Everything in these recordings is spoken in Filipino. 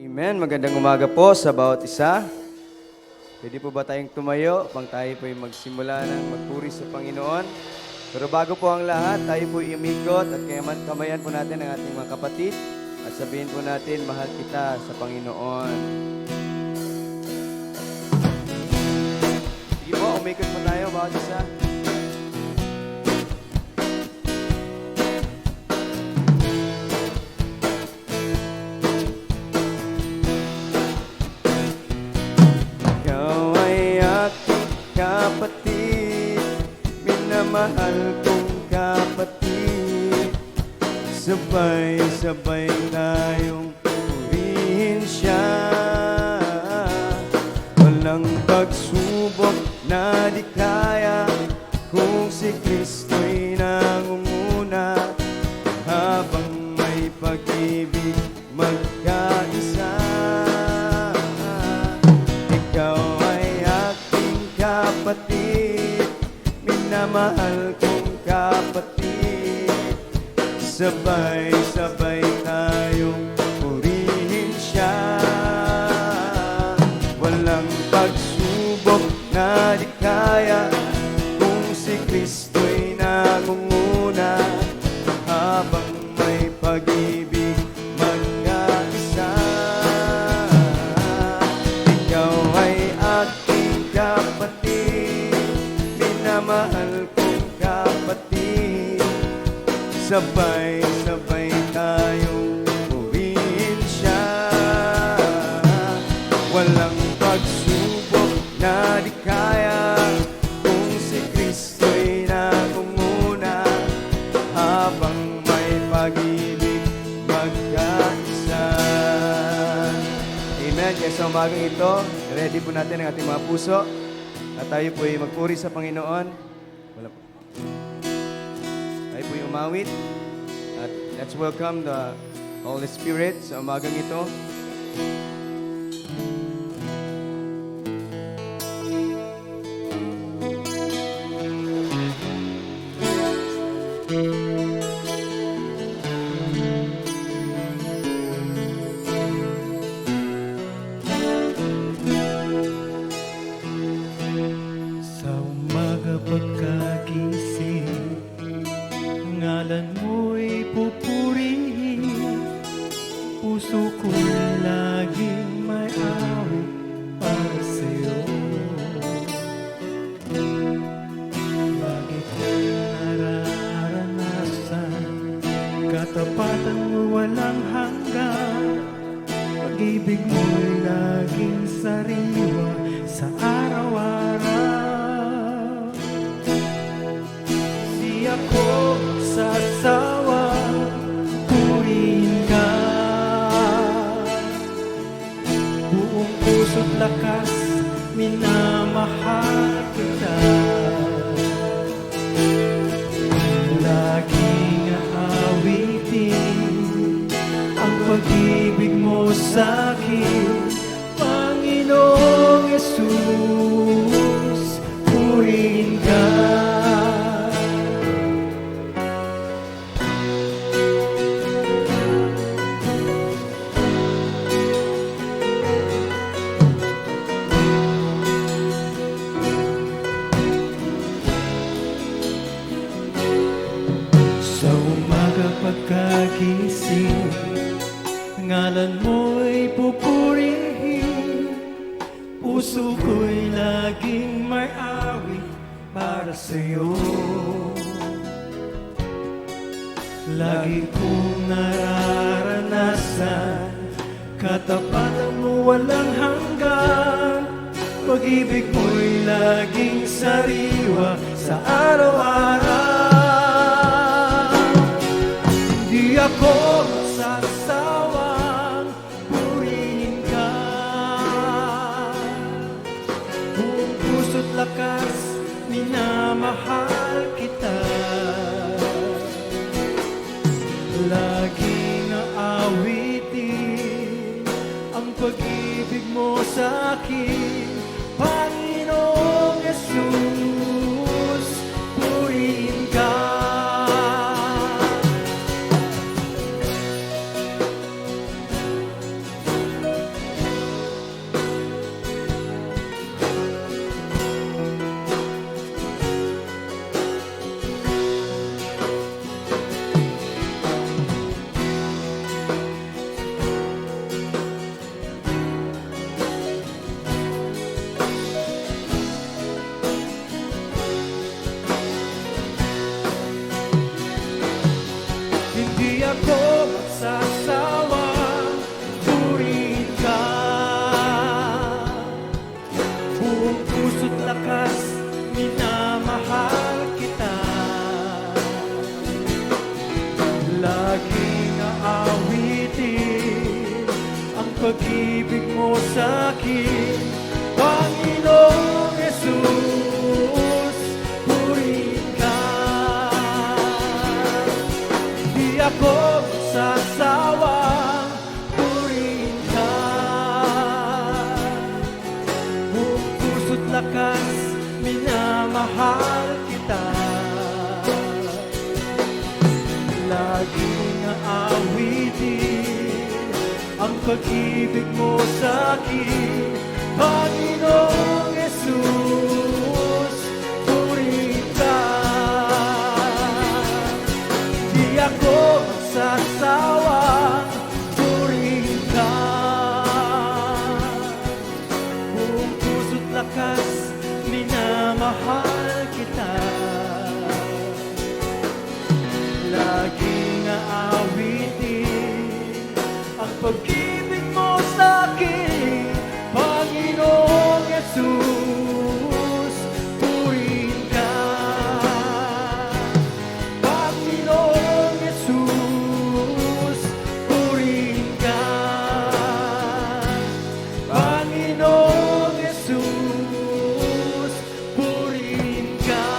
Amen. Magandang umaga po sa bawat isa. Pwede po ba tayong tumayo pang tayo po yung magsimula ng magpuri sa Panginoon? Pero bago po ang lahat, tayo po umikot at kamayan po natin ang ating mga kapatid at sabihin po natin, mahal kita sa Panginoon. Sige po, umikot po tayo bawat isa. Mahal kong kapatid, sabay-sabay tayong purihin siya. Walang pagsubok na di kaya kung si Kristo'y nangunguna. Habang may pag-ibig magkaisa, ikaw ay aking kapatid, minamahal kong kapatid, sabay-sabay tayong purihin siya. Walang pagsubok na di kaya kung si Kristo'y nangunguna. Habang may pag-ibig magkaisa, ikaw ay aking kapatid, minamahal kong kapatid, sabay-sabay tayong purihin siya. Walang pagsubok na di kaya kung si Kristo'y nangunguna. Habang may pag-ibig magkaisa. Amen. Kaya sa umagang ito, ready po natin ang ating mga puso at tayo po ay magpuri sa Panginoon. Wala po. Tayo po ay umawit at let's welcome the Holy Spirit sa umagang ito. Laging aawitin ang pag-ibig mo sa akin, Panginoong Jesus, purihin ka. Di ako sasawang purihin ka. Buong puso't lakas, minamahal kita. Laging aawitin ang pag-ibig mo sa akin, Panginoong Jesus, purihin ka. Di ako magsasawang purihin ka. Buong puso't lakas, minamahal kita. Laging aawitin ang pag-ibig mo sa akin, Panginoong Jesus, purihin ka. Panginoong Jesus, purihin ka. Panginoong Jesus, purihin ka.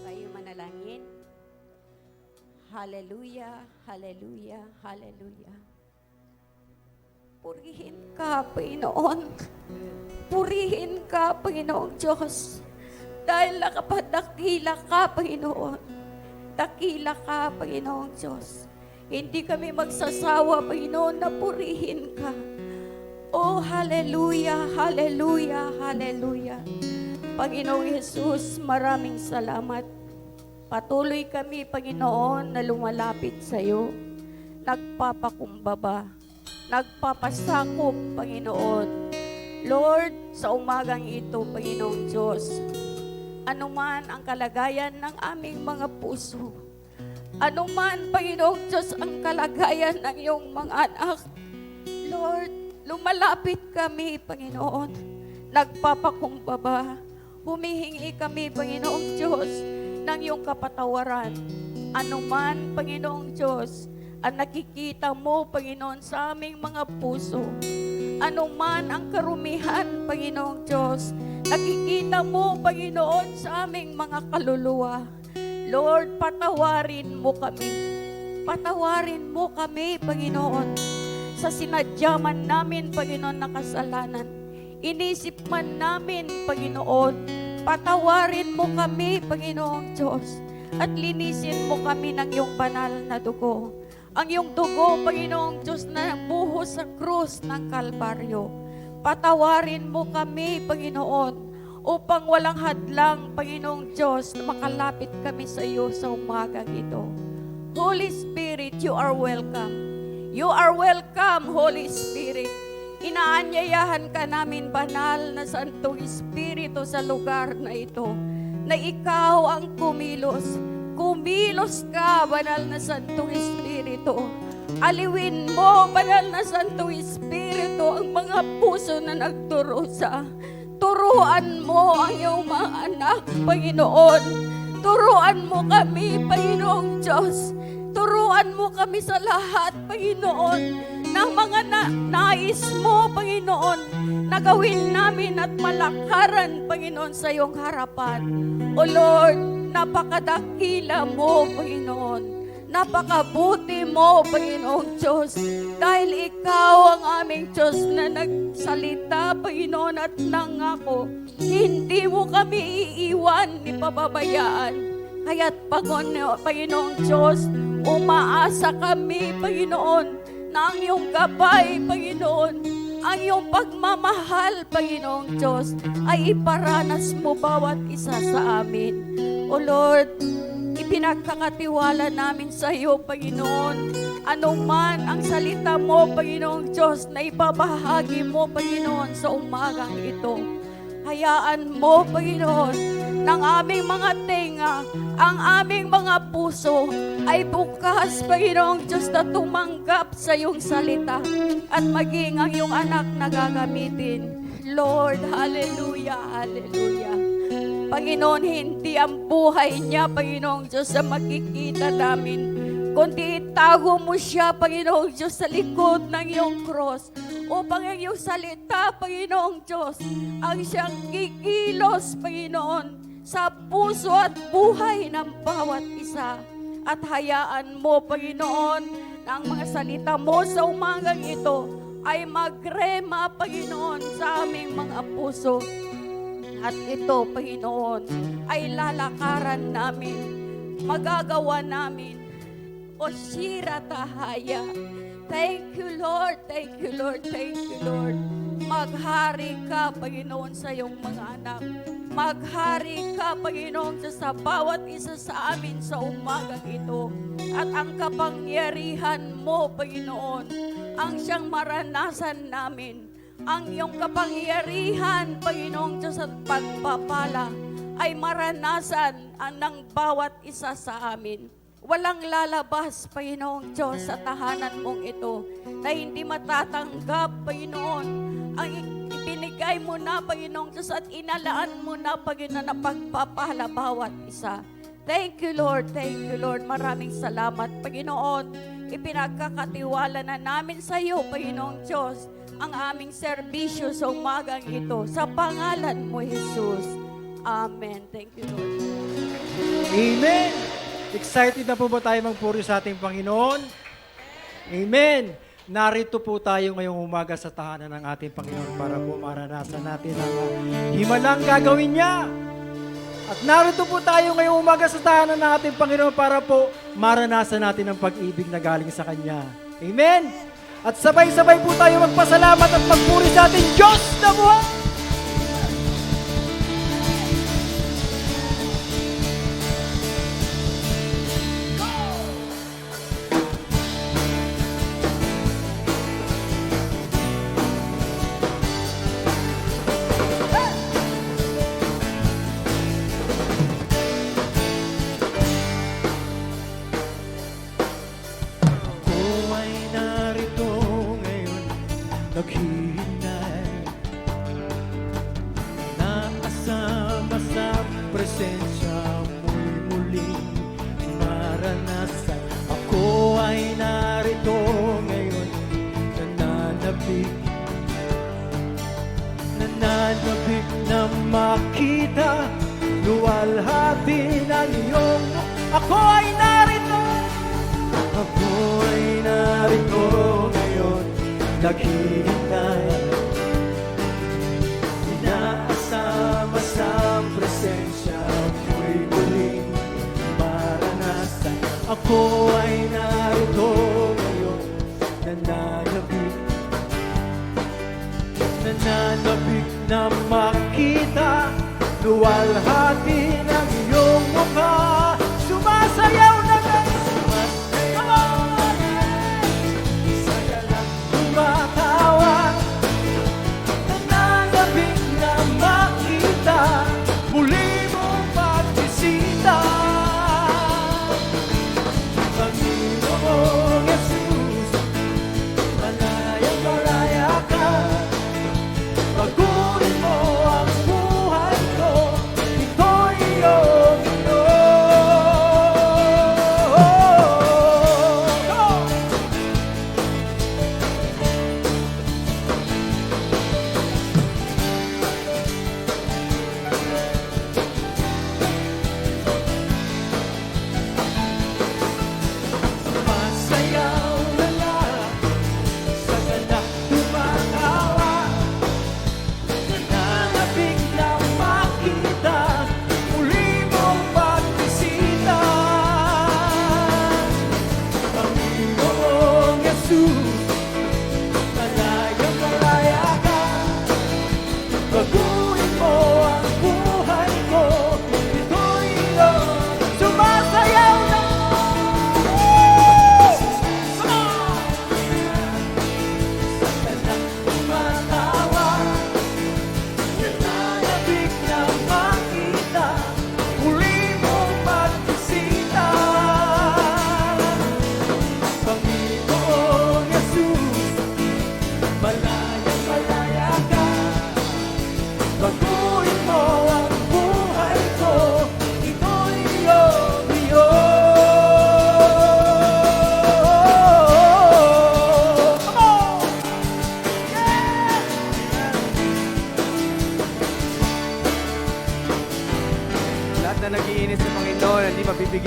Tayo manalangin. Hallelujah, hallelujah, hallelujah. Purihin ka, Panginoon. Purihin ka, Panginoong Diyos. Dahil nakapadakila ka, Panginoon. Dakila ka, Panginoong Diyos. Hindi kami magsasawa, Panginoon, na purihin ka. Oh, hallelujah, hallelujah, hallelujah. Panginoong Jesus, maraming salamat. Patuloy kami, Panginoon, na lumalapit sa iyo. Nagpapakumbaba, nagpapasakop, Panginoon. Lord, sa umagang ito, Panginoong Diyos, anuman ang kalagayan ng aming mga puso, anuman, Panginoong Diyos, ang kalagayan ng iyong mga anak, Lord, lumalapit kami, Panginoon, nagpapakumbaba, humihingi kami, Panginoong Diyos, ng iyong kapatawaran. Anuman, Panginoong Diyos, ang nakikita mo, Panginoon, sa aming mga puso. Anuman ang karumihan, Panginoong Diyos, nakikita mo, Panginoon, sa aming mga kaluluwa. Lord, patawarin mo kami. Patawarin mo kami, Panginoon, sa sinadyaman namin, Panginoon, na kasalanan. Inisip man namin, Panginoon, patawarin mo kami, Panginoong Diyos, at linisin mo kami ng iyong banal na dugo. Ang iyong dugo, Panginoong Diyos, na buhos sa krus ng Kalbaryo. Patawarin mo kami, Panginoon, upang walang hadlang, Panginoong Diyos, na makalapit kami sa iyo sa umagang ito. Holy Spirit, you are welcome. You are welcome, Holy Spirit. Inaanyayahan ka namin, banal na Santong Espiritu, sa lugar na ito, na ikaw ang kumilos. Kumilos ka, banal na Santong Espiritu. Aliwin mo, banal na Santong Espiritu, ang mga puso na nagdurusa. Turuan mo ang iyong mga anak, Panginoon. Turuan mo kami, Panginoong Diyos. Turuan mo kami sa lahat, Panginoon, ng mga nais mo, Panginoon, na gawin namin at malakaran, Panginoon, sa iyong harapan. O Lord, napakadakila mo, Panginoon. Napakabuti mo, Panginoong Diyos, dahil ikaw ang aming Diyos na nagsalita, Panginoon, at nangako. Hindi mo kami iiwan ni pababayaan. Kaya't, Panginoong Diyos, umaasa kami, Panginoon, na ang iyong gabay, Panginoon, ang iyong pagmamahal, Panginoong Diyos, ay iparanas mo bawat isa sa amin. O Lord, ipinagkakatiwala namin sa iyo, Panginoon, anuman ang salita mo, Panginoong Diyos, na ibabahagi mo, Panginoon, sa umagang ito. Hayaan mo, Panginoon, ng aming mga tenga, ang aming mga puso ay bukas, Panginoong Diyos, na tumanggap sa iyong salita at maging ang iyong anak na gagamitin. Lord, hallelujah, hallelujah. Panginoon, hindi ang buhay niya, Panginoong Diyos, na makikita namin, kundi itago mo siya, Panginoong Diyos, sa likod ng iyong cross, upang ang iyong salita, Panginoong Diyos, ang siyang kikilos, Panginoon, sa puso at buhay ng bawat isa. At hayaan mo, Panginoon, na ang mga salita mo sa umagang ito ay magrema, Panginoon, sa aming mga puso. At ito, Panginoon, ay lalakaran namin, magagawa namin. O Shira Tahaya. Thank you, Lord. Thank you, Lord. Thank you, Lord. Maghari ka, Panginoon, sa iyong mga anak. Maghari ka, Panginoon, sa bawat isa sa amin sa umagang ito. At ang kapangyarihan mo, Panginoon, ang siyang maranasan namin. Ang iyong kapangyarihan, Panginoong Diyos, at pagpapala ay maranasan ng bawat isa sa amin. Walang lalabas, Panginoong Diyos, sa tahanan mong ito na hindi matatanggap, Panginoon, ang ibinigay mo na, Panginoong Diyos, at inalaan mo na, Panginoon, na pagpapala bawat isa. Thank you, Lord. Thank you, Lord. Maraming salamat, Panginoon. Ipinagkakatiwala na namin sa iyo, Panginoong Diyos, ang aming serbisyo sa umagang ito. Sa pangalan mo, Jesus. Amen. Thank you, Lord. Amen. Excited na po ba tayo magpuri sa ating Panginoon? Amen. Narito po tayo ngayong umaga sa tahanan ng ating Panginoon para po maranasan natin ang himalang gagawin niya. At narito po tayo ngayong umaga sa tahanan ng ating Panginoon para po maranasan natin ang pag-ibig na galing sa Kanya. Amen. At sabay-sabay po tayo magpasalamat at magpuri sa ating Diyos na buhay. Naghihintay, naasama sa presensya mo'y muling maranasan. Ako ay narito ngayon, nananabik na makita, luwalhati ng iyong. Ako ay narito ngayon, naghihintay, inaasama sa presensya mo'y muling maranasan. Ako ay narito ngayon, nananabik na makita, luwalhati ng iyong mukha. Sumasayaw na kayo, tumatawa, nananabik na makita, muli mong pagbisita. Panginoong Jesus, malayang-malaya ka, baguhin mo ang buhay ko, ito'y iyong masayaw na lang, sa ganap tumatawa, nananabik na makita, muli mong pagbisita. Panginoong Jesus, malayang-malaya ka, baguhin mo ang buhay ko, ito'y iyong. Sumasayaw na tumatawa, nananabik na makita,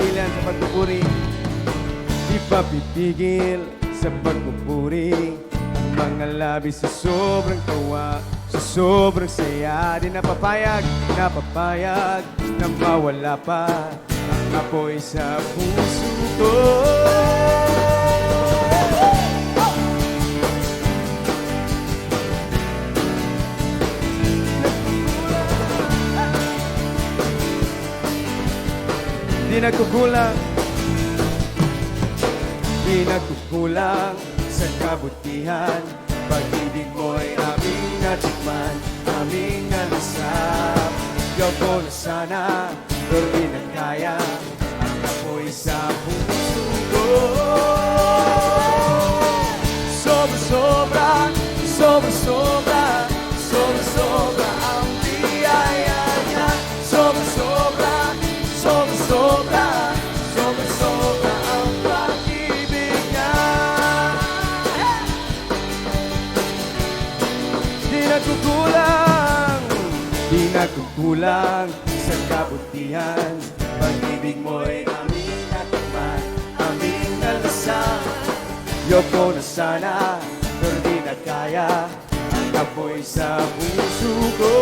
dahilan sa pagpupuri. Di pa pipigil sa pagpupuri. Ang mga labi sa sobrang tawa, sa sobrang saya. Di napapayag na mawala pa ang apoy sa puso ko. Di nagkukulang sa kabutihan. Pag-ibig mo'y aming natikman, aming nalasap. Yoko na sana, pero di na kaya ang apoy sa puso ko. Sobra-sobra, sobra-sobra, sobra-sobra ang biyaya niya. Sobra-sobra, sobra-sobra, sobra-sobra ang pag-ibig niya. Di nagkukulang sa kabutihan. Pag-ibig mo'y aming natikman, aming nalasan. Yoko na sana, pero di na kaya ang apoy sa puso ko.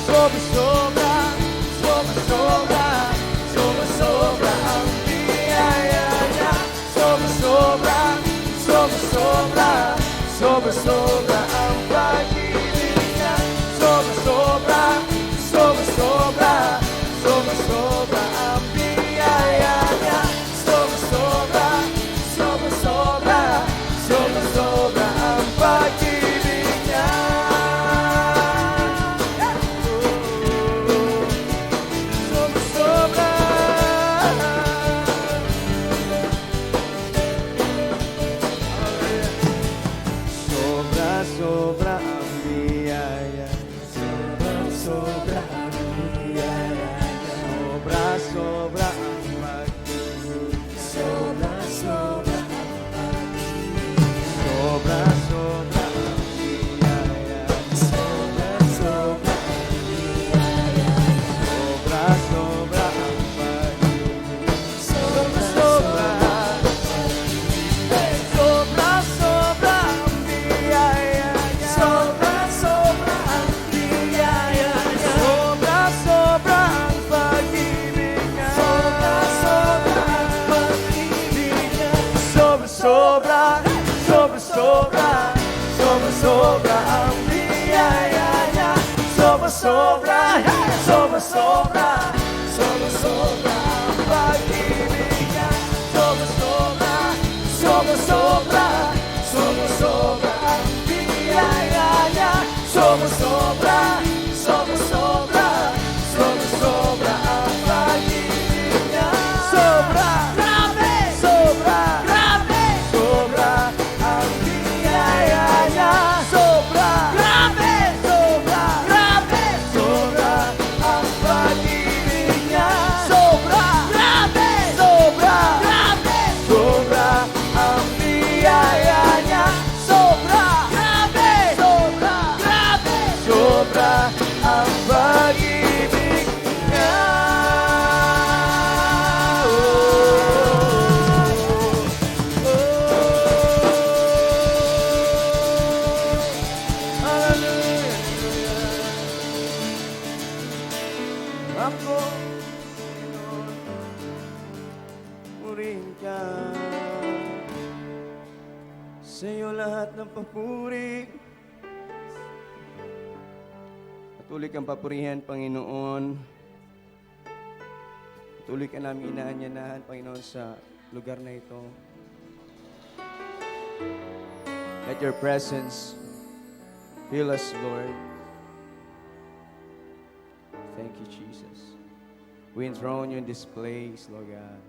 Sobra-sobra, sobra-sobra, sobra-sobra ang biyaya niya. Sobra-sobra, sobra-sobra, sobra-sobra ang pag-ibig niya. Sobra-sobra, sobra-sobra, sobra-sobra ang biyaya niya. Sobra-sobra, sobra-sobra, sobra-sobra ang pag-ibig niya. Sobra-sobra. Sobra-sobra ang biyaya. Sobra-sobra ang biyaya. Sobra-sobra ang pag-ibig. Sobra-sobra ang pag-ibig. Sobra-sobra ang biyaya. Sobra-sobra ang biyaya. Sobra-sobra ang pag-ibig. Sobra-sobra. Sobra-sobra ang biyaya niya. Sobra-sobra ang biyaya niya. Sobra-sobra ang pag-ibig niya. Sobra-sobra ang pag-ibig niya. Sobra-sobra, sobra-sobra, sobra-sobra ang biyaya niya. Sobra-sobra, sobra-sobra, sobra-sobra ang pag-ibig niya. Sobra-sobra, sobra-sobra, sobra-sobra ang biyaya niya. Sobra-sobra, sobra-sobra, sobra-sobra ang pag-ibig niya. Sobra, grabe, sobra, grabe, sobra ang biyaya niya. Sobra, grabe, sobra, grabe, sobra ang pag-ibig niya. Sobra, grabe, sobra, grabe, sobra ang biyaya niya. Sobra, grabe, sobra, grabe, sobra ang pag-ibig niya. Hallelujah. Ako, Panginoon, purihin ka. Sa'yo lahat ng papuri. Patuloy kang papurihan, Panginoon. Patuloy ka namin inaanyanahan, Panginoon, sa lugar na ito. Let your presence fill us, Lord. Thank you, Jesus. We enthrone you in this place, Lord God.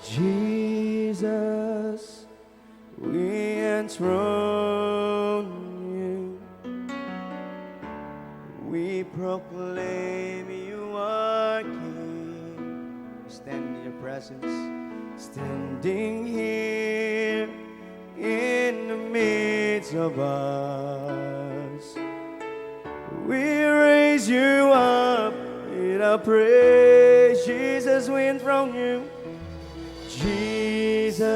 Jesus, we enthrone you. We proclaim you are King. Stand in your presence, standing here in the midst of us. We raise you up in our praise. Jesus, we enthrone you. Jesus,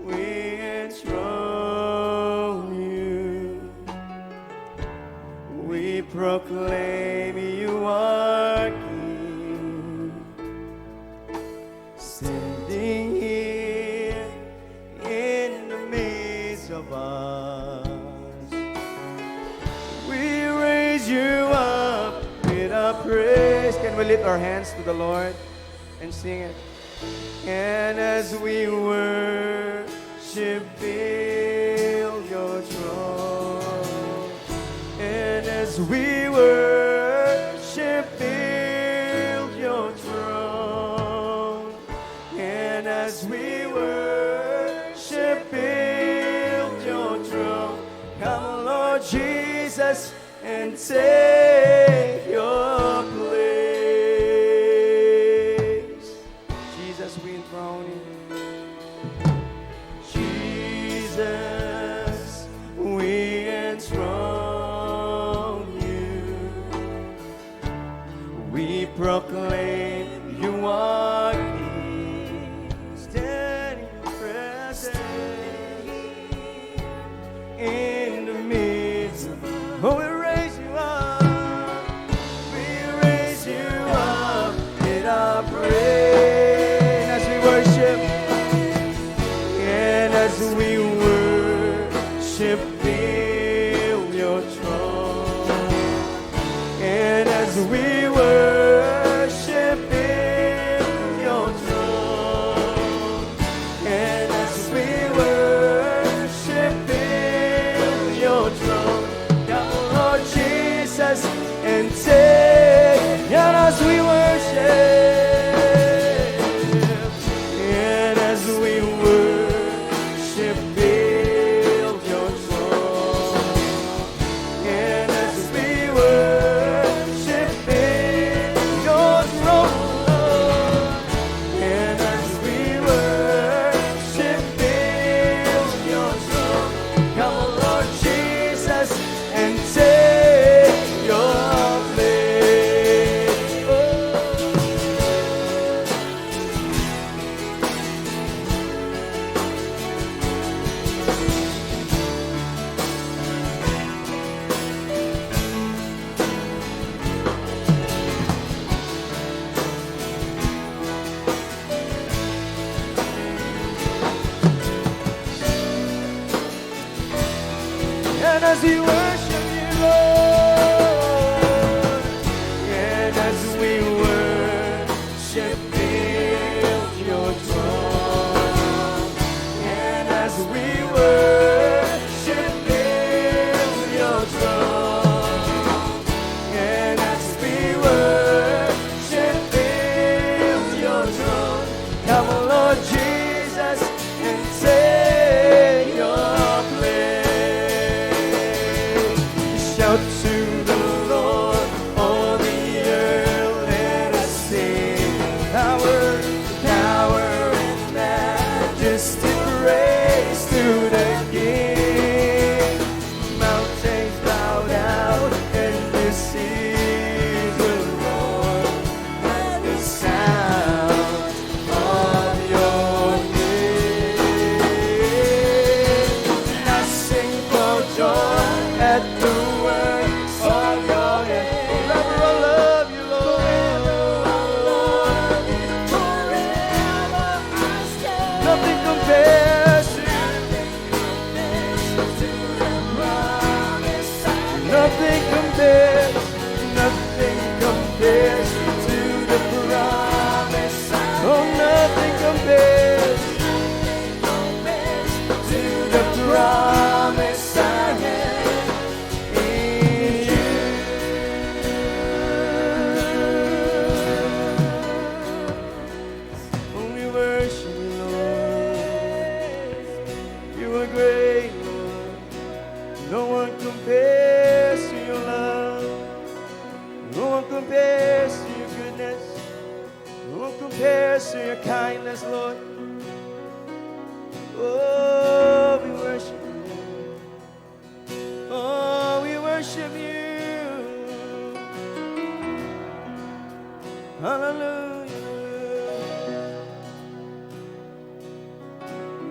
we enthrone you. We proclaim you are King. Standing here in the midst of us. We raise you up with our praise. Can we lift our hands to the Lord and sing it? And as we worship, fill your throne. And as we worship, fill your throne. And as we worship, fill your throne. Come, Lord Jesus, and take your place. Jesus, we enthrone you. Jesus, we enthrone you. We proclaim you are King. Stand in your presence in the midst of. Oh, we raise you up. We raise you up in our praise as we worship. And as we worship, fill your throne. And as we worship, fill your throne. And as we worship, fill your throne. Come, Lord Jesus, and take. And as we worship, and as we worship, build your throne. And as we worship, build your throne, Lord. And as we worship, build your throne. Come, Lord Jesus, and take your place. Oh. And as we worship you, Lord, and as we worship, build your throne. And as we worship, build your throne. And as we worship, build your throne. Come, Lord Jesus, and take your place. compares to your kindness, Lord. Oh, we worship you. Oh, we worship you. Hallelujah.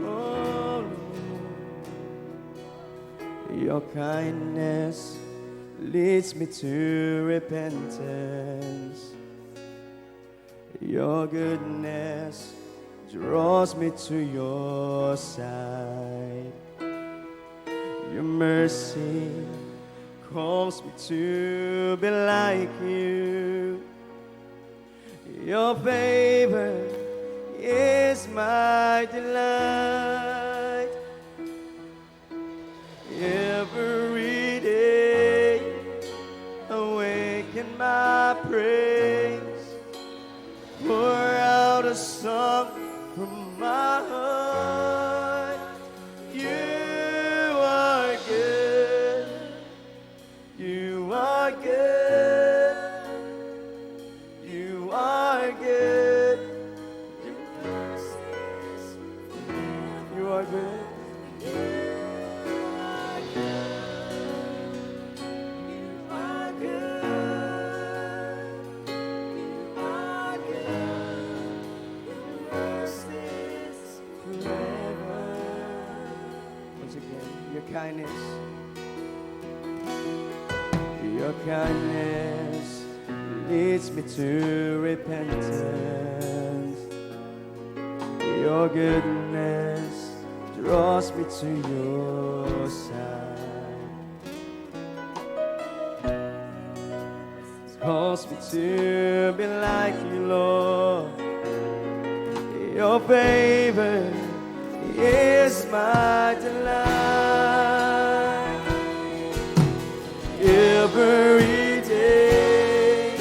Oh, Lord. Your kindness leads me to repentance. Your goodness draws me to your side. Your mercy calls me to be like you. Your favor is my delight. Every day awaken my praise. Pour out a song from my heart. You are good. You are good. You are good. You are good. Kindness, your kindness leads me to repentance. Your goodness draws me to your side. Calls me to be like you, Lord. Your favor is my delight. Every day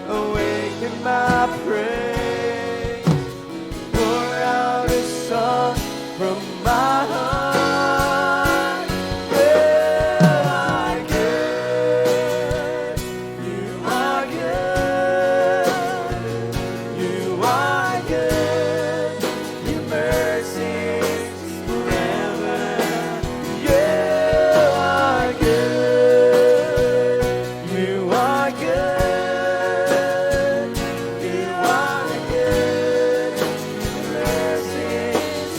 awaken my praise. Pour out a song from my heart. You are good. You are good. You are good. Your mercies forever. You are good. You are good. You are good. Your mercies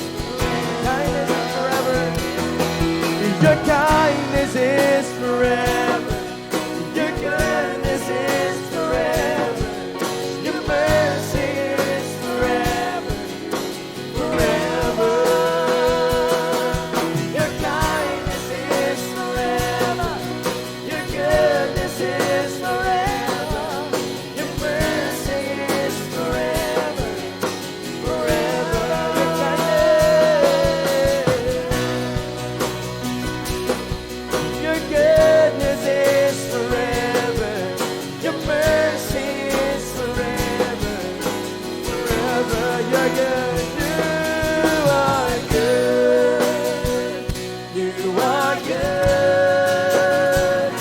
forever. Your kindness is forever. Your goodness is forever. Your mercy is forever. Forever. Your kindness is forever. Your goodness is forever. Your mercy is forever. Forever. Your goodness is forever. Your mercy is forever. Forever. You're good. You are good. You are good.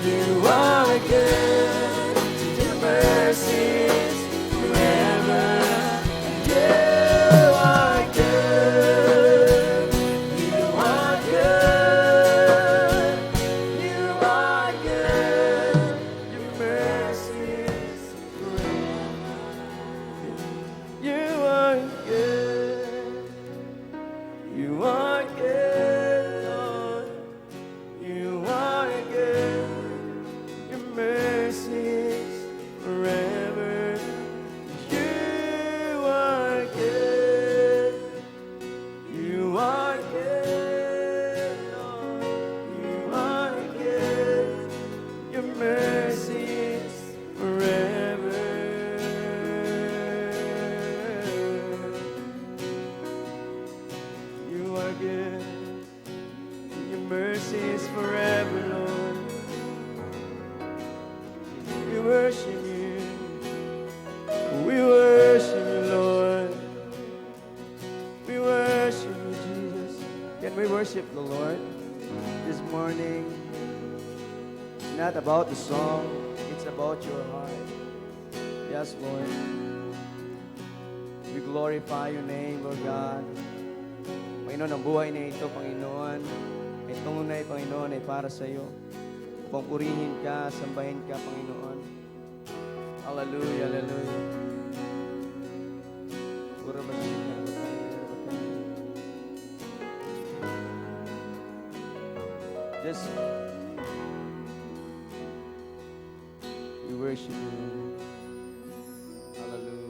You are good. Your mercy is forever. You are good. You are good. You are good. Your mercy is forever. You are good. You are good, Lord. You are good. Your mercy is forever. You are good. You are good, Lord. You are good. Your mercy is forever. You are good. Your mercy is forever, Lord. We worship you. We worship you, Lord. We worship you, Jesus. Can we worship the Lord this morning? It's not about the song, it's about your heart. Yes, Lord. we glorify your name, Lord God. Panginoon, ang buhay na ito, Panginoon, ay tunay, Panginoon, ay para sa iyo. Upang purihin ka, sambahin ka, Panginoon. Hallelujah, hallelujah. Pura ba siya? Just we worship you. Hallelujah.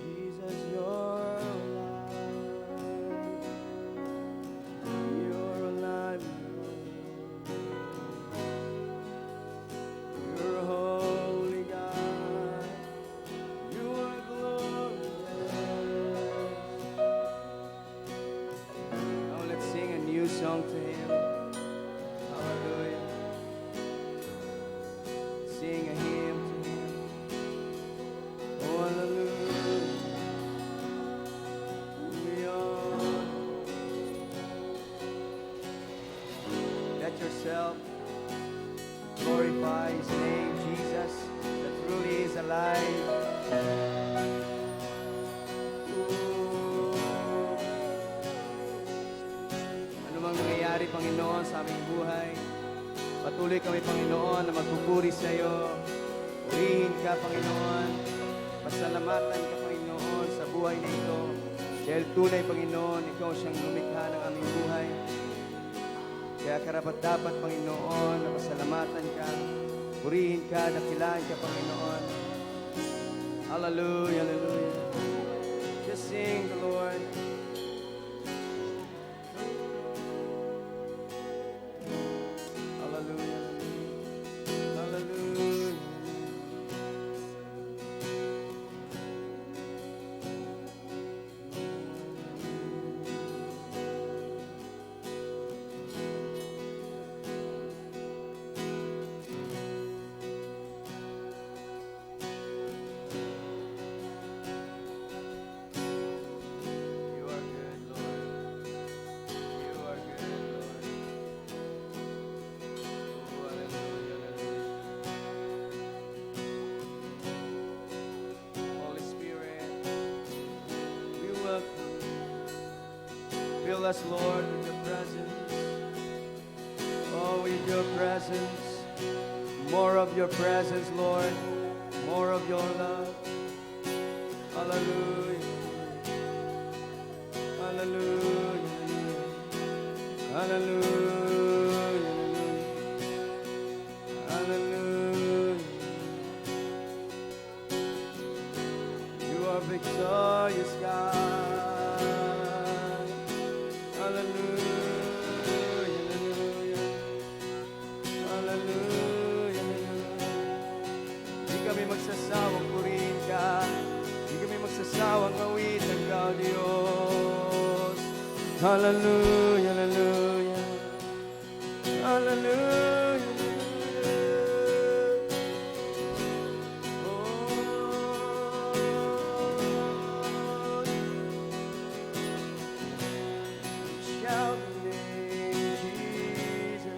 Jesus, you're alive. You're holy God. You are glorious. Now let's sing a new song to Him. Hallelujah. Sing a hymn to Him. Oh, hallelujah. We are. Let yourself glorify His name, Jesus, that truly is alive. Ano mang nangyayari, Panginoon, sa aming buhay, patuloy kami, Panginoon, na magpupuri sa iyo. Purihin ka, Panginoon. Pasalamatan ka, Panginoon, sa buhay na ito. Dahil tunay, Panginoon, Ikaw siyang lumikha ng aming buhay. Kaya karapat-dapat, Panginoon, na pasalamatan ka. Purihin ka, dakilaan ka, Panginoon. Hallelujah, hallelujah. Just sing the Lord. Hallelujah, hallelujah. You are good, Lord. You are good, Lord. Oh, hallelujah, hallelujah. Holy Spirit, we welcome you. Fill us, Lord, with your presence. Oh, with your presence. More of your presence, Lord. More of your love. Hallelujah. Hallelujah. Hallelujah. Hallelujah. You are victorious, God. Hallelujah. Hallelujah. Hallelujah. Di kami magsasawang purihin ka. Di kami magsasawang awitan ka, O Diyos. Hallelujah, hallelujah. Hallelujah. Oh, shout the name Jesus.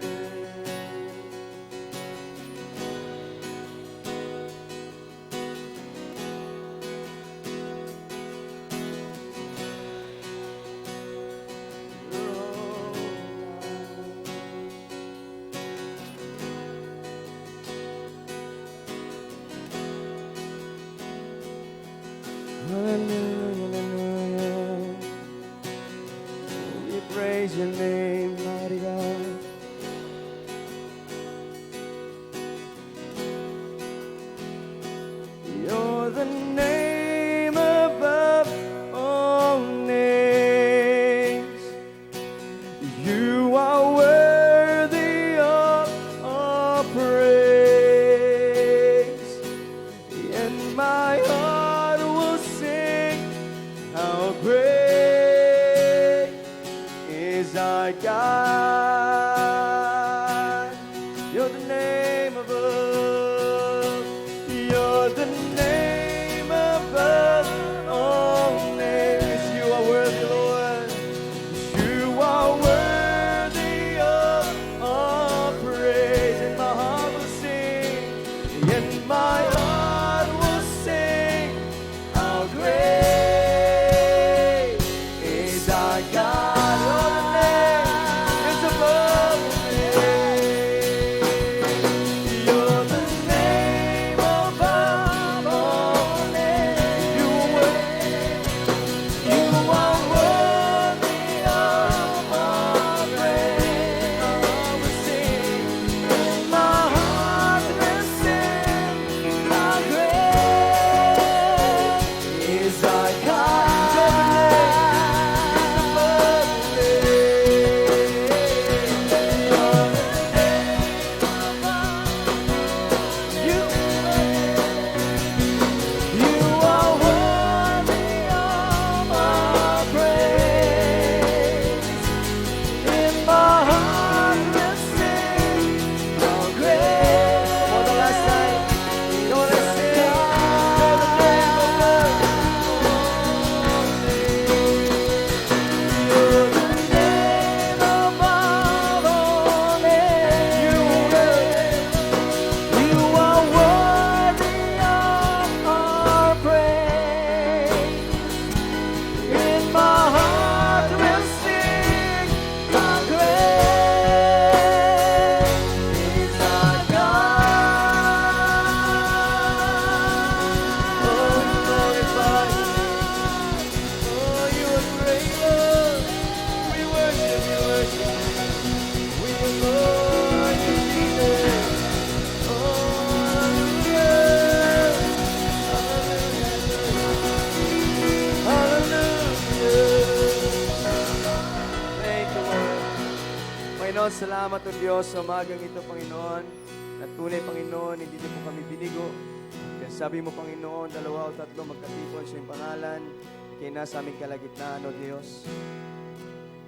Hallelujah, hallelujah. We praise your name, mighty God. You're the name above all names. You are worthy of all praise. And my heart will sing, how great is our God. Panginoon, salamat o Diyos sa umagang ito, Panginoon. At tunay, Panginoon, hindi niyo po kami binigo. Kaya sabi mo, Panginoon, 2 o 3 magkatipon sa iyong pangalan, kaya nasa aming kalagitnaan, O Diyos.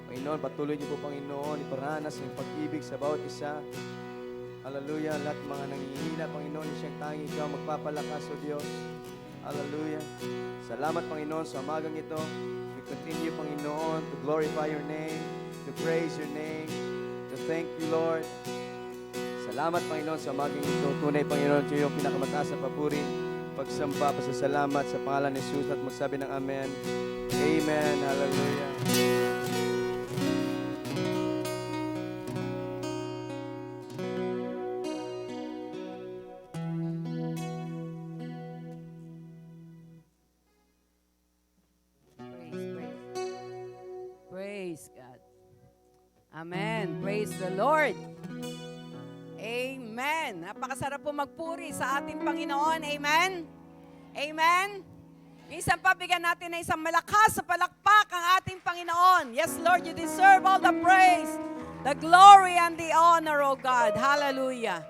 Panginoon, patuloy niyo po, Panginoon, iparanas ang pag-ibig sa bawat isa. Hallelujah. Lahat ng mga nangihina, Panginoon, siyang tanging ikaw magpapalakas, O Diyos. Hallelujah. Salamat, Panginoon, sa umagang ito. We continue, Panginoon, to glorify your name, to praise your name, to thank you, Lord. Salamat, Panginoon, sa umagang ito. Tunay, Panginoon, ito yung pinakamataas na papuri, pagsamba, pasasalamat sa pangalan ni Jesus at magsabi ng Amen. Amen. Hallelujah. Praise God. Amen. Praise the Lord. Amen. Napakasarap po magpuri sa ating Panginoon. Amen. Amen. Minsan pa bigyan natin ng isang malakas sa palakpak ang ating Panginoon. Yes, Lord, you deserve all the praise, the glory, and the honor, O God. Hallelujah.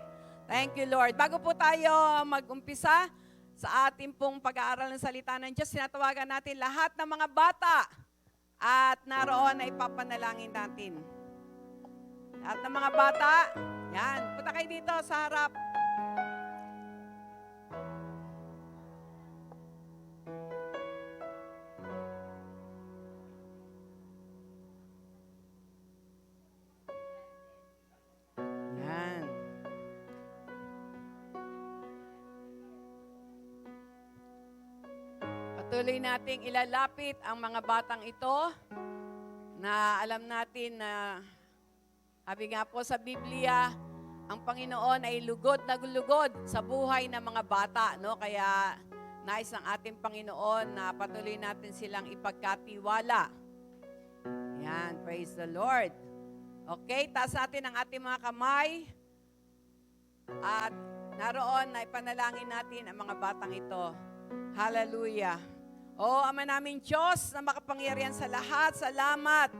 Thank you, Lord. Bago po tayo mag-umpisa sa ating pong pag-aaral ng salita ng Diyos, sinatawagan natin lahat ng mga bata at naroon ay papanalangin natin. Lahat ng mga bata, yan, punta kayo dito sa harap. Yan. Patuloy nating ilalapit ang mga batang ito na alam natin na sabi nga po sa Biblia, ang Panginoon ay lugod na lugod sa buhay ng mga bata, no? Kaya nais ng ating Panginoon na patuloy natin silang ipagkatiwala. Yan, praise the Lord. Okay, taas natin ang ating mga kamay at naroon na ipanalangin natin ang mga batang ito. Hallelujah. O Ama naming Diyos na makapangyarihan sa lahat, salamat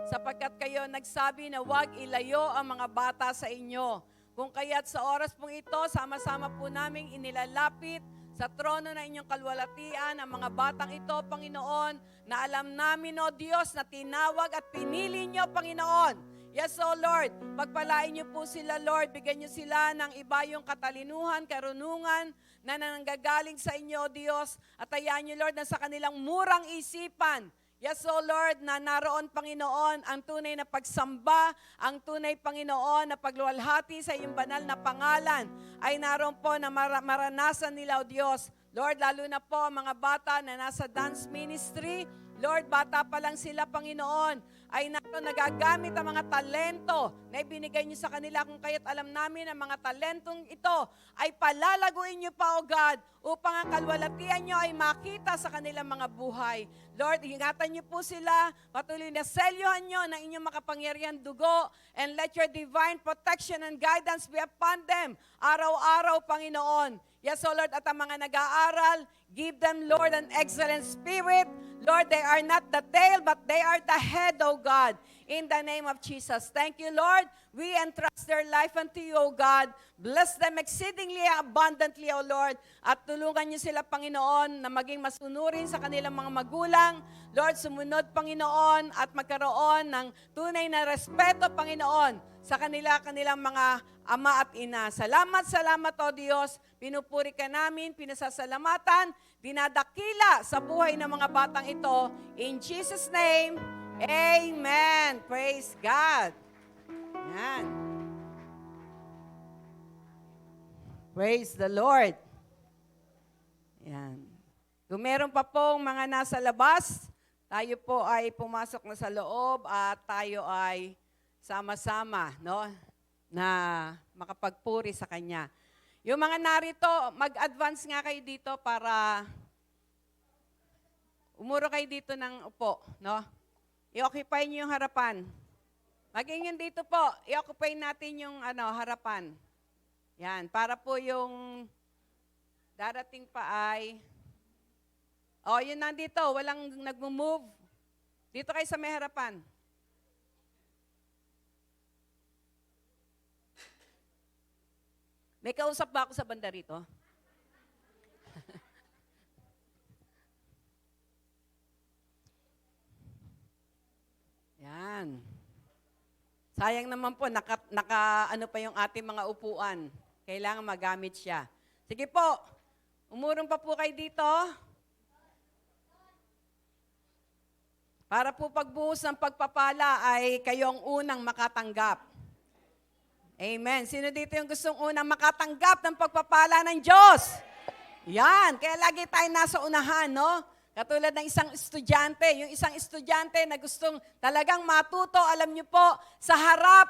sapagkat kayo nagsabi na huwag ilayo ang mga bata sa inyo. Kung kaya't sa oras pong ito, sama-sama po naming inilalapit sa trono na inyong kalwalatian ang mga batang ito, Panginoon, na alam namin, O Diyos, na tinawag at pinili nyo, Panginoon. Yes, O Lord, pagpalain niyo po sila, Lord, bigyan niyo sila ng iba yung katalinuhan, karunungan na nanggagaling sa inyo, O Diyos, at hayaan niyo, Lord, na sa kanilang murang isipan, yes, O Lord, na naroon, Panginoon, ang tunay na pagsamba, ang tunay, Panginoon, na pagluwalhati sa iyong banal na pangalan, ay naroon po na maranasan nila, O Diyos. Lord, lalo na po ang mga bata na nasa dance ministry, Lord, bata pa lang sila, Panginoon, ay nagagamit ang mga talento na ibinigay niyo sa kanila. Kung kaya't alam namin ang mga talentong ito ay palalaguin niyo pa, O God, upang ang kalwalatian niyo ay makita sa kanilang mga buhay. Lord, ingatan niyo po sila, patuloy na selyohan niyo ng inyong makapangyarihan dugo, and let your divine protection and guidance be upon them araw-araw, Panginoon. Yes, O Lord, at ang mga nag-aaral, give them, Lord, an excellent spirit. Lord, they are not the tail, but they are the head, O God. In the name of Jesus. Thank you, Lord. We entrust their life unto you, O God. Bless them exceedingly abundantly, O Lord. At tulungan niyo sila, Panginoon, na maging masunurin sa kanilang mga magulang. Lord, sumunod, Panginoon, at magkaroon ng tunay na respeto, Panginoon, sa kanilang mga ama at ina. Salamat, salamat, O Diyos. Pinupuri ka namin, pinasasalamatan, dinadakila sa buhay ng mga batang ito. In Jesus' name, amen. Praise God. Yan. Praise the Lord. Yan. Kung meron pa pong mga nasa labas, tayo po ay pumasok na sa loob at tayo ay sama-sama, no, na makapagpuri sa Kanya. Yung mga narito, mag-advance nga kayo dito para umuro kayo dito ng upo, no? I-occupy niyo yung harapan. Maging dito po, i-occupy natin yung harapan. Yan, para po yung darating pa ay, yun nandito, walang nagmo-move. Dito kayo sa may harapan. May kausap ba ako sa banda rito? Yan. Sayang naman po, ano pa yung ating mga upuan. Kailangan magamit siya. Sige po, umurong pa po kayo dito. Para po pagbuhos ng pagpapala ay kayong unang makatanggap. Amen. Sino dito yung gustong unang makatanggap ng pagpapala ng Diyos? Yan. Kaya lagi tayo nasa unahan, no? Katulad ng isang estudyante. Yung isang estudyante na gustong talagang matuto, alam niyo po, sa harap,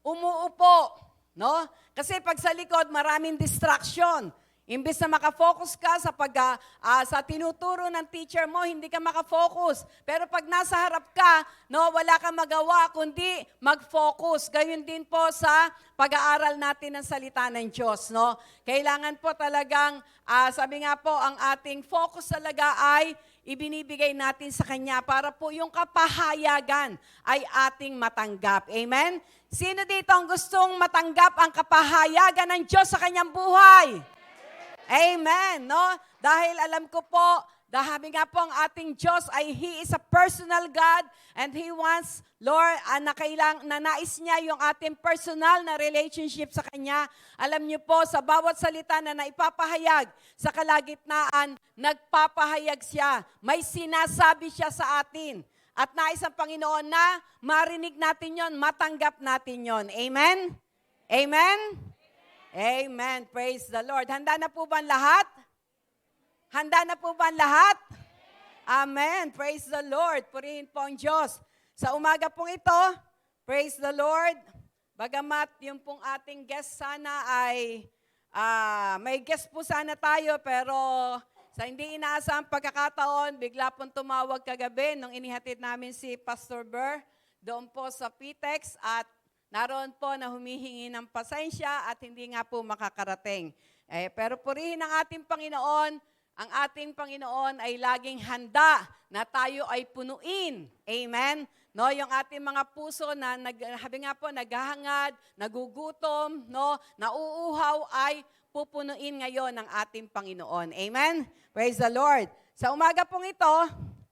umuupo. No? Kasi pag sa likod, maraming distraction. Imbes na makafocus ka sa tinuturo ng teacher mo, hindi ka makafocus. Pero pag nasa harap ka, no, wala kang magawa kundi mag-focus. Gayun din po sa pag-aaral natin ng salita ng Diyos. No? Kailangan po talagang, sabi nga po, ang ating focus talaga ay ibinibigay natin sa Kanya para po yung kapahayagan ay ating matanggap. Amen? Sino dito ang gustong matanggap ang kapahayagan ng Diyos sa kanyang buhay? Amen, no? Dahil alam ko po, dahil nga po ang ating Diyos ay He is a personal God and He wants, Lord, na nais niya yung ating personal na relationship sa Kanya. Alam niyo po, sa bawat salita na naipapahayag sa kalagitnaan, nagpapahayag siya. May sinasabi siya sa atin. At nais ang Panginoon na marinig natin yon, matanggap natin yon. Amen? Amen? Amen. Praise the Lord. Handa na po ba ang lahat? Handa na po ba ang lahat? Amen. Praise the Lord. Purihin po ang Diyos. Sa umaga pong ito, praise the Lord. Bagamat yung pong ating guest sana ay, may guest po sana tayo, pero sa hindi inaasahang pagkakataon, bigla pong tumawag kagabi nung inihatid namin si Pastor Burr doon po sa PTEX at naroon po na humihingi ng pasensya at hindi nga po makakarating. Pero purihin ang ating Panginoon. Ang ating Panginoon ay laging handa na tayo ay punuin. Amen? No, yung ating mga puso na habi nga po, naghahangad, nagugutom, no, nauuhaw ay pupunuin ngayon ng ating Panginoon. Amen? Praise the Lord. Sa umaga pong ito,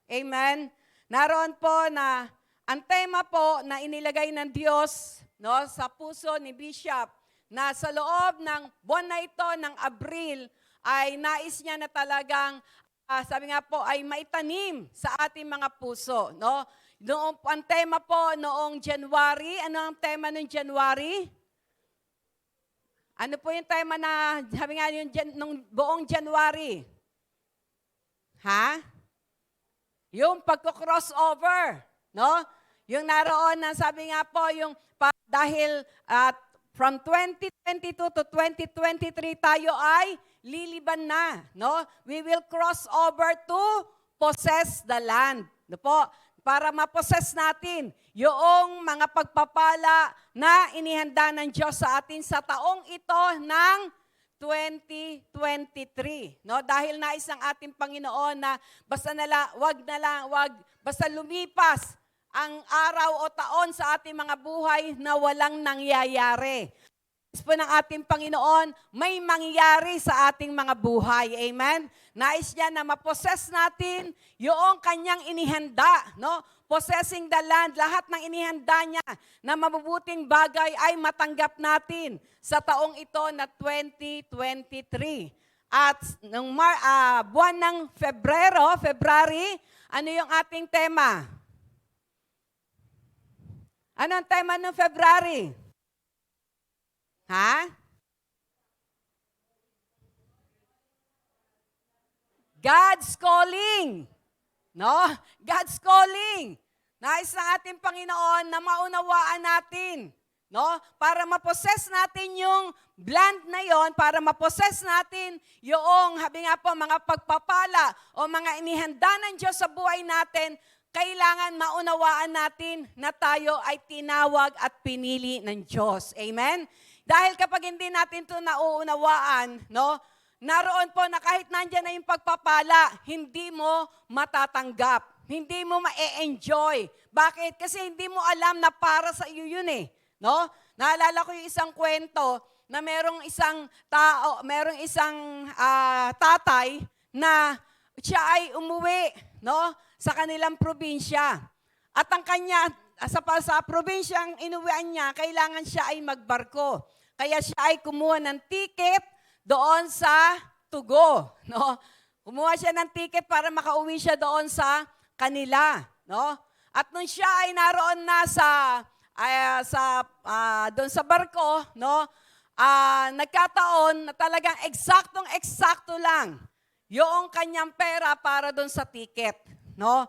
amen, naroon po na ang tema po na inilagay ng Diyos, no, sa puso ni Bishop, na sa loob ng buwan na ito ng Abril, ay nais niya na talagang, sabi nga po, ay maitanim sa ating mga puso. No? Noong, ang tema po noong January, ano ang tema noong January? Ano po yung tema na, sabi nga yung nung buong January? Ha? Yung pagko-crossover. No? Yung naroon na sabi nga po, yung dahil from 2022 to 2023 tayo ay liliban na. No? We will cross over to possess the land. No po? Para ma-possess natin yung mga pagpapala na inihanda ng Diyos sa atin sa taong ito ng 2023. No? Dahil nais ng ating Panginoon na basta basta lumipas ang araw o taon sa ating mga buhay na walang nangyayari. Nais po ng ating Panginoon, may mangyayari sa ating mga buhay. Amen? Nais niya na ma-possess natin yung kanyang inihanda. No? Possessing the land, lahat ng inihanda niya na mabubuting bagay ay matanggap natin sa taong ito na 2023. At nung buwan ng February, ano yung ating tema? Ano ang tema ng February? Ha? God's calling. No? God's calling. Nais ng ating Panginoon na maunawaan natin. No? Para ma-possess natin yung land na yon, para ma-possess natin yung, habi nga po, mga pagpapala o mga inihanda ng Diyos sa buhay natin, kailangan maunawaan natin na tayo ay tinawag at pinili ng Diyos. Amen? Dahil kapag hindi natin ito nauunawaan, no, naroon po na kahit nandyan na yung pagpapala, hindi mo matatanggap. Hindi mo ma-enjoy. Bakit? Kasi hindi mo alam na para sa iyo yun eh. No? Naalala ko yung isang kwento na merong isang tao, merong isang tatay na siya ay umuwi, no, sa kanilang probinsya. At ang kanya, sa probinsyang inuwian niya, kailangan siya ay magbarko. Kaya siya ay kumuha ng ticket doon sa Tugo, no? Kumuha siya ng ticket para makauwi siya doon sa kanila, no? At nung siya ay naroon na doon sa barko, no? Nagkataon na talagang eksaktong-eksakto lang yung kanyang pera para doon sa ticket, no?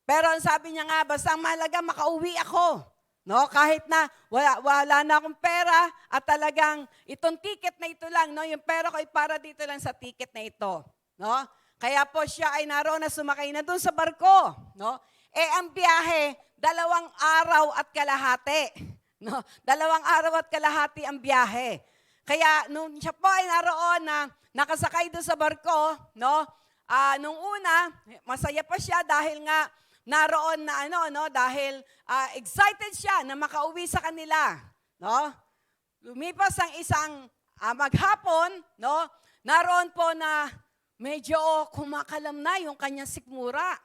Pero ang sabi niya nga, basta ang mahalaga makauwi ako, no? Kahit na wala na akong pera at talagang itong ticket na ito lang, no? Yung pera ko ay para dito lang sa ticket na ito, no? Kaya po siya ay naroon na sumakay na doon sa barko, no? Ang biyahe, 2 araw at kalahati. No? 2 araw at kalahati ang biyahe. Kaya nung siya po ay naroon na nakasakay doon sa barko, no? Nung una, masaya pa siya dahil nga naroon na dahil excited siya na makauwi sa kanila, no? Lumipas ang isang maghapon, no? Naroon po na medyo kumakalam na yung kanyang sikmura.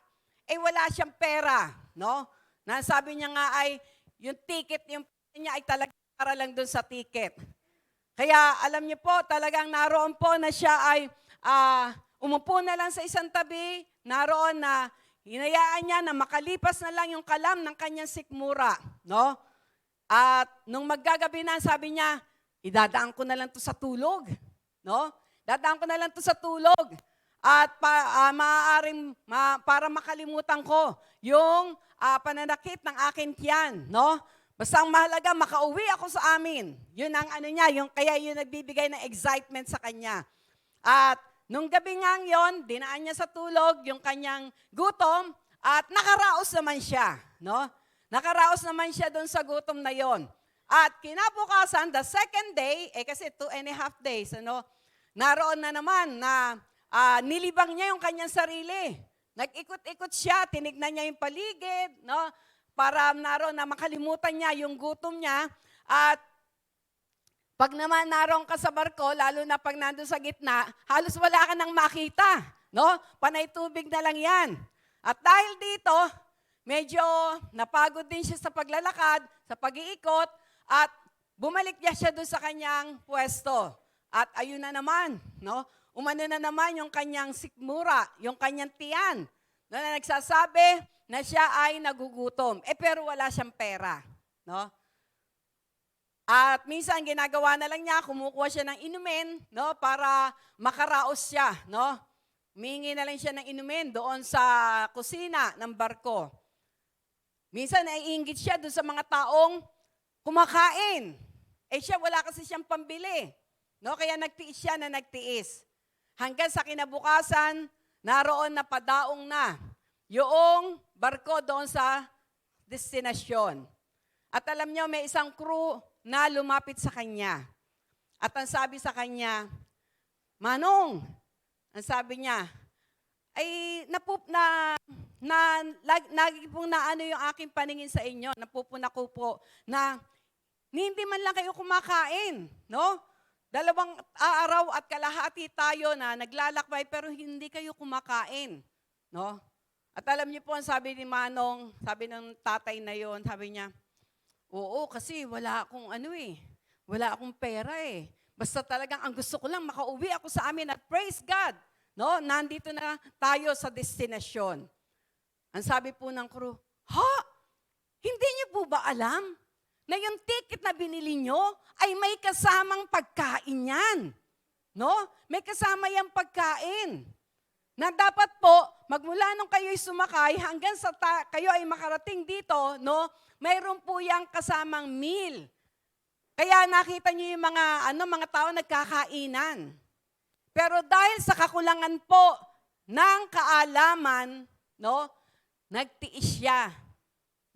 Wala siyang pera, no? Sabi niya nga ay, yung ticket, yung pera niya ay talaga para lang doon sa ticket. Kaya alam niyo po, talagang naroon po na siya ay umupo na lang sa isang tabi, naroon na hinayaan niya na makalipas na lang yung kalam ng kanyang sikmura, no? At nung maggagabi na, sabi niya, idadaan ko na lang to sa tulog, no? Dadaan ko na lang to sa tulog. At maaaring para makalimutan ko yung pananakit ng aking tiyan, no? Basta ang mahalaga, makauwi ako sa amin. Yun ang niya, kaya yun nagbibigay ng excitement sa kanya. At nung gabi nga yon, dinaan niya sa tulog yung kanyang gutom at nakaraos naman siya, no? Nakaraos naman siya doon sa gutom na yon. At kinabukasan, the second day, kasi 2.5 days, naroon na naman na nilibang niya yung kanyang sarili. Nag-ikot-ikot siya, tinignan niya yung paligid, no? Para naroon na makalimutan niya yung gutom niya. At pag naman naroon ka sa barko, lalo na pag nandun sa gitna, halos wala ka nang makita, no? Panay tubig na lang yan. At dahil dito, medyo napagod din siya sa paglalakad, sa pag-iikot, at bumalik siya doon sa kanyang pwesto. At ayun na naman, no? Umano na naman yung kanyang sikmura, yung kanyang tiyan, na nagsasabi na siya ay nagugutom. Pero wala siyang pera, no? At minsan ginagawa na lang niya, kumukuha siya ng inumin, no, para makaraos siya, no? Humingi na lang siya ng inumin doon sa kusina ng barko. Minsan naiinggit siya doon sa mga taong kumakain. Siya wala kasi siyang pambili, no? Kaya nagtiis siya na nagtiis. Hanggang sa kinabukasan, naroon na padaong na yung barko doon sa destinasyon. At alam niyo, may isang crew na lumapit sa kanya. At ang sabi sa kanya, Manong, ang sabi niya, ay lagi pong naano yung aking paningin sa inyo, napupuna ko po na hindi man lang kayo kumakain, no? 2 araw at kalahati tayo na naglalakbay pero hindi kayo kumakain, no? At alam niyo po ang sabi ni Manong, sabi ng tatay na yon, sabi niya, oo, kasi wala akong wala akong pera eh. Basta talagang ang gusto ko lang makauwi ako sa amin at praise God, no? Nandito na tayo sa destinasyon. Ang sabi po ng crew, hindi niyo po ba alam na yung ticket na binili nyo ay may kasamang pagkain yan. No? May kasama yung pagkain. Na dapat po, magmula nung kayo'y sumakay hanggang sa kayo ay makarating dito, no? Mayroon po yung kasamang meal. Kaya nakita nyo yung mga tao nagkakainan. Pero dahil sa kakulangan po ng kaalaman, no? Nagtiis siya.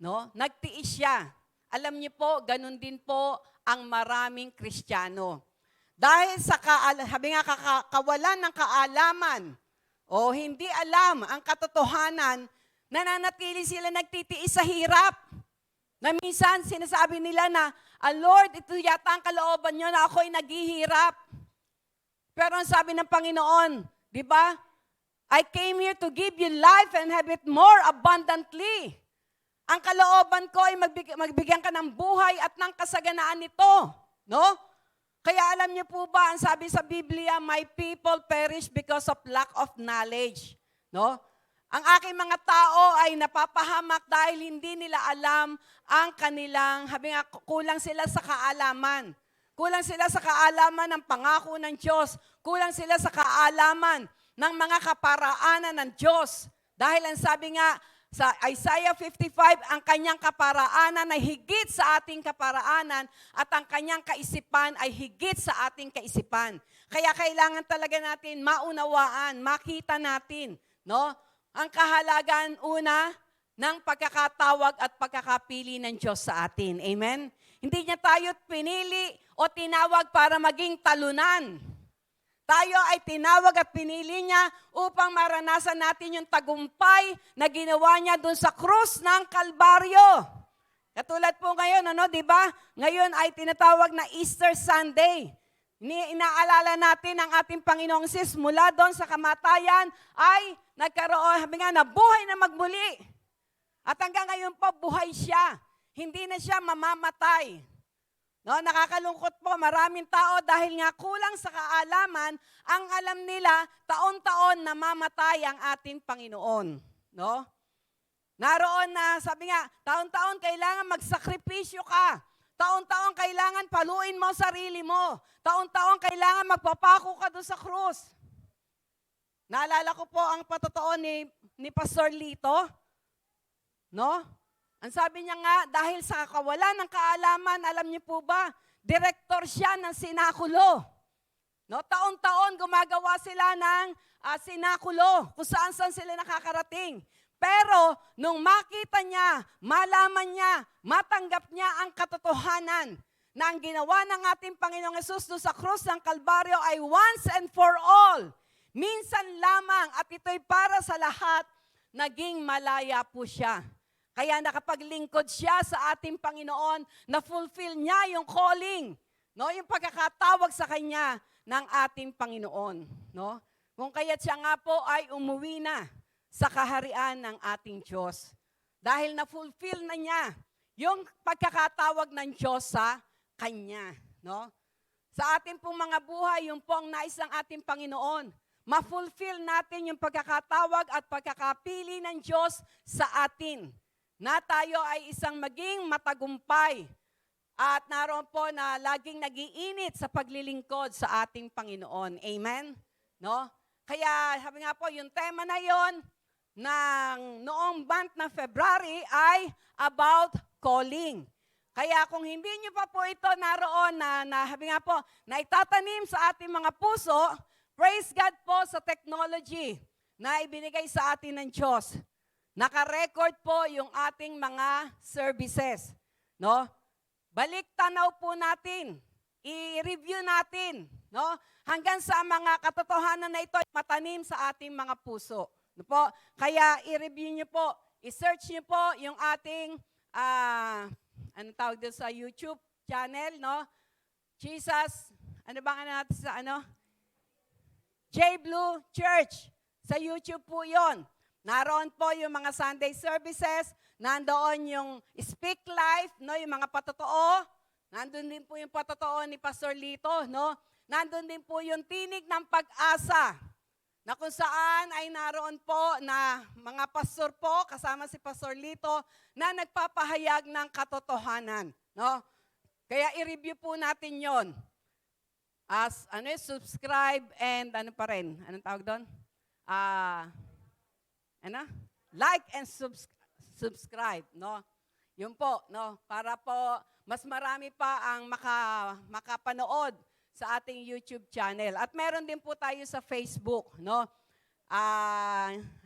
No? Nagtiis siya. Alam niyo po, ganun din po ang maraming Kristiyano. Dahil sa kawalan ng kaalaman o hindi alam ang katotohanan, nananatili sila nagtitiis sa hirap. Na minsan sinasabi nila na, Lord, ito yata ang kalooban nyo na ako'y naghihirap. Pero ang sabi ng Panginoon, di ba? I came here to give you life and have it more abundantly. Ang kalooban ko ay magbigyan ka ng buhay at ng kasaganaan nito. No? Kaya alam niyo po ba, ang sabi sa Biblia, my people perish because of lack of knowledge. No? Ang aking mga tao ay napapahamak dahil hindi nila alam ang kanilang, habi nga, kulang sila sa kaalaman. Kulang sila sa kaalaman ng pangako ng Diyos. Kulang sila sa kaalaman ng mga kaparaanan ng Diyos. Dahil ang sabi nga sa Isaiah 55, ang kanyang kaparaanan ay higit sa ating kaparaanan at ang kanyang kaisipan ay higit sa ating kaisipan. Kaya kailangan talaga natin maunawaan, makita natin, no? Ang kahalagan una ng pagkakatawag at pagkakapili ng Diyos sa atin. Amen? Hindi niya tayo pinili o tinawag para maging talunan. Tayo ay tinawag at pinili niya upang maranasan natin yung tagumpay na ginawa niya doon sa krus ng Kalbaryo. Katulad po ngayon, di ba? Ngayon ay tinatawag na Easter Sunday. Inaalala natin ang ating Panginoong Sis mula doon sa kamatayan ay nagkaroon, nabuhay na magmuli. At hanggang ngayon po, buhay siya. Hindi na siya mamamatay. No, nakakalungkot po, maraming tao dahil nga kulang sa kaalaman, ang alam nila, taon-taon namamatay ang ating Panginoon. No? Naroon na, sabi nga, taon-taon kailangan magsakripisyo ka. Taon-taon kailangan paluin mo sarili mo. Taon-taon kailangan magpapako ka doon sa krus. Naalala ko po ang patotoo ni Pastor Lito. No? Ang sabi niya nga, dahil sa kawalan ng kaalaman, alam niyo po ba, direktor siya ng sinakulo. No, taon-taon gumagawa sila ng sinakulo, kung saan-saan sila nakakarating. Pero nung makita niya, malaman niya, matanggap niya ang katotohanan na ang ginawa ng ating Panginoong Hesus doon sa krus ng Kalbaryo ay once and for all. Minsan lamang at ito'y para sa lahat, naging malaya po siya. Kaya nakapaglingkod siya sa ating Panginoon, na-fulfill niya yung calling, no? Yung pagkakatawag sa kanya ng ating Panginoon. No? Kung kaya't siya nga po ay umuwi na sa kaharian ng ating Diyos. Dahil na-fulfill na niya yung pagkakatawag ng Diyos sa kanya. No? Sa ating pong mga buhay, yung pong nais ng ating Panginoon, ma-fulfill natin yung pagkakatawag at pagkakapili ng Diyos sa atin. Na tayo ay isang maging matagumpay at naroon po na laging nag-iinit sa paglilingkod sa ating Panginoon. Amen? No? Kaya sabi nga po, yung tema na yon ng noong month ng February ay about calling. Kaya kung hindi nyo pa po ito naroon sabi nga po, na itatanim sa ating mga puso, praise God po sa technology na ibinigay sa atin ng Diyos. Naka-record po yung ating mga services. No? Balik tanaw po natin. I-review natin. No? Hanggang sa mga katotohanan na ito matanim sa ating mga puso. No po? Kaya i-review nyo po. I-search nyo po yung ating, anong tawag doon sa YouTube channel, no? Jesus, ano bang natin sa J Blue Church. Sa YouTube po yon. Naroon po yung mga Sunday services, nandoon yung Speak Life, no, yung mga patotoo. Nandun din po yung patotoo ni Pastor Lito, no? Nandun din po yung Tinig ng Pag-asa, na kung saan ay naroon po na mga pastor po, kasama si Pastor Lito, na nagpapahayag ng katotohanan, no? Kaya i-review po natin yon. As, subscribe and anong tawag doon? Like and subscribe, no? Yun po, no? Para po mas marami pa ang makapanood sa ating YouTube channel. At meron din po tayo sa Facebook, no?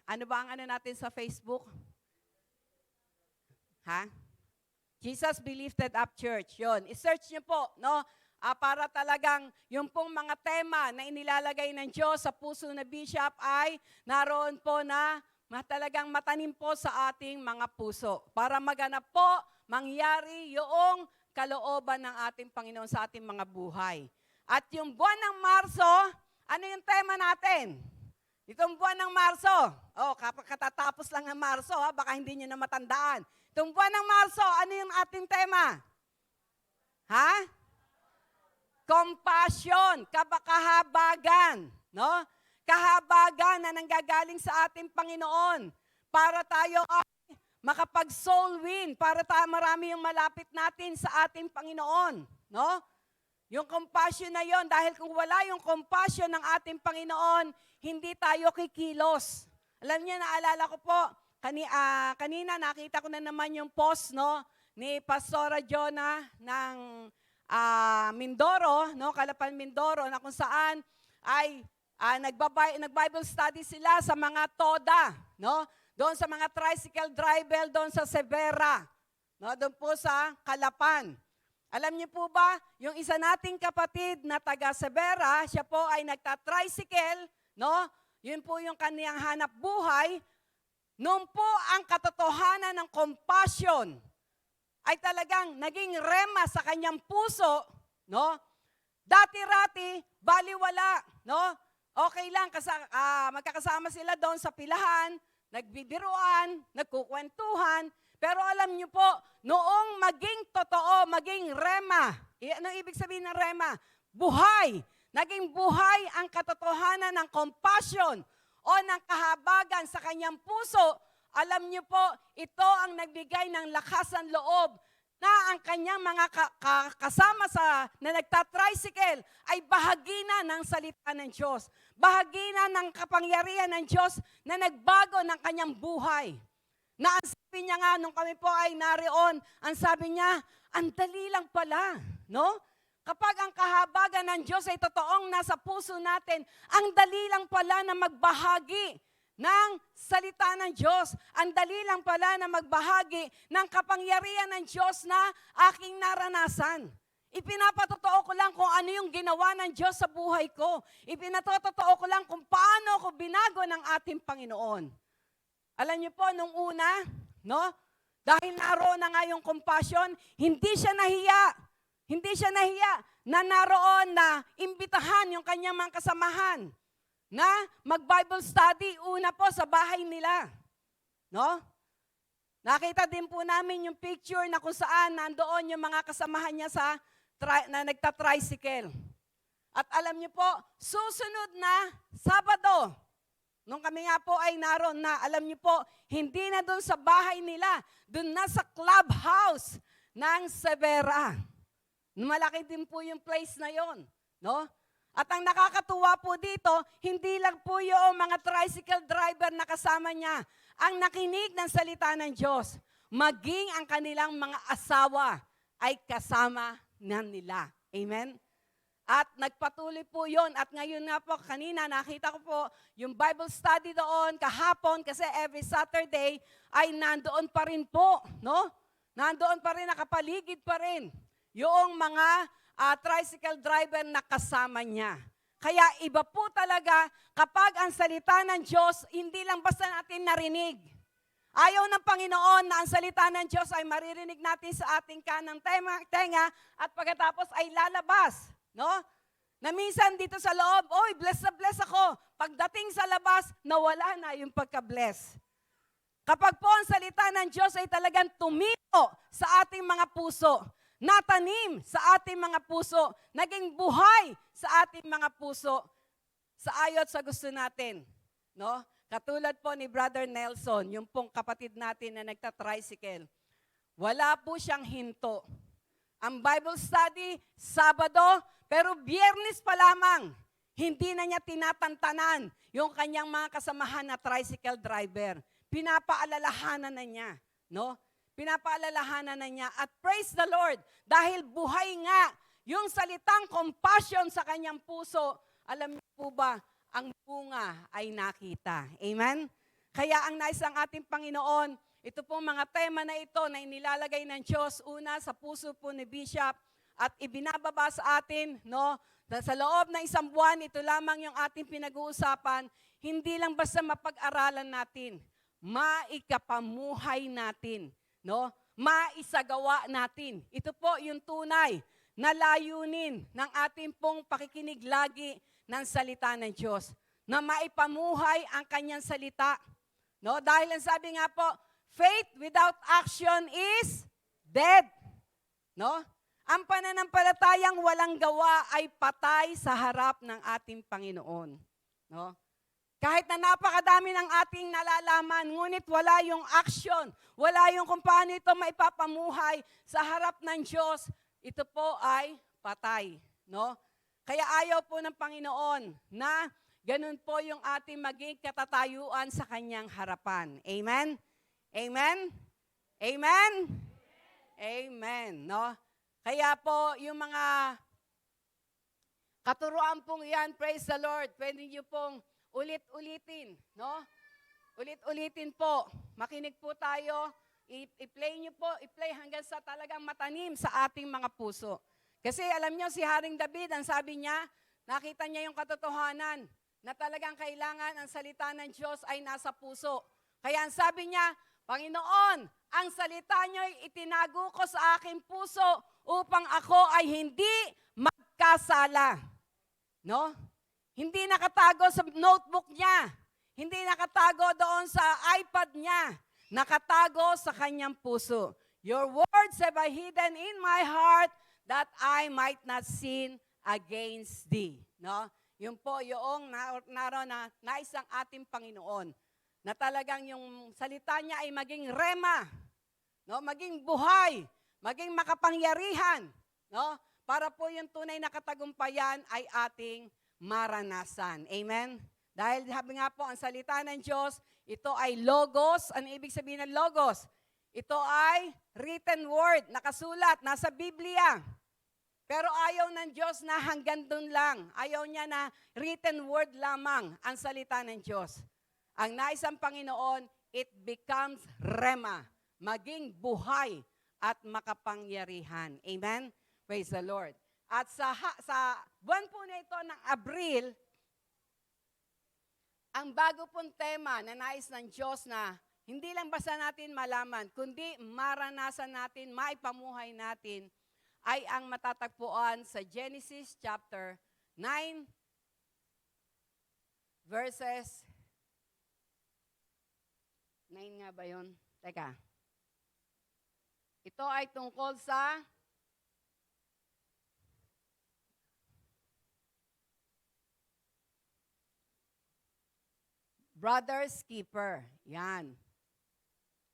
Ano ba ang natin sa Facebook? Jesus Be Lifted Up Church. Yun. I-search niyo po, no? Para talagang yung pong mga tema na inilalagay ng Diyos sa puso na bishop ay naroon po na talagang matanim po sa ating mga puso. Para maganap po, mangyari yung kalooban ng ating Panginoon sa ating mga buhay. At yung buwan ng Marso, ano yung tema natin? Itong buwan ng Marso, katatapos lang ng Marso, baka hindi nyo na matandaan. Itong buwan ng Marso, ano yung ating tema? Ha? Compassion, kahabagan, no? Kahabagan na nanggagaling sa ating Panginoon para tayo ay makapag-soul win, para marami yung malapit natin sa ating Panginoon, no? Yung compassion na yon, dahil kung wala yung compassion ng ating Panginoon, hindi tayo kikilos. Alam niyo, naalala ko po, kanina nakita ko na naman yung post, no, ni Pastora Jonah ng Mindoro, no, Calapan, Mindoro, na kung saan ay nag-Bible study sila sa mga toda, no, doon sa mga tricycle driver, doon sa Severa, no, doon po sa Calapan. Alam niyo po ba, yung isa nating kapatid na taga Severa, siya po ay nagta-tricycle, no? Yun po yung kaniyang hanap buhay. Noon po ang katotohanan ng compassion ay talagang naging rema sa kanyang puso, no? Dati-rati, baliwala, no? Okay lang, magkakasama sila doon sa pilahan, nagbibiruan, nagkukwentuhan, pero alam niyo po, noong maging totoo, maging rema, ano ibig sabihin ng rema? Buhay. Naging buhay ang katotohanan ng compassion o ng kahabagan sa kanyang puso. Alam niyo po, ito ang nagbigay ng lakas ng loob na ang kanyang mga kasama na nagtatricycle ay bahagi na ng salita ng Diyos. Bahagi na ng kapangyarihan ng Diyos na nagbago ng kanyang buhay. Na ang sabi niya nga, nung kami po ay narion, ang sabi niya, ang dali lang pala, no? Kapag ang kahabagan ng Diyos ay totoong nasa puso natin, ang dali lang pala na magbahagi ng salita ng Diyos. Ang dali lang pala na magbahagi ng kapangyarihan ng Diyos na aking naranasan. Ipinapatotoo ko lang kung ano yung ginawa ng Diyos sa buhay ko. Ipinatotoo ko lang kung paano ako binago ng ating Panginoon. Alam niyo po, nung una, no? Dahil naroon na nga yung compassion, hindi siya nahiya. Hindi siya nahiya na naroon na imbitahan yung kanyang mga kasamahan na mag-Bible study una po sa bahay nila. No? Nakita din po namin yung picture na kung saan nandoon yung mga kasamahan niya na nagta-tricycle. At alam niyo po, susunod na Sabado, nung kami nga po ay naroon na, alam niyo po, hindi na doon sa bahay nila, doon na sa clubhouse ng Severa. Malaki din po yung place na yon, no? At ang nakakatuwa po dito, hindi lang po yung mga tricycle driver na kasama niya ang nakinig ng salita ng Diyos, maging ang kanilang mga asawa ay kasama na nila. Amen? At nagpatuloy po yon. At ngayon nga po, kanina nakita ko po yung Bible study doon kahapon kasi every Saturday ay nandoon pa rin po, no? Nandoon pa rin, nakapaligid pa rin yung mga tricycle driver na kasama niya. Kaya iba po talaga kapag ang salita ng Diyos, hindi lang basta natin narinig. Ayaw ng Panginoon na ang salita ng Diyos ay maririnig natin sa ating kanang tenga at pagkatapos ay lalabas. No? Na minsan dito sa loob, oy, bless na bless ako. Pagdating sa labas, nawala na yung pagka-bless. Kapag po ang salita ng Diyos ay talagang tumimo sa ating mga puso, natanim sa ating mga puso, naging buhay sa ating mga puso, sa ayot sa gusto natin. No? Katulad po ni Brother Nelson, yung pong kapatid natin na nagta-tricycle. Wala po siyang hinto. Ang Bible study, Sabado, pero Biyernes pa lamang, hindi na niya tinatantanan yung kanyang mga kasamahan na tricycle driver. Pinapaalalahanan na niya, no? Pinapaalalahanan na niya. At praise the Lord, dahil buhay nga yung salitang compassion sa kanyang puso, alam niyo po ba, ang bunga ay nakita. Amen? Kaya ang nais ng ating Panginoon, ito pong mga tema na ito na inilalagay ng Diyos, una sa puso po ni Bishop, at ibinababa sa atin, no? Sa loob ng isang buwan, ito lamang yung ating pinag-uusapan, hindi lang basta mapag-aralan natin, maikapamuhay natin, no? maisagawa natin. Ito po yung tunay na layunin ng ating pong pakikinig lagi ng salita ng Diyos, na maipamuhay ang kanyang salita. No? Dahil ang sabi nga po, faith without action is dead. No? Ang pananampalatayang walang gawa ay patay sa harap ng ating Panginoon. No? Kahit na napakadami ng ating nalalaman, ngunit wala yung action, wala yung kung paano ito maipapamuhay sa harap ng Diyos, ito po ay patay. No? Kaya ayaw po ng Panginoon na ganun po yung ating maging katatayuan sa kanyang harapan. Amen? Amen? Amen? Amen. No? Kaya po yung mga katuruan pong yan, praise the Lord, pwede niyo pong ulit-ulitin, no? Ulit-ulitin po. Makinig po tayo. I-play niyo po, i-play hanggang sa talagang matanim sa ating mga puso. Kasi alam niyo, si Haring David, ang sabi niya, nakita niya yung katotohanan na talagang kailangan ang salita ng Diyos ay nasa puso. Kaya ang sabi niya, Panginoon, ang salita niyo ay itinago ko sa aking puso upang ako ay hindi magkasala. No? Hindi nakatago sa notebook niya. Hindi nakatago doon sa iPad niya. Nakatago sa kanyang puso. Your words have I hidden in my heart that I might not sin against thee. No? Yun po yung naroon na nais ang ating Panginoon. Na talagang yung salita niya ay maging rema. No? Maging buhay. Maging makapangyarihan. No? Para po yung tunay na katagumpayan ay ating maranasan. Amen? Dahil sabi nga po, ang salita ng Diyos, ito ay logos. Ano ibig sabihin ng logos? Ito ay written word, nakasulat, nasa Biblia. Pero ayaw ng Diyos na hanggang dun lang. Ayaw niya na written word lamang ang salita ng Diyos. Ang nais ng Panginoon, it becomes rema, maging buhay at makapangyarihan. Amen? Praise the Lord. At sa buwan po na ito ng Abril, ang bago pong tema na nais ng Diyos na hindi lang basta natin malaman, kundi maranasan natin, maipamuhay natin, ay ang matatagpuan sa Genesis chapter 9, verses 9 nga ba yun? Teka. Ito ay tungkol sa brother's keeper. Yan.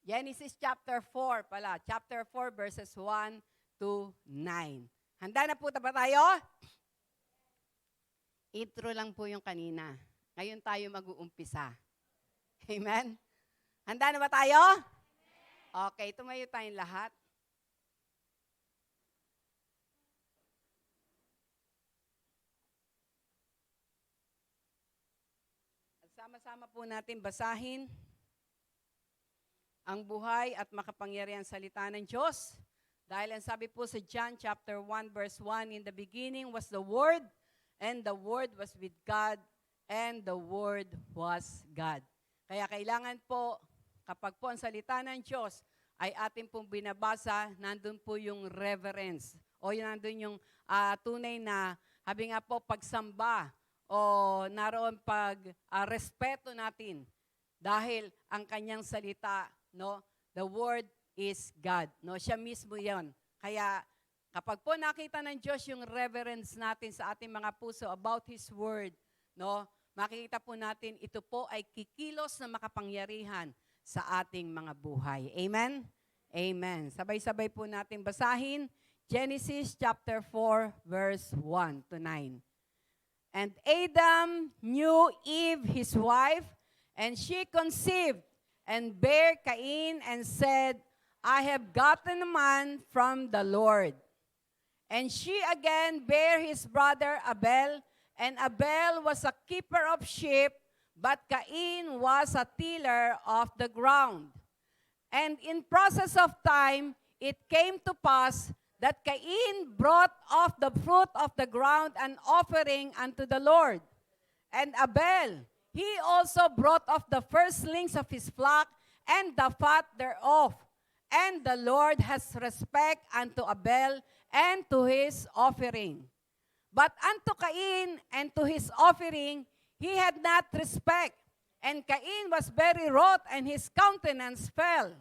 Genesis chapter 4 pala. Chapter 4 verses 1 to 9. Handa na po ba tayo? Intro lang po yung kanina. Ngayon tayo mag-uumpisa. Amen? Handa na ba tayo? Okay, tumayo tayong lahat. Sama-sama po natin basahin ang buhay at makapangyarihang salita ng Diyos. Dahil ang sabi po sa John chapter 1 verse 1, in the beginning was the Word, and the Word was with God, and the Word was God. Kaya kailangan po, kapag po ang salita ng Diyos ay ating pong binabasa, nandun po yung reverence. O nandun yung tunay na, habi nga po, pagsamba, o naroon respeto natin dahil ang kanyang salita, no, the word is God, no, siya mismo 'yon. Kaya kapag po nakita ng Diyos yung reverence natin sa ating mga puso about His word, no, makikita po natin ito po ay kikilos na makapangyarihan sa ating mga buhay. Amen? Amen. Sabay-sabay po natin basahin Genesis chapter 4 verse 1 to 9. And Adam knew Eve, his wife, and she conceived and bare Cain and said, I have gotten a man from the Lord. And she again bare his brother Abel, and Abel was a keeper of sheep, but Cain was a tiller of the ground. And in process of time, it came to pass that Cain brought of the fruit of the ground an offering unto the Lord. And Abel, he also brought of the firstlings of his flock and the fat thereof. and the Lord has respect unto Abel and to his offering. But unto Cain and to his offering he had not respect. And Cain was very wroth, and his countenance fell.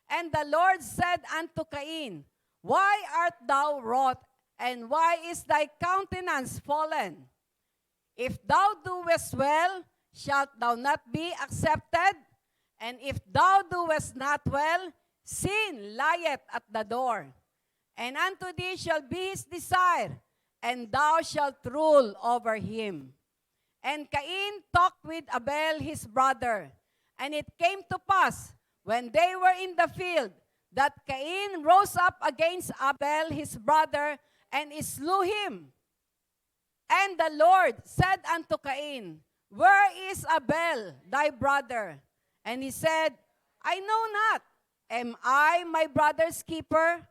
And the Lord said unto Cain, Why art thou wroth, and why is thy countenance fallen? If thou doest well, shalt thou not be accepted? And if thou doest not well, sin lieth at the door. And unto thee shall be his desire, and thou shalt rule over him. And Cain talked with Abel his brother. And it came to pass, when they were in the field, that Cain rose up against Abel his brother, and slew him. And the Lord said unto Cain, Where is Abel, thy brother? And he said, I know not. Am I my brother's keeper?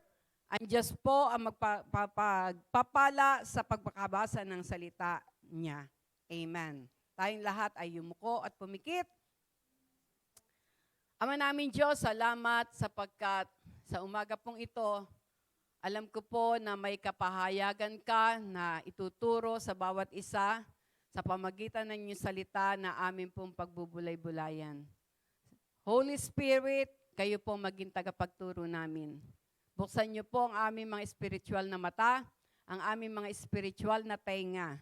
Ang Diyos po ang magpapala sa pagpakabasa ng salita niya. Amen. Tayong lahat ay yumuko at pumikit. Ama namin Diyos, salamat sapagkat sa umaga pong ito, alam ko po na may kapahayagan ka na ituturo sa bawat isa sa pamagitan ng inyong salita na amin pong pagbubulay-bulayan. Holy Spirit, kayo po maging tagapagturo namin. Buksan niyo po ang aming mga spiritual na mata, ang aming mga spiritual na tenga.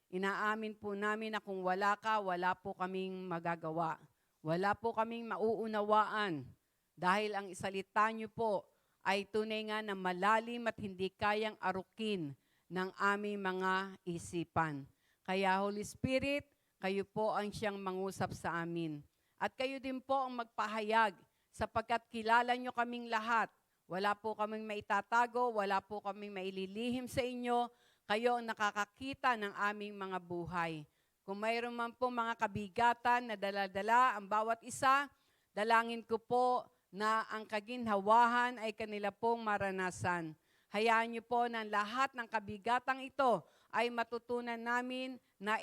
Inaamin po namin na kung wala ka, wala po kaming magagawa. Wala po kaming mauunawaan. Dahil ang isalita niyo po ay tunay nga na malalim at hindi kayang arukin ng aming mga isipan. Kaya Holy Spirit, kayo po ang siyang mangusap sa amin. At kayo din po ang magpahayag sapagkat kilala niyo kaming lahat. Wala po kaming maitatago, wala po kaming maililihim sa inyo. Kayo ang nakakakita ng aming mga buhay. Kung mayroon man po mga kabigatan na dala-dala ang bawat isa, dalangin ko po na ang kaginhawahan ay kanila pong maranasan. Hayaan niyo po na lahat ng kabigatang ito ay matutunan namin na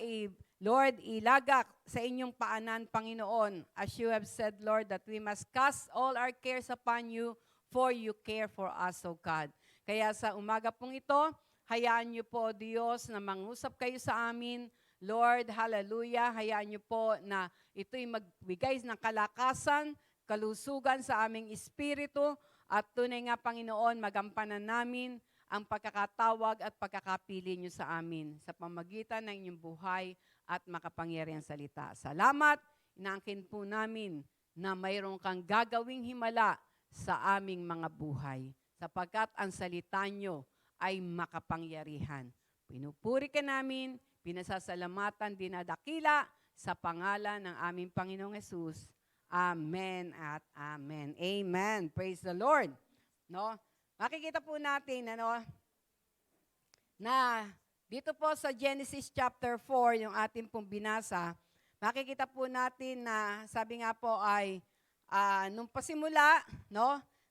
Lord, ilagak sa inyong paanan, Panginoon. As you have said, Lord, that we must cast all our cares upon you, for you care for us, O God. Kaya sa umaga pong ito, hayaan niyo po, Diyos, na mangusap kayo sa amin. Lord, hallelujah, hayaan niyo po na ito'y magbigay ng kalakasan, kalusugan sa aming espiritu, at tunay nga, Panginoon, magampanan namin ang pagkakatawag at pagkakapili niyo sa amin sa pamagitan ng inyong buhay at makapangyarihang salita. Salamat, inaangkin po namin na mayroon kang gagawing himala sa aming mga buhay, sapagkat ang salita nyo ay makapangyarihan. Pinupuri ka namin, pinasasalamatan, dinadakila sa pangalan ng aming Panginoong Hesus. Amen at amen. Amen. Praise the Lord. No? Makikita po natin na dito po sa Genesis chapter 4, yung ating pong binasa, makikita po natin na sabi nga po ay nung pasimula,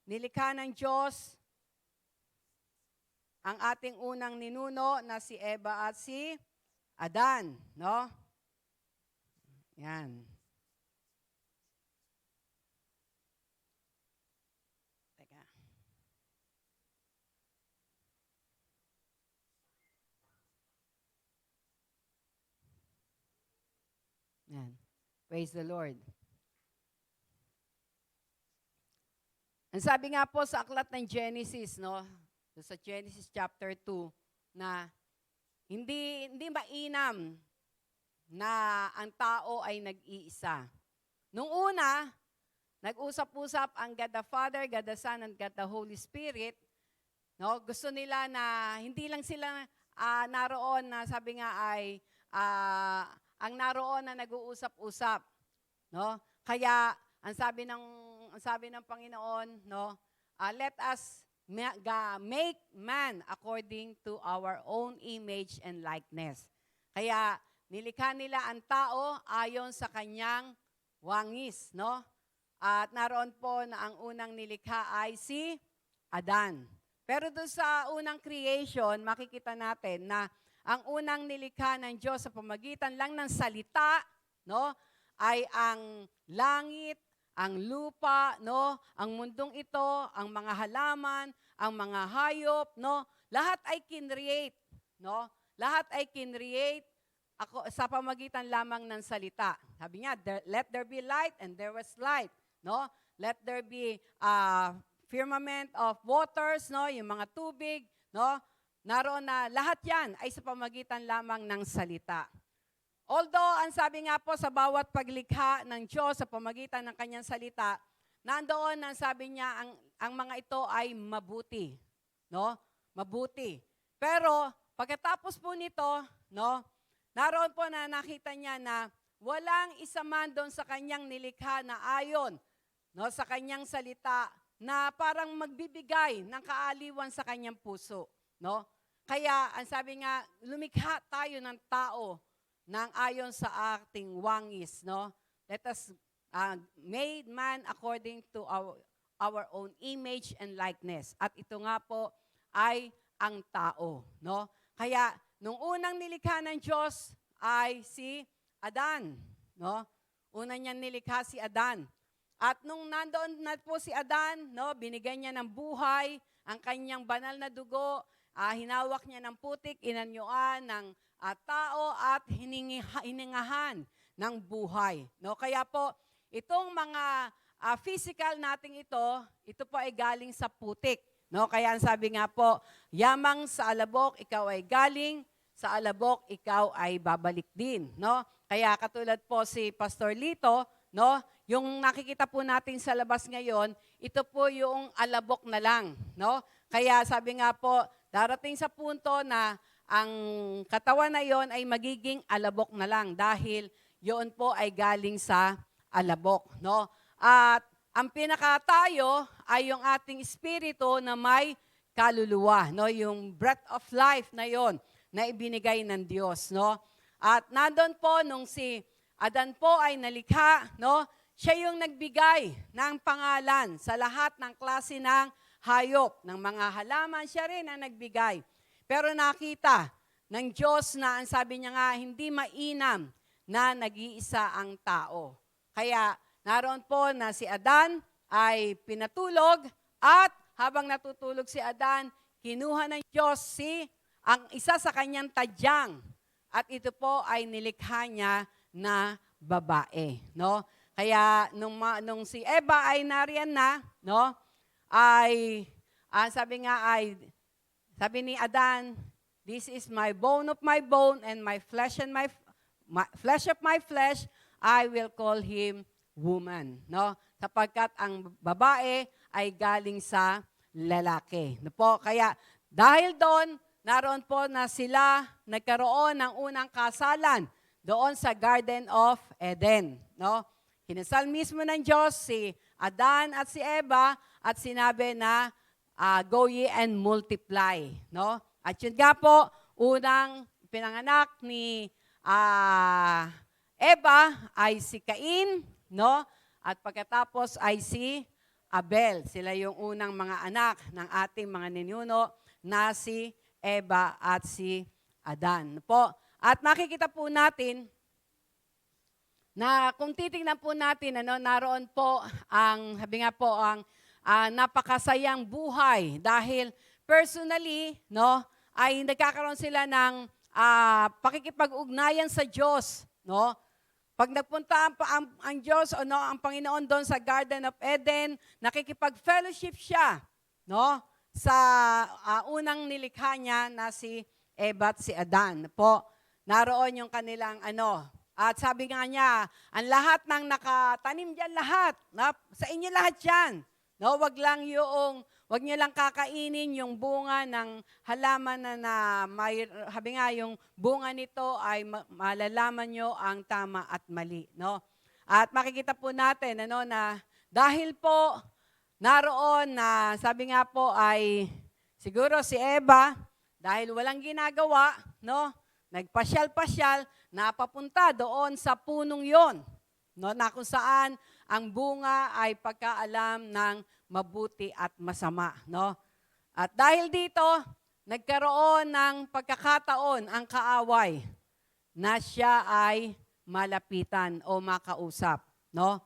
nilikha ng Diyos ang ating unang ninuno na si Eva at si Adan, Yan. Teka. Yan. Praise the Lord. Ang sabi nga po sa aklat ng Genesis, sa Genesis chapter 2, na hindi mainam na ang tao ay nag-iisa. Nung una, nag-usap-usap ang God the Father, God the Son, and God the Holy Spirit. Gusto nila na hindi lang sila naroon na sabi nga ay ang naroon na nag-uusap-usap. Kaya ang sabi ng Panginoon, let us make man according to our own image and likeness. Kaya nilikha nila ang tao ayon sa kanyang wangis, At naroon po na ang unang nilikha ay si Adan. Pero doon sa unang creation, makikita natin na ang unang nilikha ng Diyos sa pamagitan lang ng salita, ay ang langit ang lupa, no? Ang mundong ito, ang mga halaman, ang mga hayop, no? Lahat ay kinreate, no? Lahat ay kinreate ako sa pamagitan lamang ng salita. Sabi niya, let there be light and there was light, no? Let there be firmament of waters, no? Yung mga tubig, no? Naroon na lahat 'yan ay sa pamagitan lamang ng salita. Although, ang sabi nga po sa bawat paglikha ng Diyos sa pamagitan ng kanyang salita, nandoon ang sabi niya, ang mga ito ay mabuti. No? Mabuti. Pero, pagkatapos po nito, no, naroon po na nakita niya na walang isa man doon sa kanyang nilikha na ayon, no, sa kanyang salita, na parang magbibigay ng kaaliwan sa kanyang puso. No? Kaya, ang sabi nga, lumikha tayo ng tao nang ayon sa ating wangis, no? Let us made man according to our own image and likeness. At ito nga po ay ang tao, no? Kaya nung unang nilikha ng Diyos ay si Adan, no? Una niyang nilikha si Adan. At nung nandoon na po si Adan, no, binigyan niya ng buhay, ang kanyang banal na dugo, hinawak niya ng putik, inanyuan ng tao at hiningahan ng buhay. No? Kaya po, itong mga physical nating ito po ay galing sa putik. No? Kaya ang sabi nga po, yamang sa alabok, ikaw ay galing, sa alabok, ikaw ay babalik din. No? Kaya katulad po si Pastor Lito, no? Yung nakikita po natin sa labas ngayon, ito po yung alabok na lang. No? Kaya sabi nga po, darating sa punto na ang katawan na yon ay magiging alabok na lang dahil yon po ay galing sa alabok. No? At ang pinakatayo ay yung ating espiritu na may kaluluwa. No? Yung breath of life na yon na ibinigay ng Diyos. No? At nandun po nung si Adan po ay nalikha, no? Siya yung nagbigay ng pangalan sa lahat ng klase ng hayop, ng mga halaman, siya rin ang nagbigay. Pero nakita ng Diyos na ang sabi niya nga, hindi mainam na nag-iisa ang tao. Kaya naroon po na si Adan ay pinatulog at habang natutulog si Adan, kinuha ng Diyos ang isa sa kanyang tadyang at ito po ay nilikha niya na babae. No? Kaya nung si Eva ay nariyan na, no? Ay, sabi ni Adan, this is my bone of my bone and my flesh and my flesh of my flesh, I will call him woman. No? Sapagkat ang babae ay galing sa lalaki. No po? Kaya dahil doon, naroon po na sila nagkaroon ng unang kasalan doon sa Garden of Eden. No? Kinasal mismo ng Diyos si Adan at si Eva at sinabi na go ye and multiply. No? At yun nga po, unang pinanganak ni Eva ay si Cain, no? At pagkatapos ay si Abel. Sila yung unang mga anak ng ating mga ninuno na si Eva at si Adan. Po. At makikita po natin na kung titingnan po natin, naroon po sabi nga po, ang napakasayang buhay dahil personally, no, ay nagkakaroon sila ng pakikipag-ugnayan sa Diyos, no? Pag nagpunta ang Diyos o no, ang Panginoon doon sa Garden of Eden, nakikipag-fellowship siya, no? Sa unang nilikha niya na si Eva at si Adan, po. Naroon yung kanilang at sabi nga niya, ang lahat ng nakatanim diyan lahat, sa inyo lahat 'yan. No, wag niyo lang kakainin yung bunga ng halaman na may sabi nga yung bunga nito ay malalaman niyo ang tama at mali, no? At makikita po natin na dahil po naroon na sabi nga po ay siguro si Eva dahil walang ginagawa, no? Nagpasyal-pasyal, napapunta doon sa punong yon, no? Na kung saan ang bunga ay pagkaalam ng mabuti at masama, no? At dahil dito, nagkaroon ng pagkakataon ang kaaway na siya ay malapitan o makausap, no?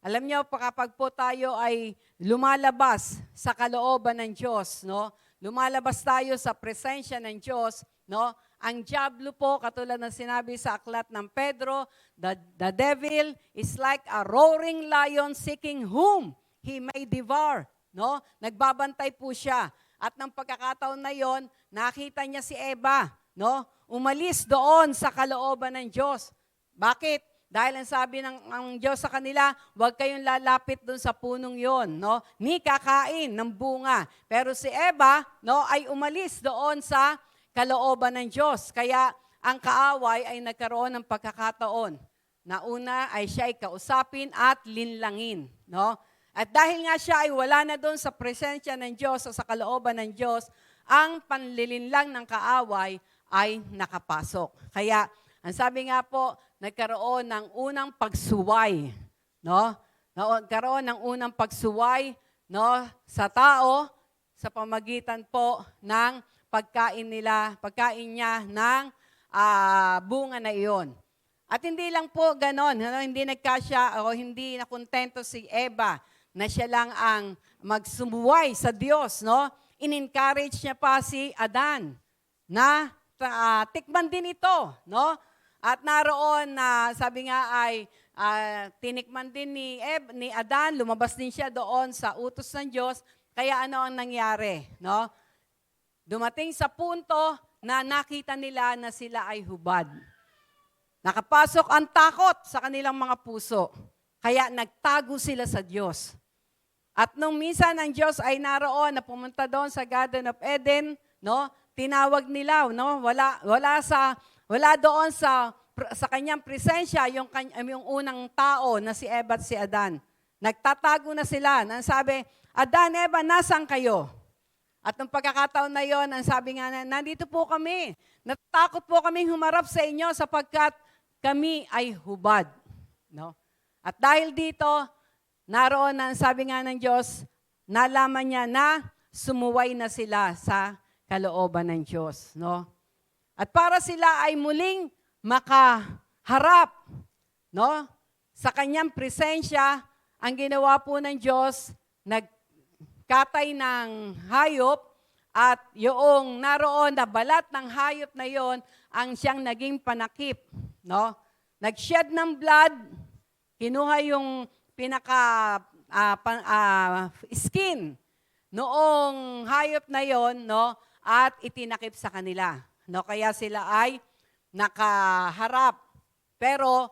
Alam niyo, kapag po tayo ay lumalabas sa kalooban ng Diyos, no? Lumalabas tayo sa presensya ng Diyos, no? Ang diablo po, katulad ng sinabi sa aklat ng Pedro, the devil is like a roaring lion seeking whom he may devour, no? Nagbabantay po siya. At ng pagkakataon na yon, nakita niya si Eva, no? Umalis doon sa kalooban ng Diyos. Bakit? Dahil ang sabi ng Diyos sa kanila, huwag kayong lalapit doon sa punong yon, no? Ni kakain ng bunga. Pero si Eva, no, ay umalis doon sa kalooban ng Diyos. Kaya ang kaaway ay nagkaroon ng pagkakataon na una ay siya ay kausapin at linlangin, no? At dahil nga siya ay wala na doon sa presensya ng Diyos o sa kalooban ng Diyos, ang panlilinlang ng kaaway ay nakapasok. Kaya ang sabi nga po, nagkaroon ng unang pagsuway, no? Nagkaroon ng unang pagsuway, no, sa tao sa pamagitan po ng pagkain niya ng bunga na iyon. At hindi lang po ganon, no? Hindi nagkasya o hindi nakontento si Eva na siya lang ang magsumuway sa Diyos, no? In-encourage niya pa si Adan na tikman din ito, no? At naroon na sabi nga ay tinikman din ni Adan, lumabas din siya doon sa utos ng Diyos. Kaya ano ang nangyari, no? Dumating sa punto na nakita nila na sila ay hubad. Nakapasok ang takot sa kanilang mga puso. Kaya nagtago sila sa Diyos. At nung minsan ang Diyos ay naroon na pumunta doon sa Garden of Eden, no? Tinawag nila, no? Wala doon sa kanyang presensya yung unang tao na si Eva at si Adan. Nagtatago na sila. Ang sabi, Adan, Eva, nasaan kayo? At nung pagkakataon na yon, ang sabi nga, nandito po kami. Natatakot po kami humarap sa inyo sapagkat kami ay hubad. No? At dahil dito, naroon na, sabi nga ng Diyos, nalaman niya na sumuway na sila sa kalooban ng Diyos. No? At para sila ay muling makaharap, no? Sa kanyang presensya, ang ginawa po ng Diyos, nagkatay ng hayop at yung naroon na balat ng hayop na yon ang siyang naging panakip, no? Nag-shed ng blood, kinuha yung skin noong hayop na yon, no? At itinakip sa kanila. No, kaya sila ay nakaharap. Pero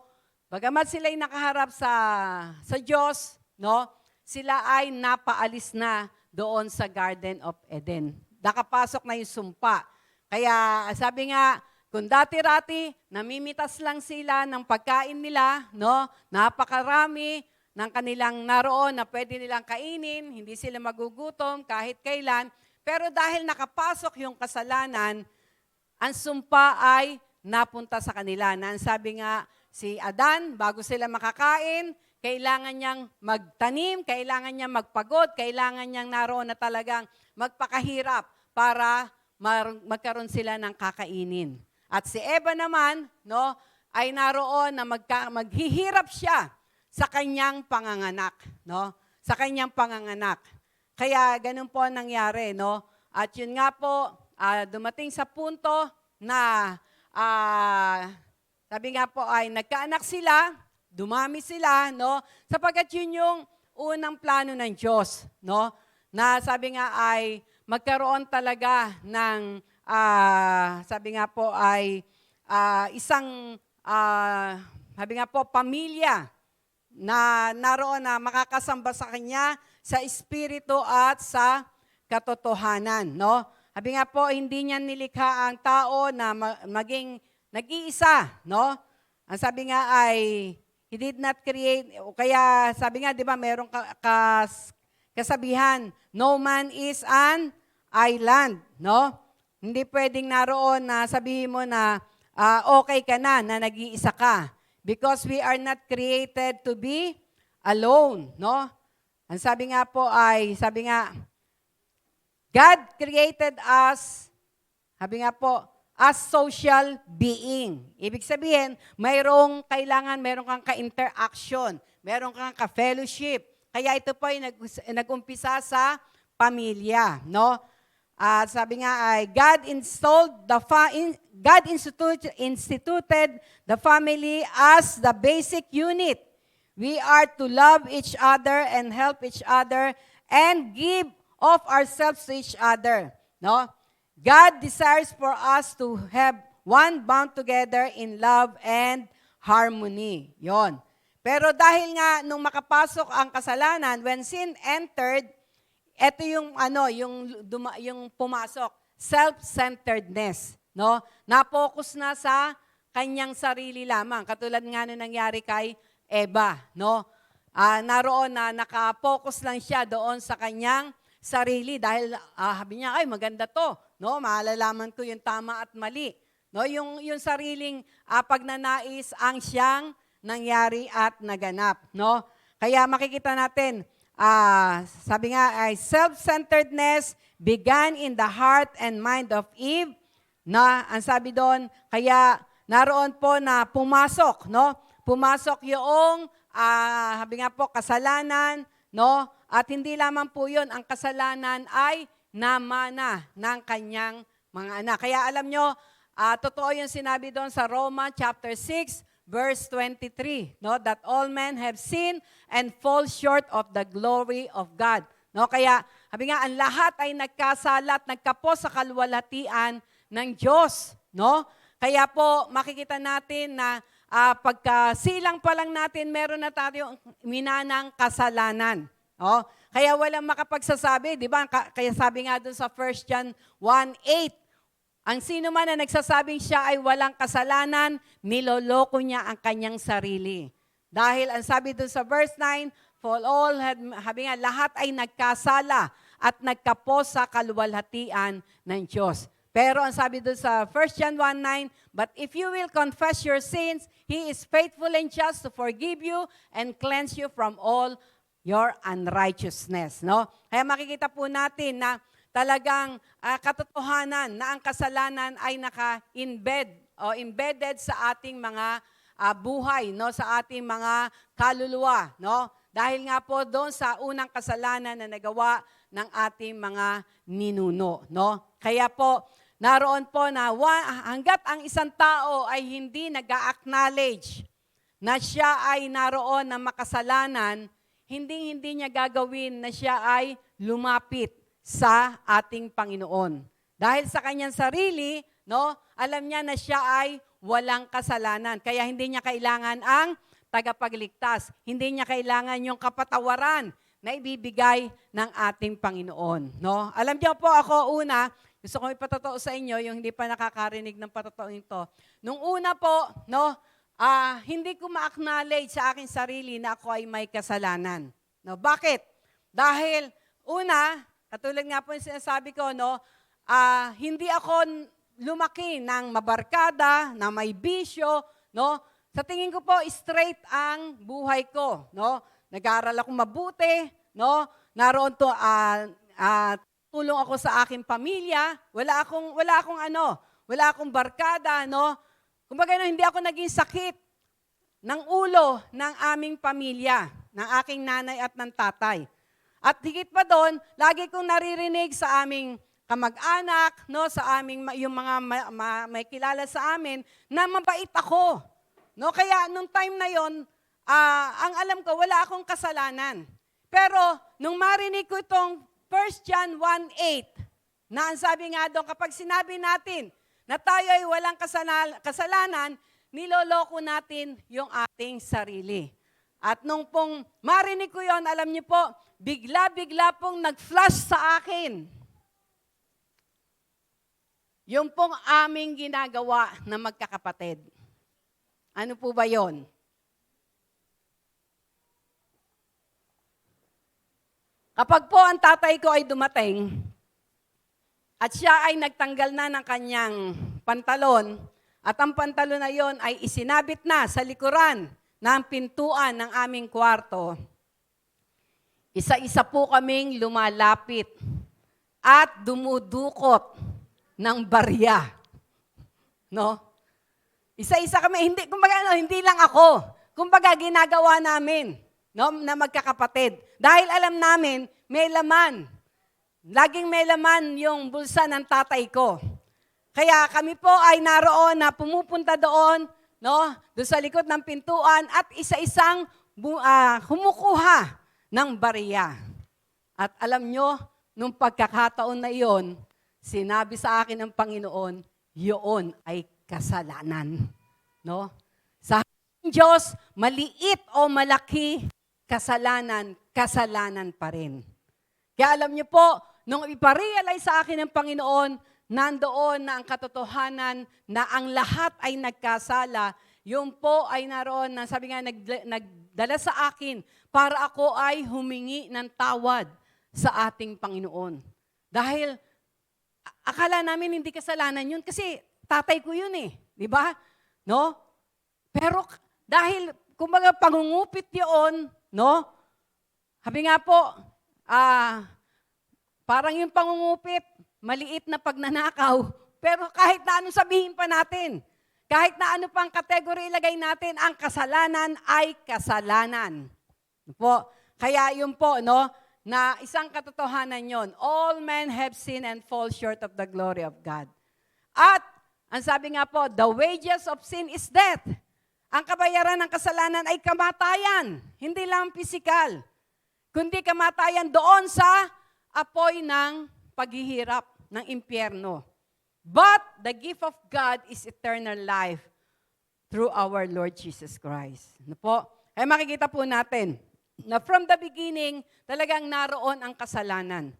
bagamat sila ay nakaharap sa Diyos, no, sila ay napaalis na doon sa Garden of Eden. Nakapasok na yung sumpa. Kaya sabi nga, kung dati-rati namimitas lang sila ng pagkain nila, no, napakarami ng kanilang naroon na pwede nilang kainin, hindi sila magugutom kahit kailan. Pero dahil nakapasok yung kasalanan, ang sumpa ay napunta sa kanila. Na ang sabi nga, si Adan, bago sila makakain, kailangan niyang magtanim, kailangan niyang magpagod, kailangan niyang naroon na talagang magpakahirap para magkaroon sila ng kakainin. At si Eva naman, no, ay naroon na maghihirap siya sa kanyang panganganak, no? Sa kanyang panganganak. Kaya ganun po ang nangyari, no? At yun nga po, dumating sa punto na sabi nga po ay nagkaanak sila, dumami sila, no? Sapagkat yun yung unang plano ng Diyos, no? Na sabi nga ay magkaroon talaga ng sabi nga po ay isang sabi nga po pamilya na naroon na makakasamba sa kanya sa espiritu at sa katotohanan, no? Sabi nga po, hindi niya nilikha ang tao na maging nag-iisa, no? Ang sabi nga ay, He did not create, o kaya sabi nga, di ba, merong kasabihan, no man is an island, no? Hindi pwedeng naroon na sabihin mo na okay ka na nag-iisa ka. Because we are not created to be alone, no? Ang sabi nga po ay, sabi nga, God created us, sabi nga po, as social being. Ibig sabihin, mayroong kang ka-interaction, mayroong kang ka-fellowship. Kaya ito po ay nag-umpisa sa pamilya, no? Sabi nga ay God instituted the family as the basic unit. We are to love each other and help each other and give of ourselves to each other, no? God desires for us to have one bound together in love and harmony. Yon. Pero dahil nga nung makapasok ang kasalanan, when sin entered, ito yung pumasok, self-centeredness, no? Na-focus na sa kanyang sarili lamang. Katulad nga na nangyari kay Eva, no? Naroon na naka-focus lang siya doon sa kanyang sarili dahil sabi niya, ay maganda to, no? Malalaman ko yung tama at mali. No, yung sariling pagnanais ang siyang nangyari at naganap, no? Kaya makikita natin, sabi nga ay self-centeredness began in the heart and mind of Eve, na ang sabi doon, kaya naroon po na pumasok, no? Pumasok yung sabi nga po kasalanan, no? At hindi lamang po 'yon, ang kasalanan ay namana ng kanyang mga anak. Kaya alam nyo, totoo yung sinabi doon sa Roma chapter 6, verse 23, no? That all men have sinned and fall short of the glory of God. No? Kaya, sabi nga, ang lahat ay nagkasala at nagkapos sa kaluwalhatian ng Diyos. No? Kaya po, makikita natin na pagkasilang pa lang natin, meron na tayong minanang kasalanan. No? Kaya walang makapagsasabi, di ba? Kaya sabi nga doon sa 1 John 1:8, ang sino man na nagsasabing siya ay walang kasalanan, niloloko niya ang kanyang sarili. Dahil ang sabi doon sa verse 9, for all, sabi nga, lahat ay nagkasala at nagkapos sa kaluwalhatian ng Diyos. Pero ang sabi doon sa 1 John 1:9, but if you will confess your sins, He is faithful and just to forgive you and cleanse you from all your unrighteousness. No? Kaya makikita po natin na talagang katotohanan na ang kasalanan ay naka-embed o embedded sa ating mga buhay, no? Sa ating mga kaluluwa. No? Dahil nga po doon sa unang kasalanan na nagawa ng ating mga ninuno. No? Kaya po, naroon po na hanggat ang isang tao ay hindi nag-acknowledge na siya ay naroon na makasalanan, hindi niya gagawin na siya ay lumapit sa ating Panginoon. Dahil sa kanyang sarili, no, alam niya na siya ay walang kasalanan. Kaya hindi niya kailangan ang tagapagligtas. Hindi niya kailangan yung kapatawaran na ibibigay ng ating Panginoon. No? Alam niyo po ako gusto ko ipatotoo sa inyo, yung hindi pa nakakarinig ng patotoo ito. Nung una po, no, hindi ko ma-acknowledge sa aking sarili na ako ay may kasalanan. No, bakit? Dahil katulad nga po yung sinasabi ko, no, hindi ako lumaki ng mabarkada, na may bisyo, no? Sa tingin ko po, straight ang buhay ko, no? Nag-aaral ako mabuti, no? Naroon to, tulong ako sa aking pamilya, wala akong barkada, no? Kumbaga, hindi ako naging sakit ng ulo ng aming pamilya, ng aking nanay at ng tatay. At higit pa doon, lagi kong naririnig sa aming kamag-anak, no, sa aming yung mga may kilala sa amin, na mabait ako. No, kaya nung time na yon, ang alam ko, wala akong kasalanan. Pero nung marinig ko itong 1 John 1:8, na ang sabi nga doon, kapag sinabi natin na tayo ay walang kasalanan, niloloko natin yung ating sarili. At nung pong marinig ko yon, alam niyo po, bigla-bigla pong nag-flash sa akin. Yung pong aming ginagawa na magkakapatid. Ano po ba yon? Kapag po ang tatay ko ay dumating, at siya ay nagtanggal na ng kanyang pantalon, at ang pantalon na yon ay isinabit na sa likuran ng pintuan ng aming kwarto, isa-isa po kaming lumalapit at dumudukot ng barya. no? Isa-isa kami, hindi, kumbaga, hindi lang ako. Kumbaga, ginagawa namin, no, na magkakapatid. Dahil alam namin, may laman. Laging may laman yung bulsa ng tatay ko. Kaya kami po ay naroon na pumupunta doon, no, doon sa likod ng pintuan at isa-isang humukuha ng bariya. At alam nyo, nung pagkakataon na iyon, sinabi sa akin ng Panginoon, yun ay kasalanan. No? Sa Diyos, maliit o malaki, kasalanan, kasalanan pa rin. Kaya alam niyo po, nung iparealize sa akin ng Panginoon, nandoon na ang katotohanan na ang lahat ay nagkasala, yun po ay naroon na sabi nga nagdala sa akin para ako ay humingi ng tawad sa ating Panginoon. Dahil akala namin hindi kasalanan yun kasi tatay ko yun eh. Di ba? No? Pero dahil, kumbaga, pangungupit yun, no? Sabi nga po, parang yung pangungupit, maliit na pagnanakaw, pero kahit na anong sabihin pa natin, kahit na ano pang kategory ilagay natin, ang kasalanan ay kasalanan. Po. Kaya yun po, no? Na isang katotohanan yon. All men have sinned and fall short of the glory of God. At, ang sabi nga po, the wages of sin is death. Ang kabayaran ng kasalanan ay kamatayan. Hindi lang pisikal. Kundi kamatayan doon sa apoy ng paghihirap ng impyerno. But the gift of God is eternal life through our Lord Jesus Christ. Ano po? Ay makikita po natin na from the beginning, talagang naroon ang kasalanan.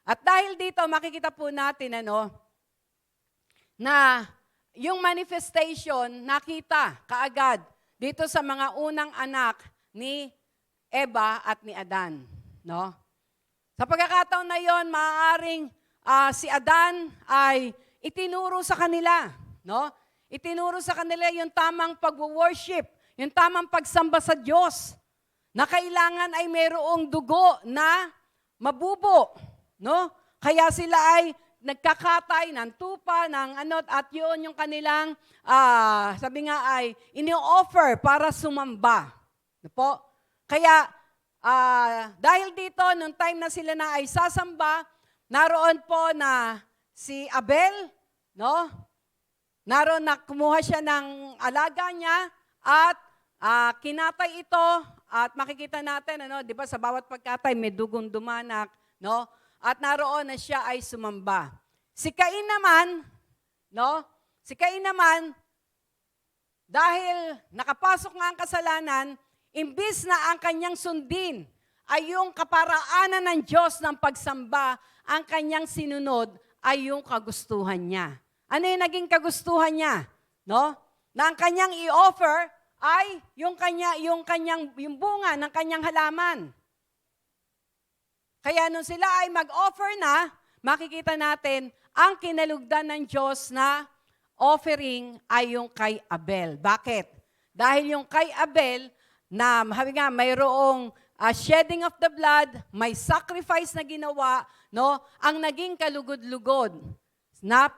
At dahil dito, makikita po natin na yung manifestation, nakita kaagad dito sa mga unang anak ni Eva at ni Adan. No? Sa pagkakataon na yon, maaaring si Adan ay itinuro sa kanila. No? Itinuro sa kanila yung tamang pag-worship, yung tamang pagsamba sa Diyos, na kailangan ay mayroong dugo na mabubo. No? Kaya sila ay nagkakatay ng tupa, ng at yun yung kanilang, sabi nga ay, ini-offer para sumamba. No po? Kaya, dahil dito, nung time na sila na ay sasamba, naroon po na si Abel, no? Naroon na kumuha siya ng alaga niya at kinatay ito at makikita natin, di ba, sa bawat pagkatay may dugong dumanak, no? At naroon na siya ay sumamba. Si Cain naman, no? Si Cain naman, dahil nakapasok nga ang kasalanan, imbis na ang kanyang sundin ay yung kaparaanan ng Diyos ng pagsamba, ang kanyang sinunod ay yung kagustuhan niya. Ano yung naging kagustuhan niya? No? Na ang kanyang i-offer ay yung bunga ng kanyang halaman. Kaya nung sila ay mag-offer na, makikita natin, ang kinalugdan ng Diyos na offering ay yung kay Abel. Bakit? Dahil yung kay Abel, na mayroong shedding of the blood, may sacrifice na ginawa, no? Ang naging kalugod-lugod na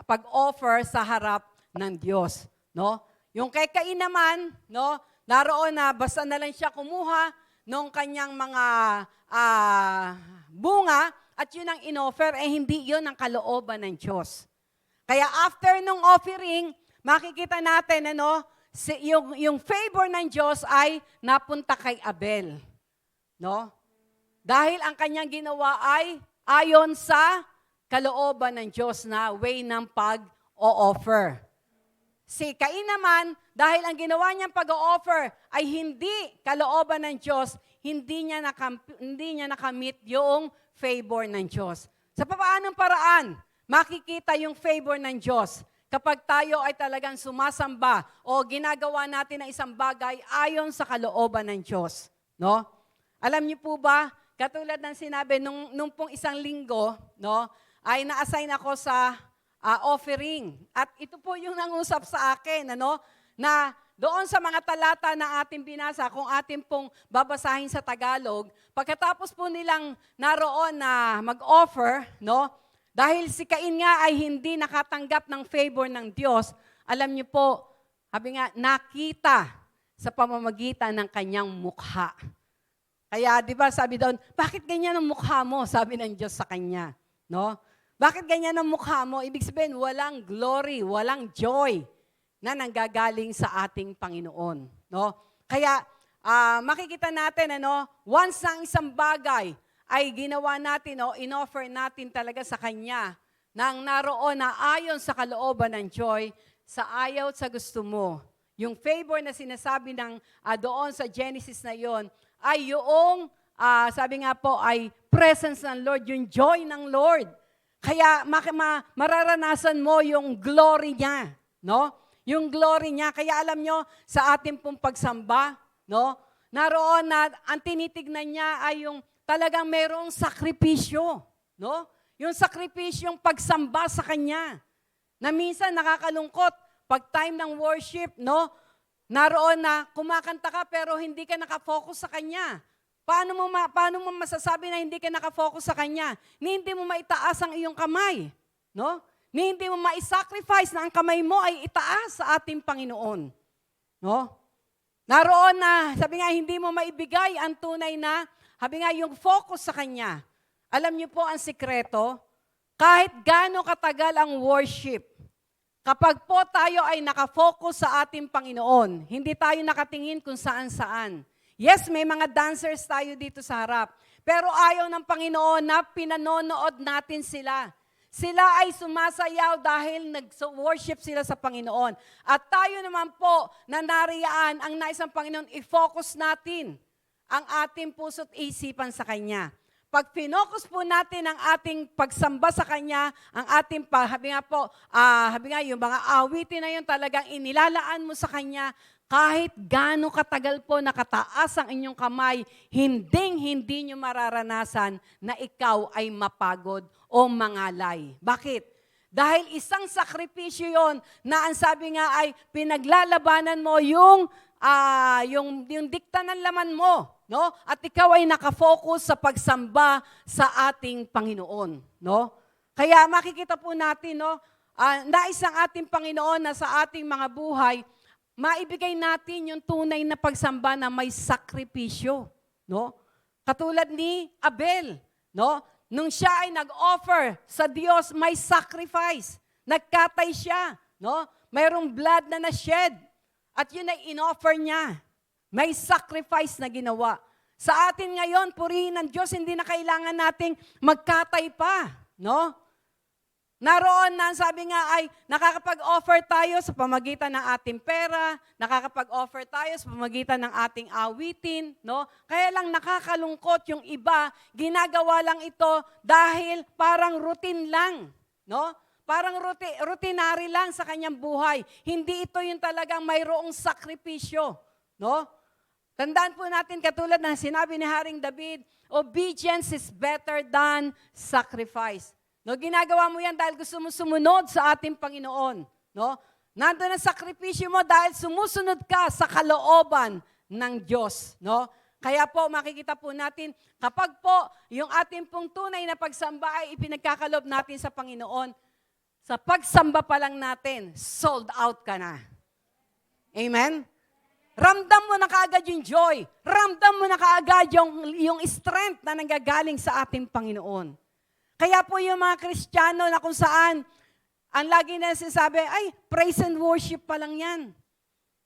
pag-offer sa harap ng Diyos. No? Yung kay Cain naman, no? Naroon na basta na lang siya kumuha nung kanyang mga bunga at yun ang inoffer, hindi yun ang kalooban ng Diyos. Kaya after nung offering, makikita natin yung favor ng Diyos ay napunta kay Abel. No? Dahil ang kanyang ginawa ay ayon sa kalooban ng Diyos na way ng pag-o-offer. Si Cain naman, dahil ang ginawa niyang pag-o-offer ay hindi kalooban ng Diyos, hindi niya nakamit yung favor ng Diyos. Sa paanong paraan, makikita yung favor ng Diyos kapag tayo ay talagang sumasamba o ginagawa natin ang isang bagay ayon sa kalooban ng Diyos. No? Alam niyo po ba, katulad ng sinabi, nung pong isang linggo, no, ay na-assign ako sa offering. At ito po yung nangusap sa akin, na doon sa mga talata na ating binasa, kung ating pong babasahin sa Tagalog, pagkatapos po nilang naroon na mag-offer, no, dahil si Cain nga ay hindi nakatanggap ng favor ng Diyos, alam niyo po, sabi nga, nakita sa pamamagitan ng kanyang mukha. Kaya, di ba, sabi doon, bakit ganyan ang mukha mo? Sabi ng Diyos sa kanya. No? Bakit ganyan ang mukha mo? Ibig sabihin, walang glory, walang joy na nanggagaling sa ating Panginoon. No? Kaya, makikita natin, once ang isang bagay ay ginawa natin, in-offer natin talaga sa Kanya, nang naroon na ayon sa kalooban ng joy, sa ayaw at sa gusto mo. Yung favor na sinasabi ng doon sa Genesis na yon ay yung, sabi nga po, ay presence ng Lord, yung joy ng Lord. Kaya mararanasan mo yung glory niya, no? Yung glory niya. Kaya alam nyo, sa ating pong pagsamba, no? Naroon na ang tinitignan niya ay yung talagang mayroong sakripisyo, no? Yung sakripisyong pagsamba sa Kanya. Na minsan nakakalungkot, pag time ng worship, no? Naroon na kumakanta ka pero hindi ka nakafocus sa Kanya. Paano mo masasabi na hindi ka nakafocus sa Kanya? Ni hindi mo maitaas ang iyong kamay. No? Ni hindi mo ma-sacrifice na ang kamay mo ay itaas sa ating Panginoon. No? Naroon na, sabi nga, hindi mo maibigay ang tunay na, sabi nga, yung focus sa Kanya. Alam niyo po ang sikreto, kahit gaano katagal ang worship, kapag po tayo ay nakafocus sa ating Panginoon, hindi tayo nakatingin kung saan-saan. Yes, may mga dancers tayo dito sa harap, pero ayaw ng Panginoon na pinanonood natin sila. Sila ay sumasayaw dahil nag-worship sila sa Panginoon. At tayo naman po na nariyaan ang nais ng Panginoon, i-focus natin ang ating puso't isipan sa Kanya. Pag finokus po natin ang ating pagsamba sa Kanya, ang ating, habi nga yung mga awitin na yun talagang inilalaan mo sa Kanya, kahit gaano katagal po nakataas ang inyong kamay, hindi nyo mararanasan na ikaw ay mapagod o mangalay. Bakit? Dahil isang sakripisyo yon na ang sabi nga ay pinaglalabanan mo yung dikta ng laman mo. No? At ikaw ay nakafocus sa pagsamba sa ating Panginoon, no? Kaya makikita po natin, nais ng ating Panginoon na sa ating mga buhay, maibigay natin yung tunay na pagsamba na may sakripisyo, no? Katulad ni Abel, no? Nung siya ay nag-offer sa Diyos, may sacrifice. Nagkatay siya, no? Mayroong blood na na-shed. At yun ay in-offer niya. May sacrifice na ginawa. Sa atin ngayon, purihin ng Diyos, hindi na kailangan nating magkatay pa. No? Naroon na, sabi nga ay, nakakapag-offer tayo sa pamagitan ng ating pera, nakakapag-offer tayo sa pamagitan ng ating awitin. No? Kaya lang nakakalungkot yung iba, ginagawa lang ito dahil parang routine lang. No? Parang routinary lang sa kanyang buhay. Hindi ito yung talagang mayroong sakripisyo. No? Tandaan po natin katulad ng sinabi ni Haring David, obedience is better than sacrifice. No, ginagawa mo yan dahil gusto mo sumunod sa ating Panginoon. No? Nandun ang sakripisyo mo dahil sumusunod ka sa kalooban ng Diyos. No? Kaya po makikita po natin, kapag po yung ating pong tunay na pagsamba ay ipinagkakalob natin sa Panginoon, sa pagsamba pa lang natin, sold out ka na. Amen? Ramdam mo na kaagad yung joy. Ramdam mo na kaagad yung strength na nanggagaling sa ating Panginoon. Kaya po yung mga Kristiyano na kung saan, ang lagi na sinasabi, ay, praise and worship pa lang yan.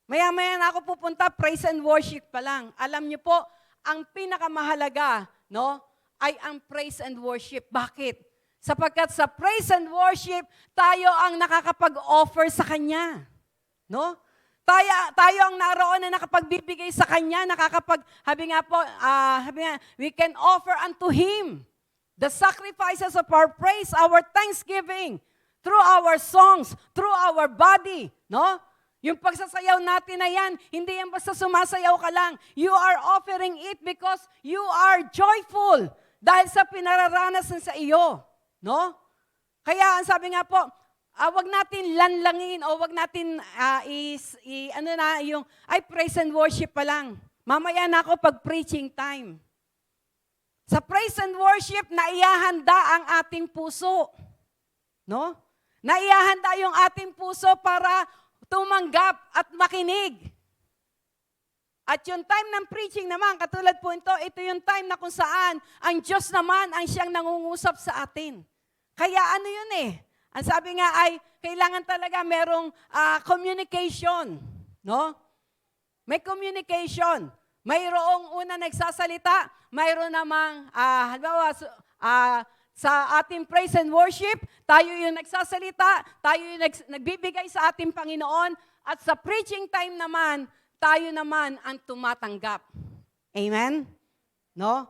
Maya-maya na ako pupunta, praise and worship pa lang. Alam niyo po, ang pinakamahalaga, no, ay ang praise and worship. Bakit? Sapagkat sa praise and worship, tayo ang nakakapag-offer sa Kanya. No? Tayo ang naroon na nakapagbibigay sa Kanya, we can offer unto Him the sacrifices of our praise, our thanksgiving, through our songs, through our body. No? Yung pagsasayaw natin na yan, hindi yan basta sumasayaw ka lang. You are offering it because you are joyful dahil sa pinararanasan sa iyo. No? Kaya ang sabi nga po, wag natin lanlangin o wag natin praise and worship pa lang. Mamaya na ako pag preaching time. Sa praise and worship, naiyahanda ang ating puso. No? Naiyahanda yung ating puso para tumanggap at makinig. At yung time ng preaching naman, katulad po ito yung time na kung saan ang Diyos naman ang siyang nangungusap sa atin. Kaya ano yun eh, ang sabi nga ay, kailangan talaga merong communication. No? May communication. Mayroong una nagsasalita, mayroon namang, halimbawa, sa ating praise and worship, tayo yung nagsasalita, tayo yung nagbibigay sa ating Panginoon, at sa preaching time naman, tayo naman ang tumatanggap. Amen? No?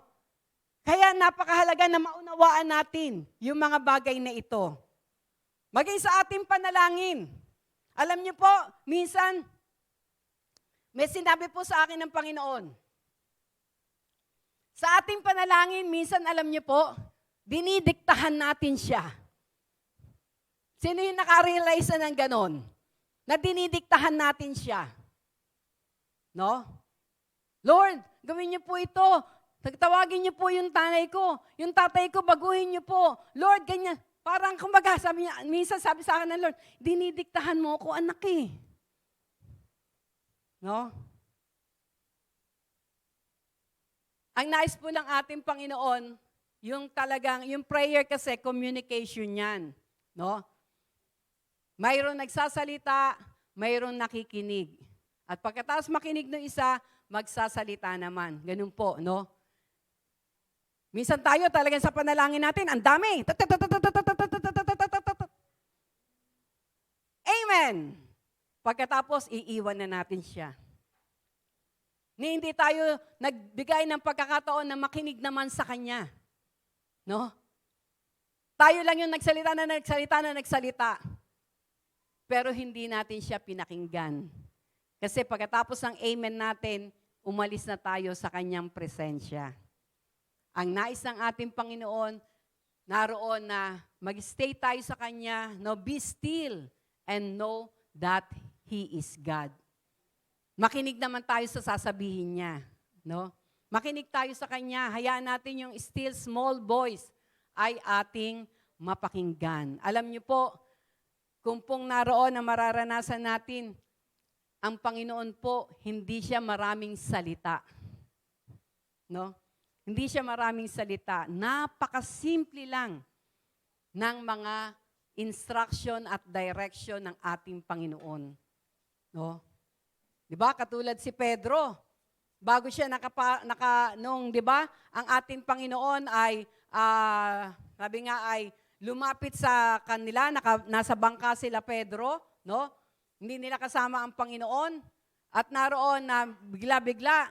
Kaya napakahalaga na maunawaan natin yung mga bagay na ito. Maging sa ating panalangin. Alam niyo po, minsan, may sinabi po sa akin ng Panginoon. Sa ating panalangin, minsan alam niyo po, dinidiktahan natin siya. Sino yung nakarealize na ng ganon? Na dinidiktahan natin siya. No? Lord, gawin niyo po ito. Tawagin niyo po yung tanay ko. Yung tatay ko, baguhin niyo po. Lord, ganyan. Parang kumbaga, minsan sabi sa akin ng Lord, dinidiktahan mo ako, anak eh. No? Ang nais po ng ating Panginoon, yung talagang, yung prayer kasi, communication yan. No? Mayroon nagsasalita, mayroon nakikinig. At pagkatapos makinig ng isa, magsasalita naman. Ganun po, no? Minsan tayo talagang sa panalangin natin, ang dami. Amen! Pagkatapos, iiwan na natin siya. Ni hindi tayo nagbigay ng pagkakataon na makinig naman sa Kanya. No? Tayo lang yung nagsalita. Pero hindi natin siya pinakinggan. Kasi pagkatapos ng amen natin, umalis na tayo sa Kanyang presensya. Ang nais ng ating Panginoon, naroon na mag-stay tayo sa Kanya, no, be still and know that He is God. Makinig naman tayo sa sasabihin niya. No? Makinig tayo sa Kanya. Hayaan natin yung still small voice ay ating mapakinggan. Alam niyo po, kung pong naroon na mararanasan natin, ang Panginoon po, hindi siya maraming salita. No? Hindi siya maraming salita. Napakasimple lang ng mga instruction at direction ng ating Panginoon. No? 'Di ba? Katulad si Pedro. Bago siya nung 'di ba? Ang ating Panginoon ay sabi nga ay lumapit sa kanila, nasa bangka sila Pedro, no? Hindi nila kasama ang Panginoon at naroon na bigla-bigla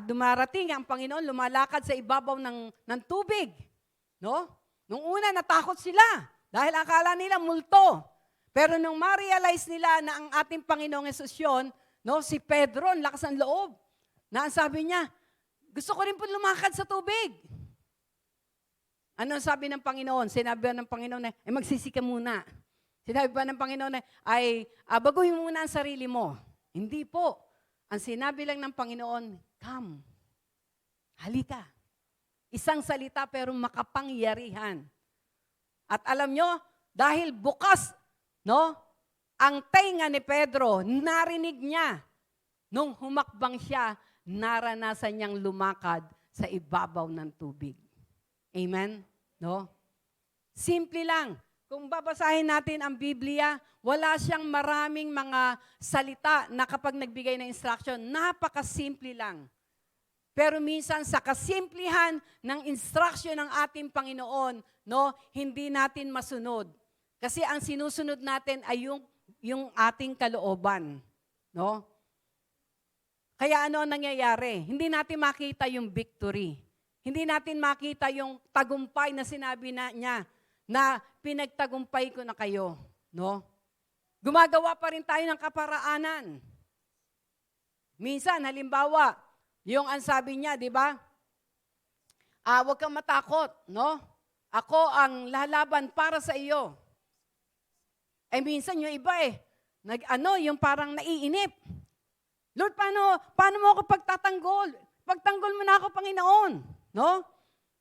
dumarating ang Panginoon, lumalakad sa ibabaw ng tubig, no? Nung una natakot sila dahil akala nila multo. Pero nung ma-realize nila na ang ating Panginoong Hesus yun, no, si Pedro, ang lakas ng loob, na ang sabi niya, gusto ko rin po lumakad sa tubig. Ano sabi ng Panginoon? Sinabi ng Panginoon na, magsisika muna. Sinabi pa ng Panginoon ay baguhin muna ang sarili mo. Hindi po. Ang sinabi lang ng Panginoon, come. Halika. Isang salita pero makapangyarihan. At alam nyo, dahil bukas, no, ang tainga ni Pedro, narinig niya. Nung humakbang siya, naranasan niyang lumakad sa ibabaw ng tubig. Amen? No? Simple lang. Kung babasahin natin ang Biblia, wala siyang maraming mga salita na kapag nagbigay ng instruction, napakasimple lang. Pero minsan sa kasimplihan ng instruction ng ating Panginoon, no, hindi natin masunod. Kasi ang sinusunod natin ay yung ating kalooban, no? Kaya ano ang nangyayari? Hindi natin makita yung victory. Hindi natin makita yung tagumpay na sinabi niya na pinagtagumpay ko na kayo, no? Gumagawa pa rin tayo ng kaparaanan. Minsan, halimbawa, yung ang sabi niya, di ba? Huwag kang matakot, no? Ako ang lalaban para sa iyo. Minsan yung iba yung parang naiinip. Lord, paano mo ako pagtatanggol? Pagtanggol mo na ako, Panginoon, no?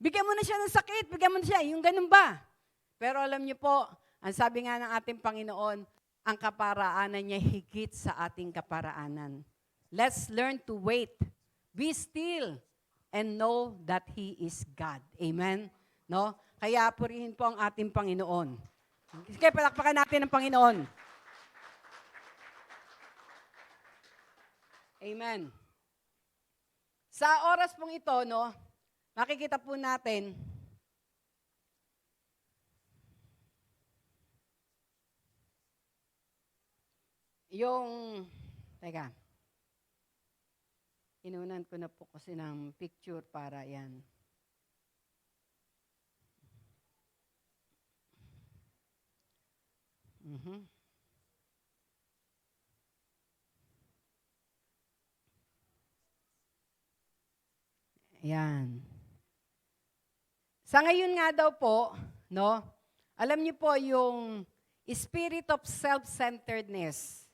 Bigyan mo na siya ng sakit, bigyan mo na siya, yung ganun ba? Pero alam niyo po, ang sabi nga ng ating Panginoon, ang kaparaanan niya higit sa ating kaparaanan. Let's learn to wait. Be still and know that He is God. Amen? No? Kaya purihin po ang ating Panginoon. Sige, palakpakan natin ang Panginoon. Amen. Sa oras pong ito, no, makikita po natin yung, teka, inunan ko na po kasi ng picture para yan. Mhm. Yan. Sa ngayon nga daw po, no, alam niyo po yung spirit of self-centeredness.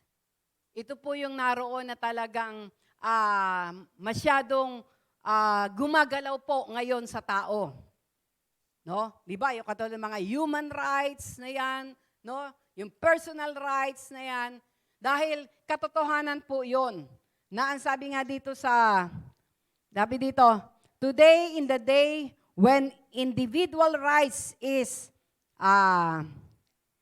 Ito po yung naroon na talagang masyadong gumagalaw po ngayon sa tao. No? Di ba? Yung katulad ng mga human rights na yan, no? Yung personal rights na yan. Dahil katotohanan po yun. Na ang sabi nga dito today in the day when individual rights is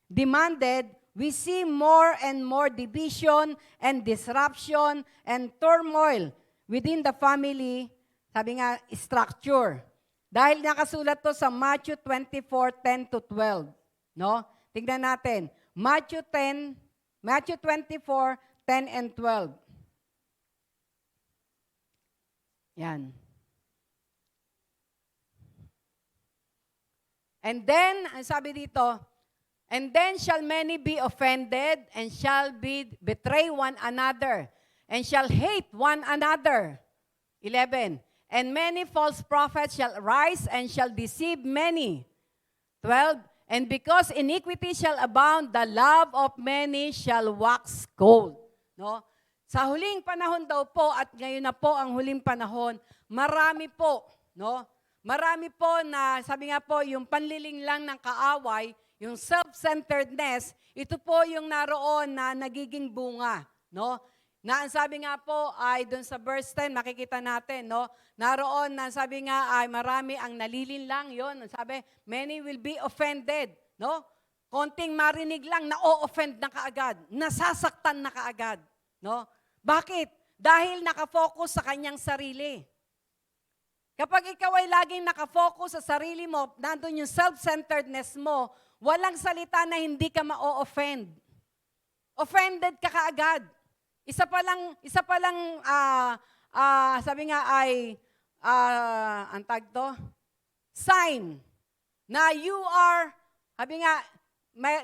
demanded, we see more and more division and disruption and turmoil within the family, sabi nga, structure. Dahil nakasulat to sa Matthew 24:10-12. No? Tingnan natin. Matthew 24:10 and 12. Yan. And then, ang sabi dito, and then shall many be offended, and shall betray one another, and shall hate one another. 11. And many false prophets shall rise, and shall deceive many. 12. And because iniquity shall abound, the love of many shall wax cold. No? Sa huling panahon daw po, at ngayon na po ang huling panahon, marami po, no? Marami po na, sabi nga po, yung panliling lang ng kaaway, yung self-centeredness, ito po yung naroon na nagiging bunga, no? Na ang sabi nga po ay doon sa verse 10, makikita natin, no? Naroon na sabi nga ay marami ang nalilinlang yon. Sabi, many will be offended, no? Konting marinig lang, na-o-offend na kaagad, nasasaktan na kaagad, no? Bakit? Dahil nakafocus sa kanyang sarili. Kapag ikaw ay laging nakafocus sa sarili mo, nandun yung self-centeredness mo, walang salita na hindi ka ma-o-offend. Offended ka kaagad. Isa pa lang, sabi nga ay, ang tag to, sign na you are, sabi nga,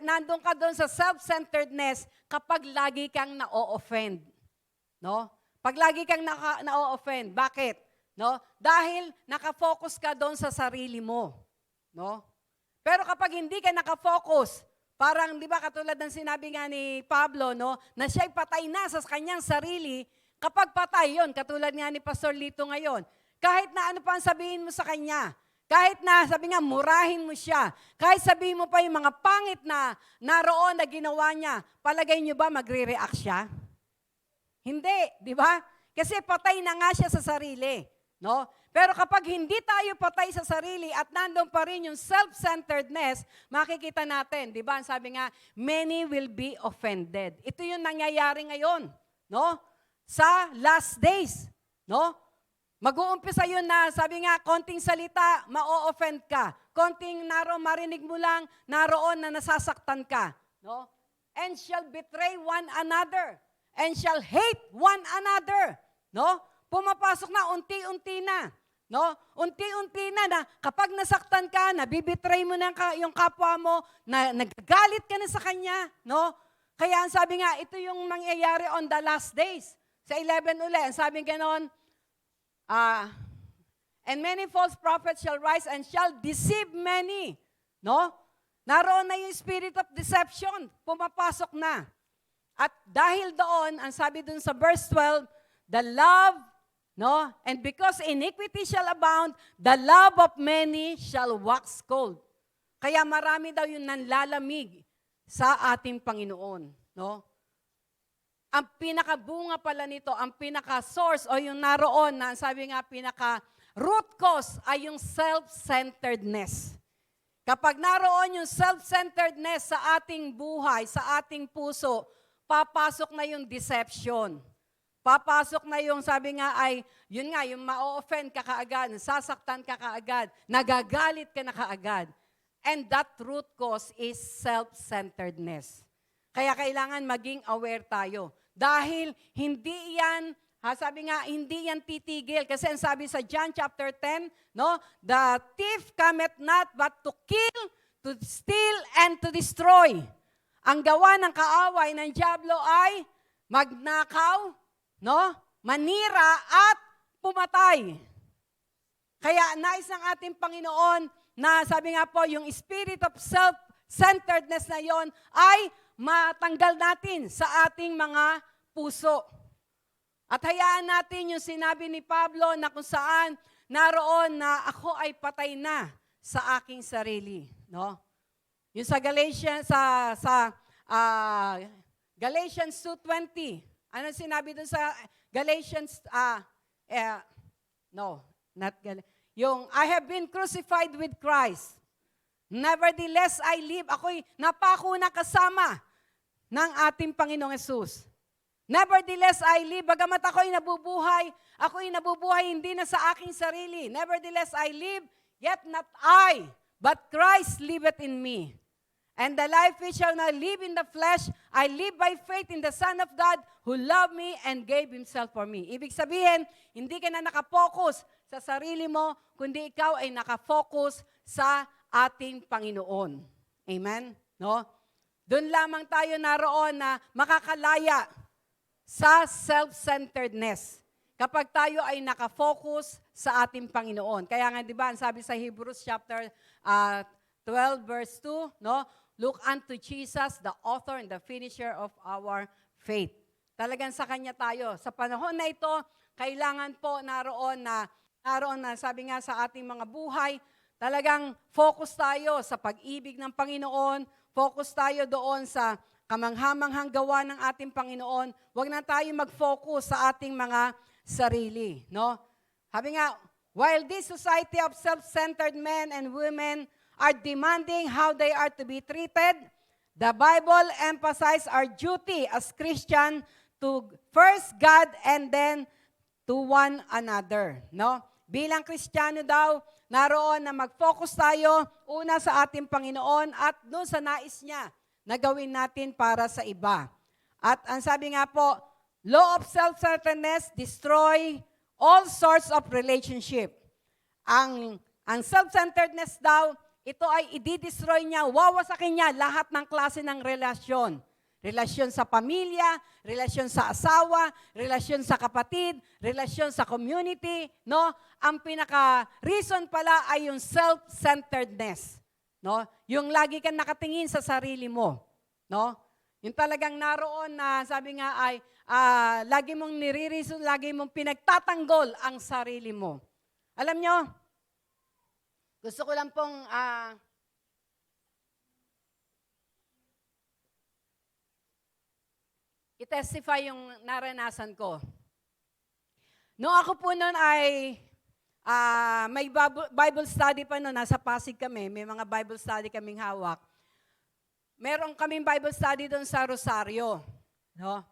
nandun ka doon sa self-centeredness kapag lagi kang na-o-offend. No? Pag lagi kang na-o-offend, bakit? No? Dahil nakafocus ka doon sa sarili mo. No? Pero kapag hindi ka nakafocus, parang, di ba, katulad ng sinabi nga ni Pablo, no, na siya'y patay na sa kanyang sarili, kapag patay yon, katulad nga ni Pastor Lito ngayon, kahit na ano pa ang sabihin mo sa kanya, kahit na, sabi nga, murahin mo siya, kahit sabihin mo pa yung mga pangit na naroon na ginawa niya, palagay niyo ba magre-react siya? Hindi, di ba? Kasi patay na nga siya sa sarili. No? Pero kapag hindi tayo patay sa sarili at nandun pa rin yung self-centeredness, makikita natin, di ba? Sabi nga, many will be offended. Ito yung nangyayari ngayon, no? Sa last days, no? Mag-uumpisa yun na, sabi nga, konting salita, ma-o-offend ka. Konting marinig mo lang, naroon na nasasaktan ka, no? And shall betray one another, and shall hate one another, no? Pumapasok na, unti-unti na. No? Unti-unti na kapag nasaktan ka, nabibitray mo na yung kapwa mo, na nagagalit ka na sa kanya. No? Kaya ang sabi nga, ito yung mangyayari on the last days. Sa 11 uli, ang sabi ganon, and many false prophets shall rise and shall deceive many. No? Naroon na yung spirit of deception. Pumapasok na. At dahil doon, ang sabi doon sa verse 12, the love, no? And because iniquity shall abound, the love of many shall wax cold. Kaya marami daw yung nanlalamig sa ating Panginoon. no? Ang pinakabunga pala nito, ang pinaka-source o yung naroon na sabi nga pinaka-root cause ay yung self-centeredness. Kapag naroon yung self-centeredness sa ating buhay, sa ating puso, papasok na yung deception. Papasok na yung sabi nga ay, yun nga, yung ma-offend ka kaagad, sasaktan ka kaagad, nagagalit ka na kaagad. And that root cause is self-centeredness. Kaya kailangan maging aware tayo. Dahil hindi yan, sabi nga, hindi yan titigil. Kasi ang sabi sa John chapter 10, no? The thief cometh not but to kill, to steal, and to destroy. Ang gawa ng kaaway ng dyablo ay magnakaw, no? Manira at pumatay. Kaya nais ng ating Panginoon na sabi nga po, yung spirit of self-centeredness na yon ay matanggal natin sa ating mga puso. At hayaan natin yung sinabi ni Pablo na kung saan naroon na ako ay patay na sa aking sarili, no? Yung sa Galatians Galatians 2:20. Ano sinabi dun sa Galatians yung I have been crucified with Christ. Nevertheless, I live. Ako'y napako na kasama ng ating Panginoong Yesus. Nevertheless, I live. Bagamat ako'y nabubuhay hindi na sa aking sarili. Nevertheless, I live, yet not I, but Christ liveth in me. And the life which shall not live in the flesh, I live by faith in the Son of God who loved me and gave Himself for me. Ibig sabihin, hindi ka na nakapokus sa sarili mo, kundi ikaw ay nakafocus sa ating Panginoon. Amen? No? Doon lamang tayo naroon na makakalaya sa self-centeredness. Kapag tayo ay nakafocus sa ating Panginoon. Kaya nga, di ba, ang sabi sa Hebrews chapter 12 verse 2, no? Look unto Jesus, the author and the finisher of our faith. Talagang sa Kanya tayo. Sa panahon na ito, kailangan po naroon na sabi nga sa ating mga buhay, talagang focus tayo sa pag-ibig ng Panginoon, focus tayo doon sa kamanghamanghang gawa ng ating Panginoon. Huwag na tayo mag-focus sa ating mga sarili, no? Sabi nga, while this society of self-centered men and women are demanding how they are to be treated, the Bible emphasizes our duty as Christian to first God and then to one another, no? Bilang Kristiyano daw, naroon na mag-focus tayo una sa ating Panginoon at doon sa nais niya na gawin natin para sa iba. At ang sabi nga po, law of self-centeredness destroy all sorts of relationship. Ang self-centeredness daw, ito ay i-destroy niya, wawasakin niya lahat ng klase ng relasyon. Relasyon sa pamilya, relasyon sa asawa, relasyon sa kapatid, relasyon sa community, no? Ang pinaka-reason pala ay yung self-centeredness, no? Yung lagi kang nakatingin sa sarili mo, no? Yung talagang naroon na sabi nga ay lagi mong nire-reason, lagi mong pinagtatanggol ang sarili mo. Alam nyo, gusto ko lang pong i-testify yung naranasan ko. Noong ako po noon ay may Bible study pa noon, nasa Pasig kami, may mga Bible study kaming hawak. Meron kaming Bible study doon sa Rosario. No?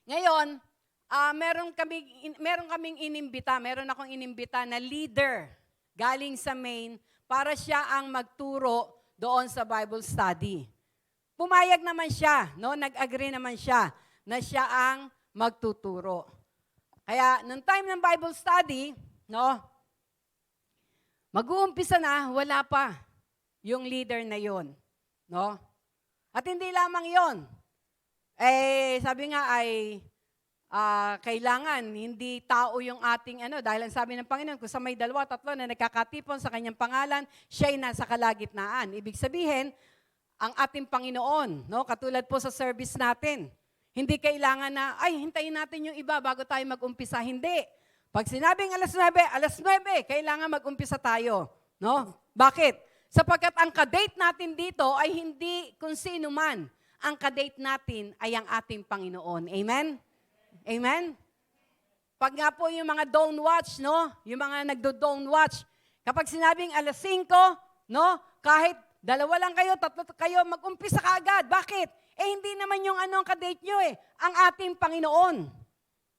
Ngayon, meron kaming inimbita, meron akong inimbita na leader galing sa Maine para siya ang magturo doon sa Bible study. Pumayag naman siya, no? Nag-agree naman siya na siya ang magtuturo. Kaya, nung time ng Bible study, no? Mag-uumpisa na, wala pa yung leader na yon, no? At hindi lamang yon. Sabi nga ay, kailangan, hindi tao yung ating dahil ang sabi ng Panginoon, kung sa may 2-3 na nagkakatipon sa kanyang pangalan, siya'y nasa kalagitnaan. Ibig sabihin, ang ating Panginoon, no? Katulad po sa service natin. Hindi kailangan na, hintayin natin yung iba bago tayo mag-umpisa. Hindi. Pag sinabing alas 9, kailangan mag-umpisa tayo. No? Bakit? Sapagkat ang kadate natin dito ay hindi kung sino man. ang kadate natin ay ang ating Panginoon. Amen? Amen? Pag nga po yung mga don't watch, no? Yung mga nagdo-don't watch, kapag sinabing 5:00, no? Kahit 2 lang kayo, 3 kayo, mag-umpisa ka agad. Bakit? Hindi naman yung ang kadate nyo ang ating Panginoon.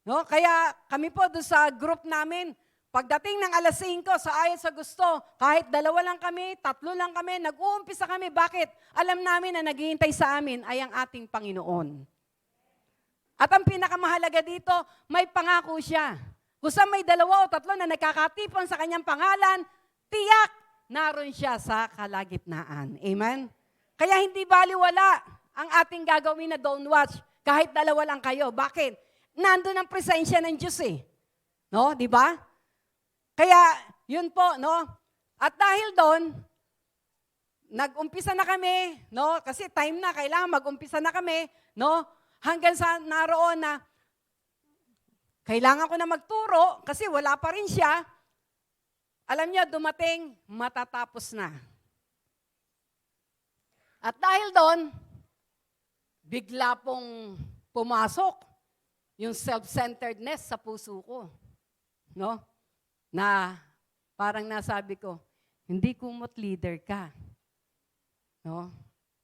No? Kaya kami po doon sa group namin, pagdating ng 5:00 sa ayon sa gusto, kahit 2 lang kami, 3 lang kami, nag-uumpisa kami. Bakit? Alam namin na naghihintay sa amin ay ang ating Panginoon. At ang pinakamahalaga dito, may pangako siya. Kung saan may 2 o 3 na nagkakatipon sa kanyang pangalan, tiyak, naroon siya sa kalagitnaan. Amen? Kaya hindi baliwala ang ating gagawin na don't watch, kahit 2 lang kayo. Bakit? Nandun ang presensya ng Diyos No, di ba? Kaya, yun po, no? At dahil doon, nag-umpisa na kami, no? Kasi time na, kailangan mag-umpisa na kami, no? Hanggang sa naroon na, kailangan ko na magturo, kasi wala pa rin siya. Alam niyo, dumating, matatapos na. At dahil doon, bigla pong pumasok yung self-centeredness sa puso ko. No? Na parang nasabi ko, hindi kumot leader ka. No?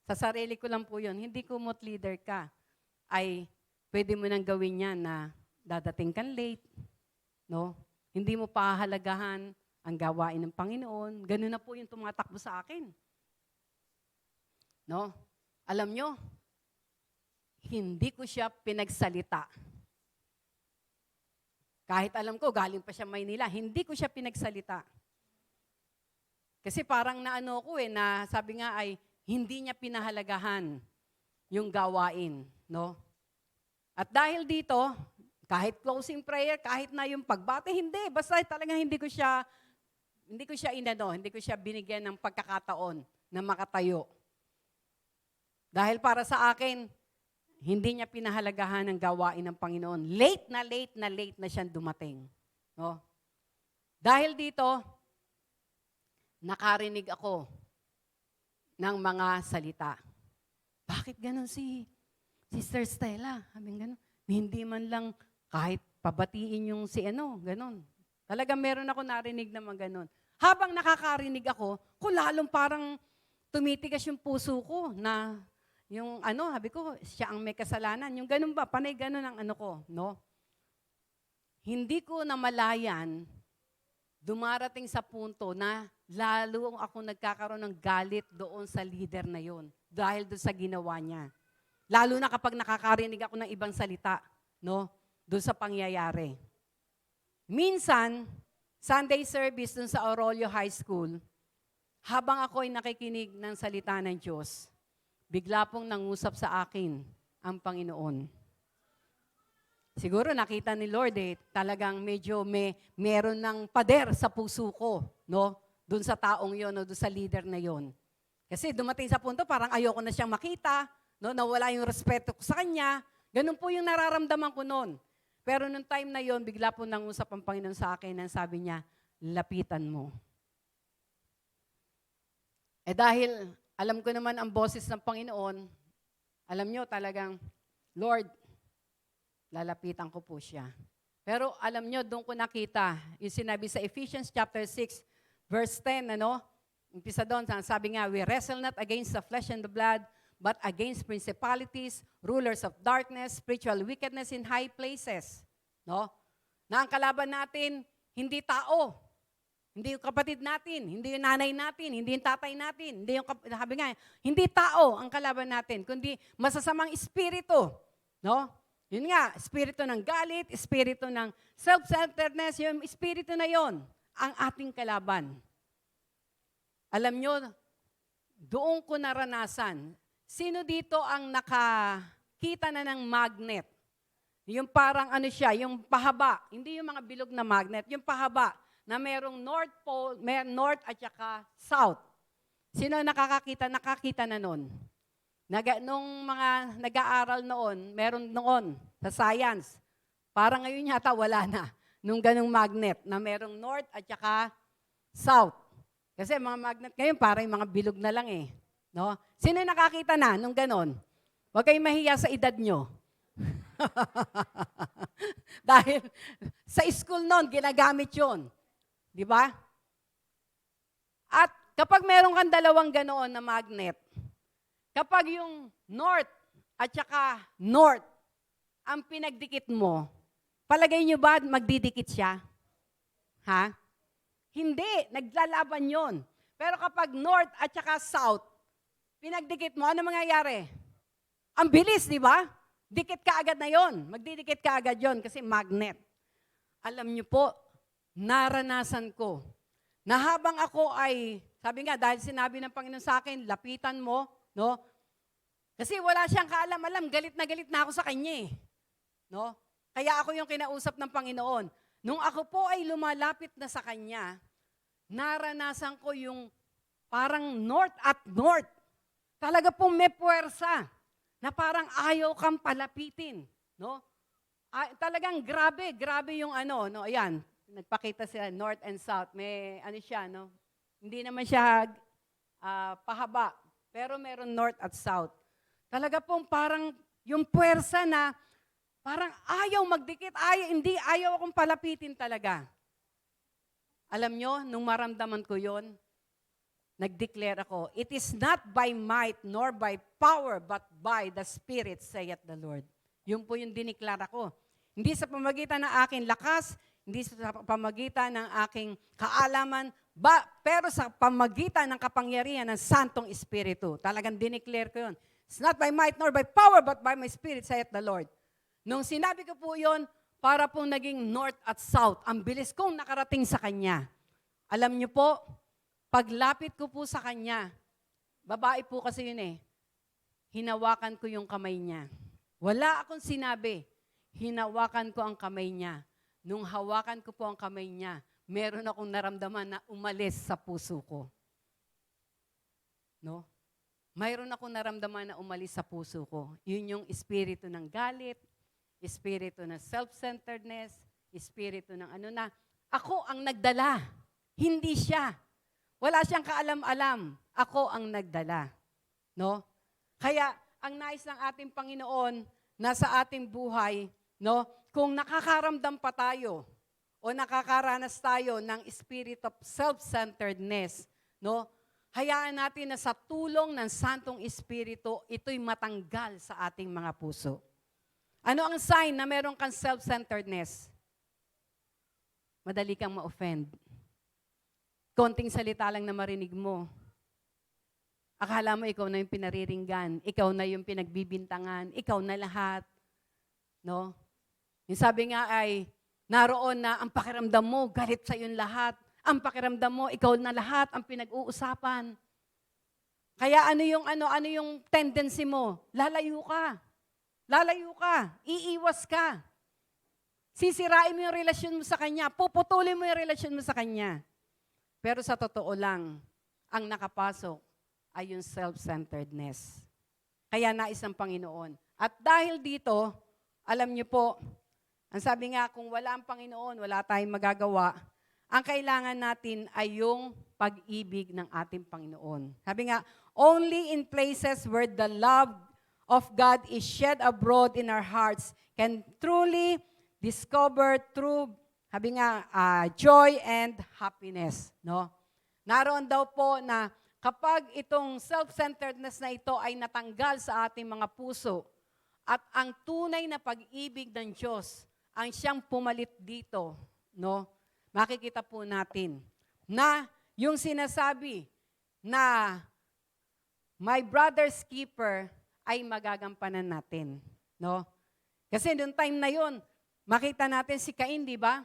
Sa sarili ko lang po yun, hindi kumot leader ka, ay pwede mo nang gawin yan na dadating kang late. No? Hindi mo pahahalagahan ang gawain ng Panginoon. Ganun na po yung tumatakbo sa akin. No? Alam nyo, hindi ko siya pinagsalita. Kahit alam ko, galing pa siya Maynila, hindi ko siya pinagsalita. Kasi parang naano ko na sabi nga ay, hindi niya pinahalagahan yung gawain. No? At dahil dito, kahit closing prayer, kahit na yung pagbati, hindi. Basta talagang hindi ko siya binigyan ng pagkakataon na makatayo. Dahil para sa akin, hindi niya pinahalagahan ang gawain ng Panginoon. Late na siyang dumating. No? Dahil dito, nakarinig ako ng mga salita. Bakit ganun si Sister Stella? Sabi ganun. Hindi man lang kahit pabatiin yung ganun. Talagang meron ako narinig na mga ganun. Habang nakakarinig ako, lalong parang tumitigas yung puso ko na yung sabi ko, siya ang may kasalanan. Yung ganun ba? Panay ganun ang ko, no? Hindi ko namalayan, dumarating sa punto na lalo ako nagkakaroon ng galit doon sa leader na yon dahil doon sa ginawa niya. Lalo na kapag nakakarinig ako ng ibang salita, no? Doon sa pangyayari. Minsan, Sunday service doon sa Aurelio High School, habang ako ay nakikinig ng salita ng Diyos, bigla pong nangusap sa akin ang Panginoon. Siguro nakita ni Lord talagang medyo meron ng pader sa puso ko, no? Doon sa taong yon, no? Doon sa leader na yon. Kasi dumating sa punto, parang ayoko na siyang makita, no? Nawala yung respeto ko sa kanya. Ganun po yung nararamdaman ko noon. Pero nung time na yon, bigla po nangusap ang Panginoon sa akin and sabi niya, lapitan mo. Dahil alam ko naman ang boses ng Panginoon, alam nyo talagang, Lord, lalapitan ko po siya. Pero alam nyo, doon ko nakita, yung sinabi sa Ephesians chapter 6, verse 10, umpisa doon, sabi nga, we wrestle not against the flesh and the blood, but against principalities, rulers of darkness, spiritual wickedness in high places. No? Na ang kalaban natin, hindi tao. Hindi yung kapatid natin, hindi yung nanay natin, hindi yung tatay natin, hindi yung, sabi nga, hindi tao ang kalaban natin, kundi masasamang espiritu. No? Yun nga, espiritu ng galit, espiritu ng self-centeredness, yung espiritu na yon ang ating kalaban. Alam nyo, doon ko naranasan, sino dito ang nakakita na ng magnet? Yung parang yung pahaba, hindi yung mga bilog na magnet, yung pahaba na merong North Pole, North at saka South. Sino nakakita na nun? Nung mga nag-aaral noon, meron noon sa science. Parang ngayon yata wala na. Nung ganong magnet na merong North at saka South. Kasi mga magnet ngayon parang mga bilog na lang No? Sino nakakita na nung ganon? Huwag kayong mahiya sa edad nyo. Dahil sa school noon, ginagamit yon, di ba? At kapag meron kang dalawang ganoon na magnet, kapag yung north at saka north ang pinagdikit mo, palagay nyo ba magdidikit siya? Ha? Hindi, naglalaban yon. Pero kapag north at saka south, pinagdikit mo, ano mangyayari? Ang bilis, di ba? Dikit ka agad na yon. Magdidikit ka agad yon kasi magnet. Alam niyo po, naranasan ko na habang ako ay, sabi nga, dahil sinabi ng Panginoon sa akin, lapitan mo, no? Kasi wala siyang kaalam-alam, galit na ako sa kanya eh. No? Kaya ako yung kinausap ng Panginoon. Nung ako po ay lumalapit na sa kanya, naranasan ko yung parang north at north. Talaga pong may puwersa na parang ayaw kang palapitin. No? Talagang grabe yung ano, no? Ayan, nagpakita sila north and south. May ano siya, no? Hindi naman siya pahaba, pero meron north at south. Talaga pong parang yung puwersa na parang ayaw magdikit, ayaw akong palapitin talaga. Alam nyo, nung maramdaman ko yon, nag-declare ako, it is not by might nor by power, but by the Spirit, saith the Lord. Yun po yung diniklara ko. Hindi sa pamagitan ng aking lakas, hindi sa pamagitan ng aking kaalaman, pero sa pamagitan ng kapangyarihan ng Santong Espiritu. Talagang diniklare ko yun. It's not by might nor by power, but by my Spirit, saith the Lord. Nung sinabi ko po yun, para pong naging north at south, ang bilis kong nakarating sa Kanya. Alam niyo po, paglapit ko po sa Kanya, babae po kasi yun eh, hinawakan ko yung kamay niya. Wala akong sinabi, hinawakan ko ang kamay niya. Nung hawakan ko po ang kamay niya, meron akong naramdaman na umalis sa puso ko. No? Mayroon akong naramdaman na umalis sa puso ko. Yun yung espiritu ng galit, espiritu ng self-centeredness, espiritu ng ano na, ako ang nagdala, hindi siya. Wala siyang kaalam-alam, ako ang nagdala. No? Kaya, ang nais ng ating Panginoon na sa ating buhay, no, kung nakakaramdam pa tayo o nakakaranas tayo ng spirit of self-centeredness, no, hayaan natin na sa tulong ng Santong Espiritu, ito'y matanggal sa ating mga puso. Ano ang sign na meron kang self-centeredness? Madali kang ma-offend. Konting salita lang na marinig mo. Akala mo ikaw na yung pinariringgan, ikaw na yung pinagbibintangan, ikaw na lahat. No? Yung sabi nga ay, naroon na ang pakiramdam mo, galit sa yung lahat. Ang pakiramdam mo, ikaw na lahat ang pinag-uusapan. Kaya ano yung tendency mo? Lalayo ka. Lalayo ka. Iiwas ka. Sisirain mo yung relasyon mo sa Kanya. Puputulin mo yung relasyon mo sa Kanya. Pero sa totoo lang, ang nakapasok ay yung self-centeredness. Kaya nais ng Panginoon. At dahil dito, alam niyo po, ang sabi nga, kung wala ang Panginoon, wala tayong magagawa. Ang kailangan natin ay yung pag-ibig ng ating Panginoon. Sabi nga, only in places where the love of God is shed abroad in our hearts can truly discover true, sabi nga, joy and happiness. No? Naroon daw po na kapag itong self-centeredness na ito ay natanggal sa ating mga puso at ang tunay na pag-ibig ng Diyos ang siyang pumalit dito, no? Makikita po natin na yung sinasabi na my brother's keeper ay magagampanan natin. No? Kasi noong time na yun, makita natin si Cain, di ba?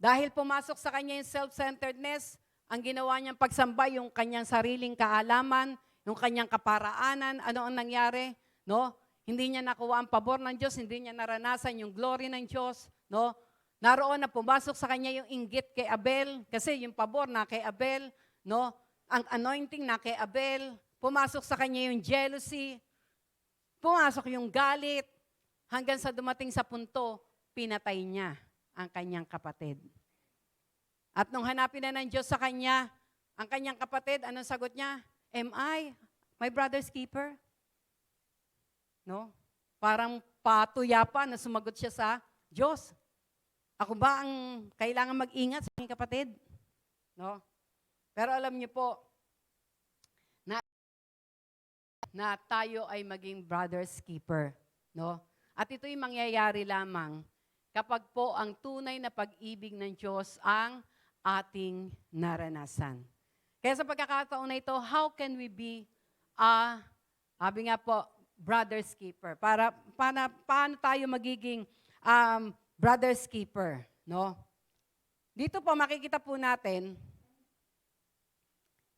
Dahil pumasok sa kanya yung self-centeredness, ang ginawa niyang pagsamba, yung kanyang sariling kaalaman, yung kanyang kaparaanan, ano ang nangyari? No? Hindi niya nakuha ang pabor ng Diyos, hindi niya naranasan yung glory ng Diyos, no? Naroon na pumasok sa kanya yung inggit kay Abel, kasi yung pabor na kay Abel, no? Ang anointing na kay Abel, pumasok sa kanya yung jealousy, pumasok yung galit, hanggang sa dumating sa punto, pinatay niya ang kanyang kapatid. At nung hanapin na ng Diyos sa kanya, ang kanyang kapatid, anong sagot niya? Am I my brother's keeper? No? Parang patuya pa na sumagot siya sa Diyos. Ako ba ang kailangan mag-ingat sa aking kapatid? No? Pero alam niyo po, na tayo ay maging brother's keeper. No? At ito'y mangyayari lamang kapag po ang tunay na pag-ibig ng Diyos ang ating naranasan. Kaya sa pagkakataon na ito, how can we be sabi nga po, brother's keeper? Paano tayo magiging brother's keeper? No? Dito po makikita po natin,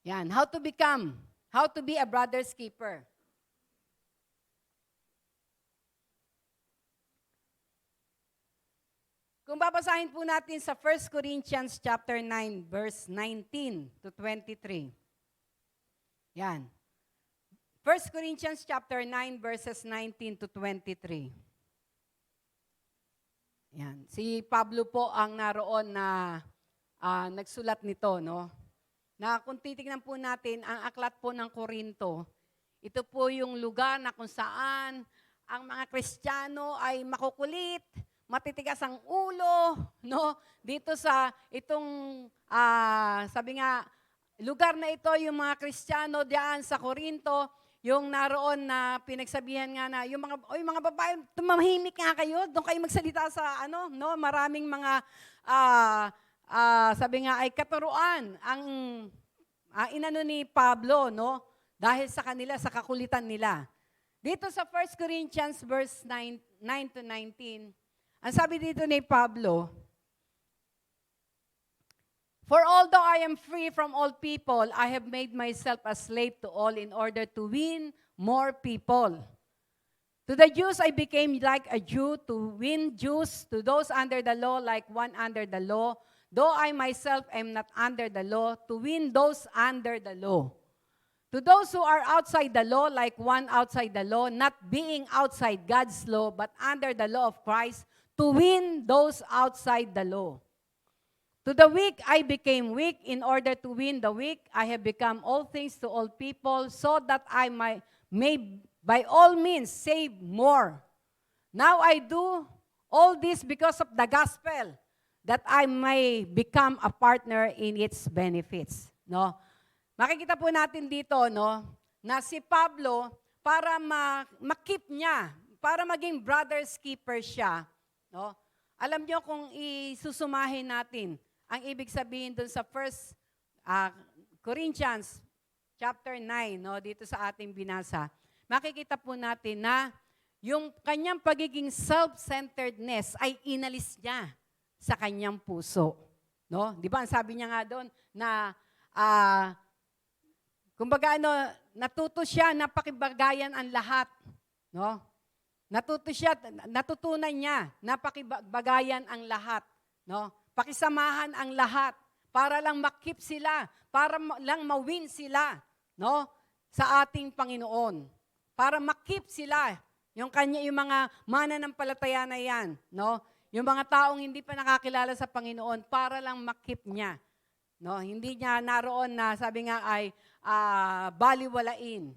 yan, how to be a brother's keeper. Kung babasahin po natin sa 1 Corinthians chapter 9, verse 19 to 23. Yan. 1 Corinthians chapter 9, verses 19 to 23. Yan. Si Pablo po ang naroon na nagsulat nito, no? Na kung titignan po natin, ang aklat po ng Korinto, ito po yung lugar na kung saan ang mga Kristiyano ay makukulit, matitigas ang ulo, no? Dito sa itong, sabi nga, lugar na ito, yung mga Kristiyano diyan sa Korinto, yung naroon na pinagsabihan nga na, yung mga babae, tumahimik nga kayo, doon kayo magsalita sa, no? Maraming mga, sabi nga ay katuruan ang inano ni Pablo, no? Dahil sa kanila, sa kakulitan nila. Dito sa 1 Corinthians verse 9 to 19, ang sabi dito ni Pablo, "For although I am free from all people, I have made myself a slave to all in order to win more people. To the Jews I became like a Jew to win Jews, to those under the law like one under the law, though I myself am not under the law, to win those under the law. To those who are outside the law like one outside the law, not being outside God's law, but under the law of Christ, to win those outside the law. To the weak I became weak in order to win the weak. I have become all things to all people, so that I may by all means save more. Now I do all this because of the gospel, that I may become a partner in its benefits." No? Makikita po natin dito, no, na si Pablo, para makip niya, para maging brother's keeper siya, no? Alam niyo kung isusumahin natin, ang ibig sabihin dun sa 1 Corinthians chapter 9, no, dito sa ating binasa, makikita po natin na yung kanyang pagiging self-centeredness ay inalis niya sa kanyang puso. No? Di ba, ang sabi niya nga doon na kumbaga natuto siya na pakibagayan ang lahat. No? Natutunan niya na pakibagayan ang lahat. No? Pakisamahan ang lahat para lang makip sila, para lang mawin sila, no? Sa ating Panginoon. Para makip sila, yung mga mananampalataya na yan, no? Yung mga taong hindi pa nakakilala sa Panginoon, para lang makip niya. No? Hindi niya naroon na sabi nga ay baliwalain.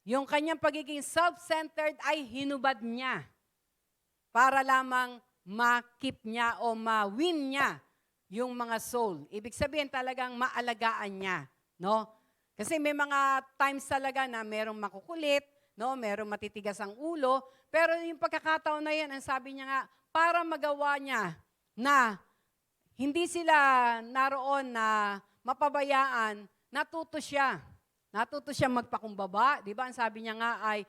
Yung kanyang pagiging self-centered ay hinubad niya para lamang makip niya o ma-win niya yung mga soul. Ibig sabihin talagang maalagaan niya. No? Kasi may mga times talaga na merong makukulit, no? Merong matitigas ang ulo, pero yung pagkakataon na yan, ang sabi niya nga, para magawa niya na hindi sila naroon na mapabayaan, natuto siya. Natuto siyang magpakumbaba. Di ba? Ang sabi niya nga ay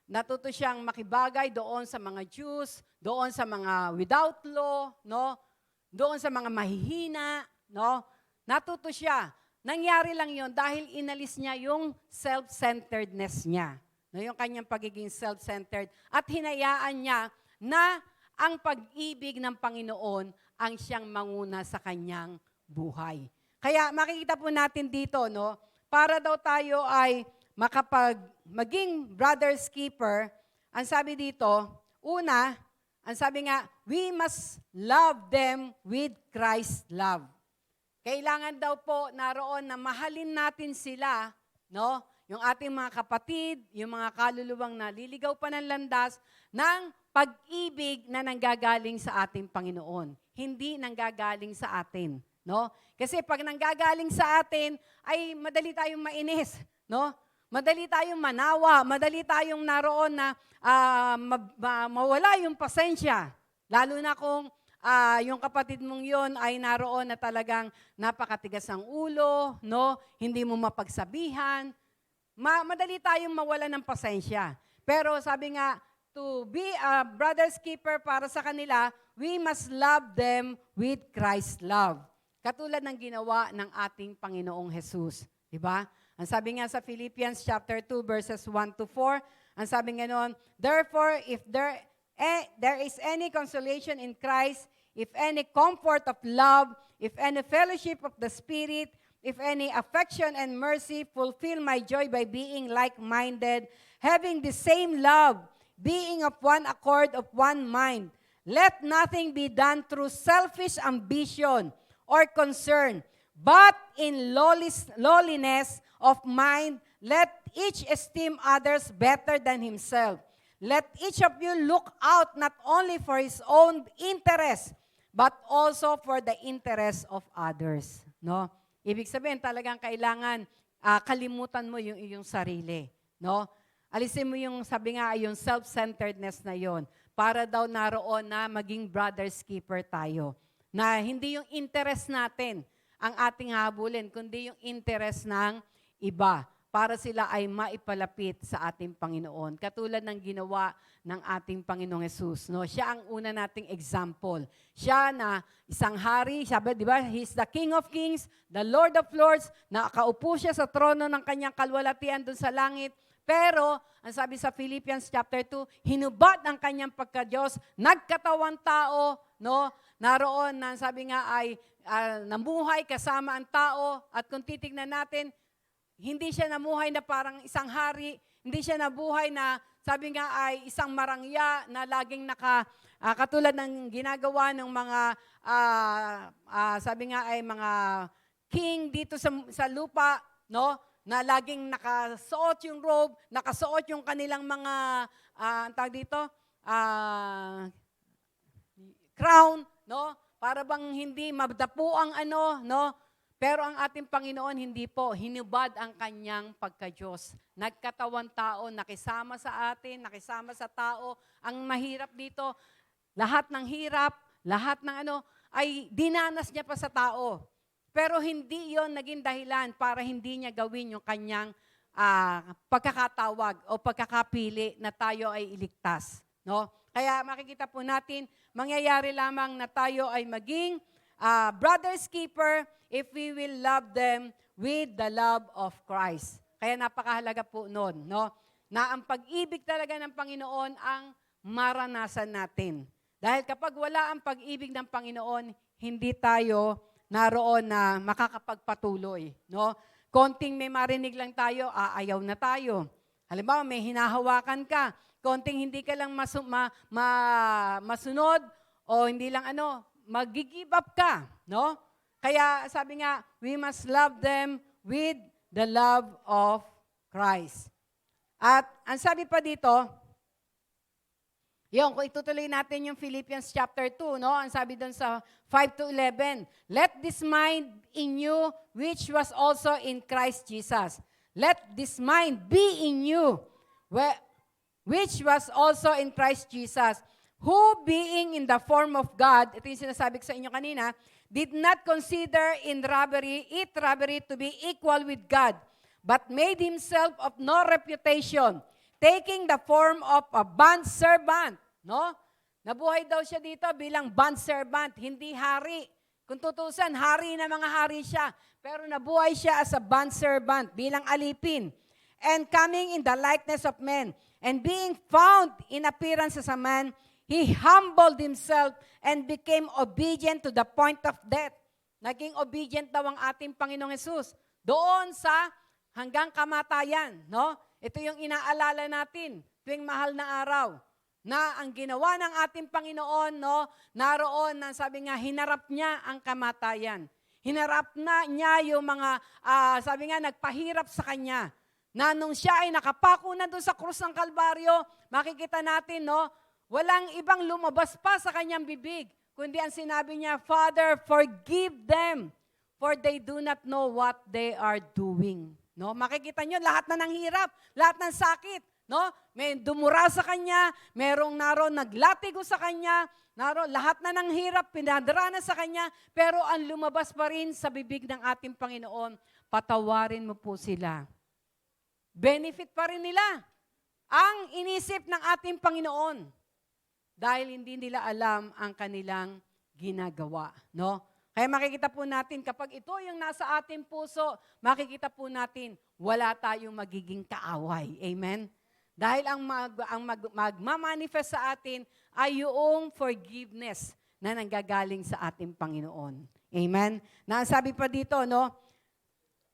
natuto siyang makibagay doon sa mga Jews, doon sa mga without law, no? Doon sa mga mahihina, no? Natuto siya. Nangyari lang yon dahil inalis niya yung self-centeredness niya. No? Yung kanyang pagiging self-centered. At hinayaan niya na ang pag-ibig ng Panginoon ang siyang manguna sa kanyang buhay. Kaya makikita po natin dito, no, para daw tayo ay maging brother's keeper, ang sabi dito, una, ang sabi nga, we must love them with Christ's love. Kailangan daw po naroon na mahalin natin sila, no, yung ating mga kapatid, yung mga kaluluwang naliligaw pa ng landas ng pag-ibig na nanggagaling sa ating Panginoon. Hindi nanggagaling sa atin. No? Kasi pag nanggagaling sa atin, ay madali tayong mainis. No? Madali tayong manawa. Madali tayong naroon na mawala yung pasensya. Lalo na kung yung kapatid mong yon ay naroon na talagang napakatigas ang ulo, no? Hindi mo mapagsabihan. Madali tayong mawala ng pasensya. Pero sabi nga, to be a brother's keeper para sa kanila, we must love them with Christ's love. Katulad ng ginawa ng ating Panginoong Jesus. Diba? Ang sabi nga sa Philippians chapter 2 verses 1 to 4, ang sabi nga noon, therefore, if there is any consolation in Christ, if any comfort of love, if any fellowship of the Spirit, if any affection and mercy, fulfill my joy by being like-minded, having the same love, being of one accord, of one mind. Let nothing be done through selfish ambition or concern, but in lowliness of mind, let each esteem others better than himself. Let each of you look out not only for his own interest, but also for the interest of others. No? Ibig sabihin, talagang kailangan kalimutan mo yung iyong sarili. No? Alisin mo yung, sabi nga, yung self-centeredness na yon para daw naroon na maging brother's keeper tayo. Na hindi yung interest natin ang ating habulin, kundi yung interest ng iba para sila ay maipalapit sa ating Panginoon. Katulad ng ginawa ng ating Panginoong Jesus. No? Siya ang una nating example. Siya na isang hari, sabi, di ba? He's the King of Kings, the Lord of Lords, nakaupo siya sa trono ng kanyang kalwalatian dun sa langit. Pero, ang sabi sa Philippians chapter 2, hinubad ang kanyang pagka-Diyos, nagkatawang tao, no? Naroon na sabi nga ay namuhay kasama ang tao at kung titignan natin, hindi siya namuhay na parang isang hari, hindi siya nabuhay na sabi nga ay isang marangya na laging katulad ng ginagawa ng mga sabi nga ay mga king dito sa lupa, no? Na laging nakasuot yung robe, nakasuot yung kanilang mga ang tawag dito, crown, no? Para bang hindi madapo ang ano, no? Pero ang ating Panginoon hindi po, hinubad ang kanyang pagka-Diyos. Nagkatawan tao, nakisama sa atin, nakisama sa tao. Ang mahirap dito, lahat ng hirap, lahat ng ano, ay dinanas niya pa sa tao. Pero hindi yon naging dahilan para hindi niya gawin yung kanyang pagkakatawag o pagkakapili na tayo ay iligtas. No? Kaya makikita po natin, mangyayari lamang na tayo ay maging brother's keeper if we will love them with the love of Christ. Kaya napakahalaga po noon, no? Na ang pag-ibig talaga ng Panginoon ang maranasan natin. Dahil kapag wala ang pag-ibig ng Panginoon, hindi tayo naroon na makakapagpatuloy, no? Konting may marinig lang tayo, aayaw na tayo. Halimbawa, may hinahawakan ka, konting hindi ka lang masunod o hindi lang mag-give up ka, no? Kaya sabi nga, we must love them with the love of Christ. At ang sabi pa dito, kung itutuloy natin yung Philippians chapter 2, no? Ang sabi doon sa 5 to 11, let this mind in you which was also in Christ Jesus. Let this mind be in you which was also in Christ Jesus, who being in the form of God, ito yung sinasabi ko sa inyo kanina, did not consider it robbery to be equal with God, but made himself of no reputation, taking the form of a bondservant. No? Nabuhay daw siya dito bilang bondservant, hindi hari. Kung tutusan, hari na mga hari siya. Pero nabuhay siya as a bondservant, bilang alipin. And coming in the likeness of men, and being found in appearance as a man, he humbled himself and became obedient to the point of death. Naging obedient daw ang ating Panginoong Jesus. Doon sa hanggang kamatayan. No? Ito yung inaalala natin tuwing mahal na araw. Na ang ginawa ng ating Panginoon, no, naroon na sabi nga, hinarap niya ang kamatayan. Hinarap na niya yung mga, sabi nga, nagpahirap sa kanya. na nung siya ay nakapako na doon sa krus ng Kalbaryo, makikita natin, no, walang ibang lumabas pa sa kanyang bibig, kundi ang sinabi niya, Father, forgive them, for they do not know what they are doing. No, makikita niyo lahat na ng hirap, lahat ng sakit, no? May dumura sa kanya, merong naroon naglatigo sa kanya, naroon lahat na ng hirap pinadarana sa kanya, pero ang lumabas pa rin sa bibig ng ating Panginoon, patawarin mo po sila. Benefit pa rin nila ang inisip ng ating Panginoon dahil hindi nila alam ang kanilang ginagawa, no? Kaya makikita po natin, kapag ito yung nasa ating puso, makikita po natin, wala tayong magiging kaaway. Amen? Dahil ang magmamanifest sa atin ay yung forgiveness na nanggagaling sa ating Panginoon. Amen? Na sabi pa dito, no?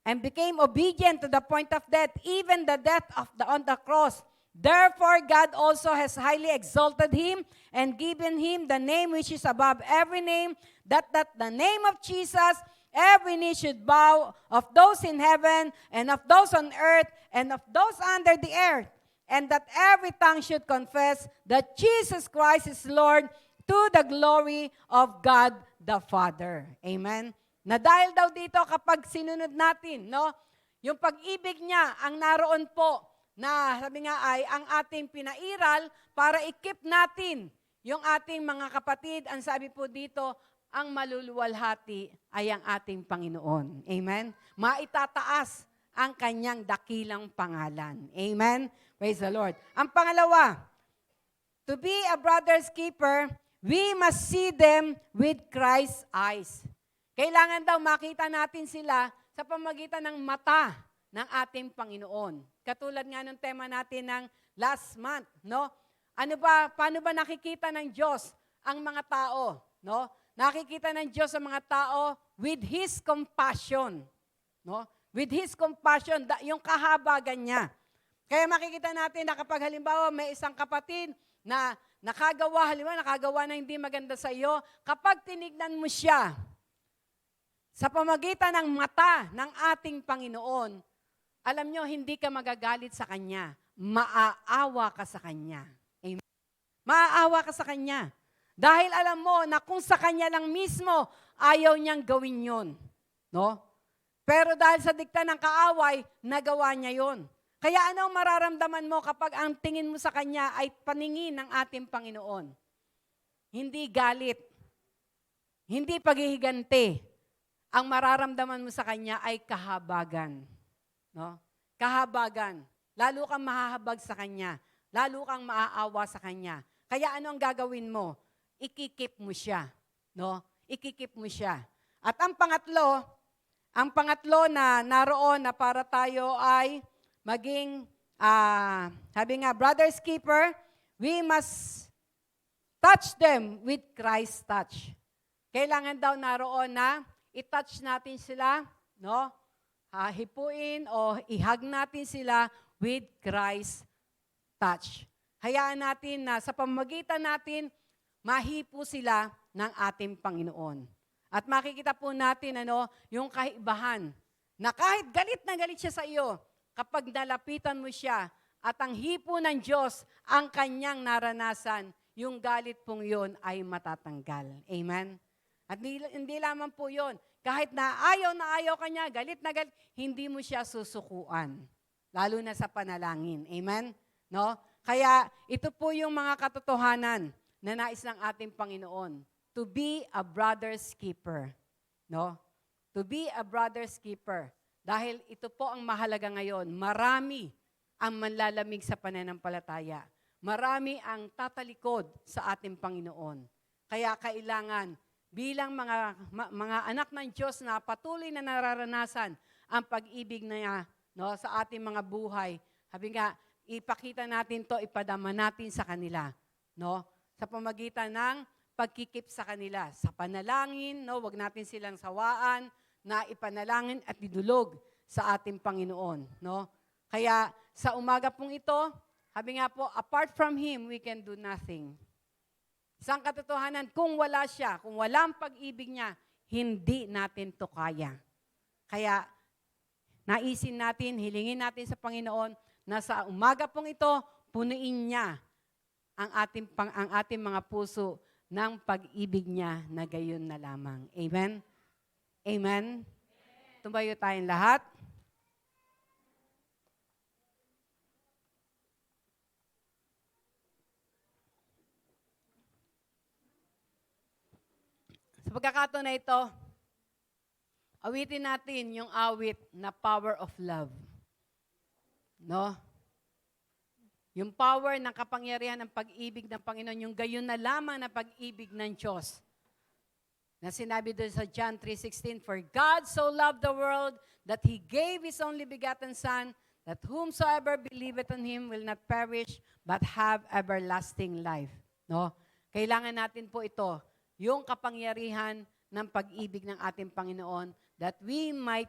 And became obedient to the point of death, even the death on the cross. Therefore, God also has highly exalted him and given him the name which is above every name, that the name of Jesus, every knee should bow, of those in heaven and of those on earth and of those under the earth, and that every tongue should confess that Jesus Christ is Lord, to the glory of God the Father. Amen? Na dahil daw dito kapag sinunod natin, no, yung pag-ibig niya ang naroon po na sabi nga ay ang ating pinairal para i-keep natin yung ating mga kapatid. Ang sabi po dito, ang maluluwalhati ay ang ating Panginoon. Amen? Maitataas ang kanyang dakilang pangalan. Amen? Praise the Lord. Ang pangalawa, to be a brother's keeper, we must see them with Christ's eyes. Kailangan daw makita natin sila sa pamagitan ng mata ng ating Panginoon. Katulad nga ng tema natin ng last month, no? Paano ba nakikita ng Diyos ang mga tao, no? Nakikita ng Diyos ang mga tao with His compassion, no? With His compassion, yung kahabagan niya. Kaya makikita natin na kapag halimbawa may isang kapatid na nakagawa na hindi maganda sa iyo, kapag tinignan mo siya, sa pamagitan ng mata ng ating Panginoon, alam nyo, hindi ka magagalit sa Kanya. Maaawa ka sa Kanya. Amen? Maaawa ka sa Kanya. Dahil alam mo na kung sa Kanya lang mismo, ayaw niyang gawin yon, no? Pero dahil sa dikta ng kaaway, nagawa niya yon. Kaya anong mararamdaman mo kapag ang tingin mo sa Kanya ay paningin ng ating Panginoon? Hindi galit. Hindi paghihiganti. Ang mararamdaman mo sa Kanya ay kahabagan. No? Kahabagan. Lalo kang mahahabag sa Kanya. Lalo kang maaawa sa Kanya. Kaya ano ang gagawin mo? Ikikip mo siya. No? Ikikip mo siya. At ang pangatlo na naroon na para tayo ay maging, sabi nga, brother's keeper, we must touch them with Christ's touch. Kailangan daw naroon na i-touch natin sila, no? Hipuin o ihag natin sila with Christ's touch. Hayaan natin na sa pamamagitan natin, mahipo sila ng ating Panginoon. At makikita po natin yung kaibahan na kahit galit na galit siya sa iyo, kapag nalapitan mo siya at ang hipo ng Diyos ang kanyang naranasan, yung galit pong yun ay matatanggal. Amen? At hindi lamang po yun. Kahit na ayaw ka niya, galit na galit, hindi mo siya susukuan. Lalo na sa panalangin. Amen? No? Kaya ito po yung mga katotohanan na nais ng ating Panginoon. To be a brother's keeper. No? To be a brother's keeper. Dahil ito po ang mahalaga ngayon. Marami ang manlalamig sa pananampalataya. Marami ang tatalikod sa ating Panginoon. Kaya kailangan bilang mga anak ng Diyos na patuloy na nararanasan ang pag-ibig na niya, no, sa ating mga buhay. Sabi nga, ipakita natin to, ipadama natin sa kanila, no? Sa pamagitan ng pagkikip sa kanila, sa panalangin, no, wag natin silang sawaan na ipanalangin at idulog sa ating Panginoon, no? Kaya sa umaga pong ito, sabi nga po, apart from Him, we can do nothing. Isang katotohanan, kung wala siya, kung walang pag-ibig niya, hindi natin to kaya. Kaya, naisin natin, hilingin natin sa Panginoon na sa umaga pong ito, punuin niya ang ating mga puso ng pag-ibig niya na gayon na lamang. Amen? Amen? Tumayo tayong lahat. Sa pagkakataon na ito, awitin natin yung awit na power of love. No? Yung power ng kapangyarihan ng pag-ibig ng Panginoon, yung gayon na lamang na pag-ibig ng Diyos. Na sinabi doon sa John 3:16, "For God so loved the world that He gave His only begotten Son, that whomsoever believeth on Him will not perish, but have everlasting life." No? Kailangan natin po ito, yung kapangyarihan ng pag-ibig ng ating Panginoon, that we may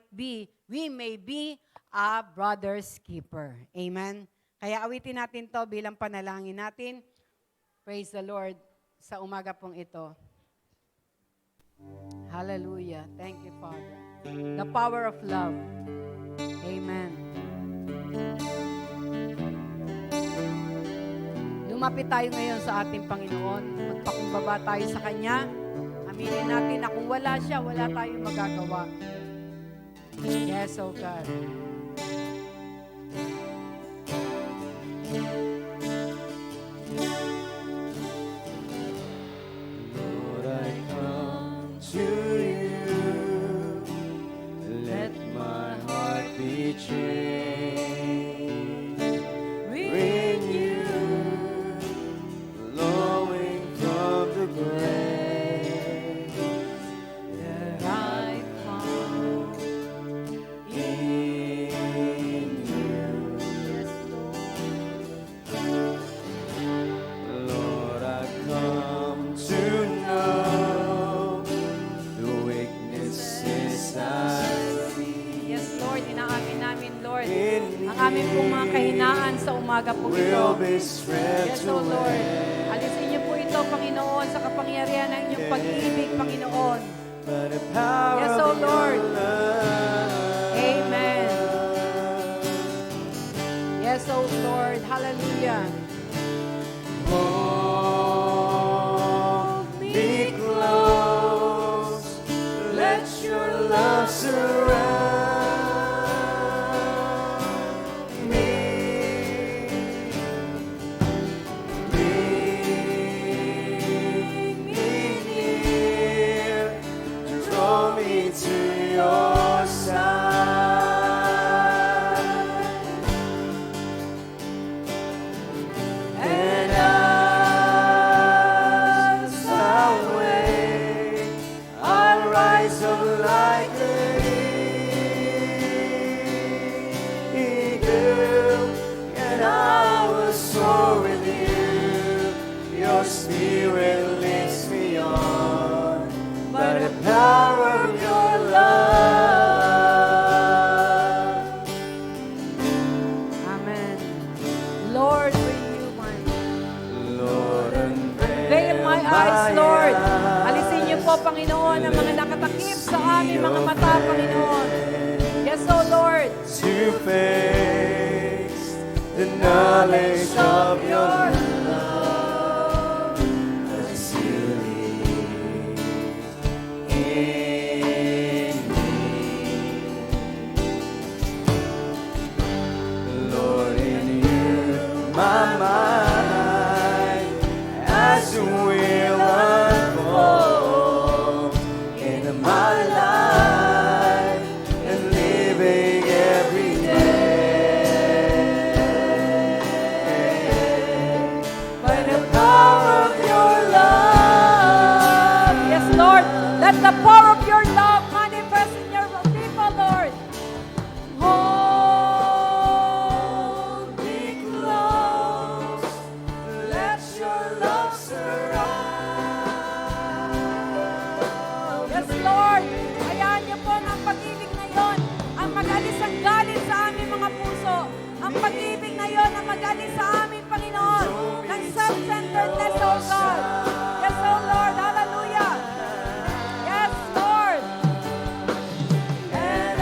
be a brother's keeper. Amen? Kaya awitin natin to bilang panalangin natin. Praise the Lord sa umaga pong ito. Hallelujah. Thank you, Father. The power of love. Amen. Lumapit tayo ngayon sa ating Panginoon. Magpakumbaba tayo sa Kanya. Aminin natin na kung wala siya, wala tayong magagawa. Yes, oh God. Lord, I come to you. Let my heart be changed. Bring you, flowing from the grave that I found in you. Lord, I've come to know the weaknesses I see. Yes, Lord. Inaamin namin, Lord. In Ang aming pong mga kahinaan sa umaga po ito. will be stripped Yes, oh Lord. away. Alisin niyo po ito, Panginoon, sa kapangyarihan ng inyong pag-ibig, Panginoon. By the power Yes, of oh your Lord. love. Amen. Yes, oh Lord. Hallelujah. Hold me close. Let your love surround me. Bring me near. Draw me to your side. And as I wait, I'll rise up like an eagle, and I will soar with you. Your spirit leads me on by the power of your love. Amen. Lord, renew my Lord, Veil my eyes, Lord. Alisin niyo po, Panginoon, ang mga nakatakip sa aming mga mata, Panginoon. Yes, oh Lord. to face the knowledge of your love as you live in me. Lord, in you, my mind as you will unfold in my life and living every day by the power of your love. Yes, Lord. Let the power of your love manifest in your people, Lord. Hold me close, let your love surround. Yes, Lord. Hayaan niyo po ng pag-ibig na yon ang mag-alis ang galit sa aming mga puso. Ang pag-ibig na yon ang mag-alis sa aming Panginoon ng self-centeredness, oh God. Yes, oh Lord. Hallelujah. Yes, Lord. And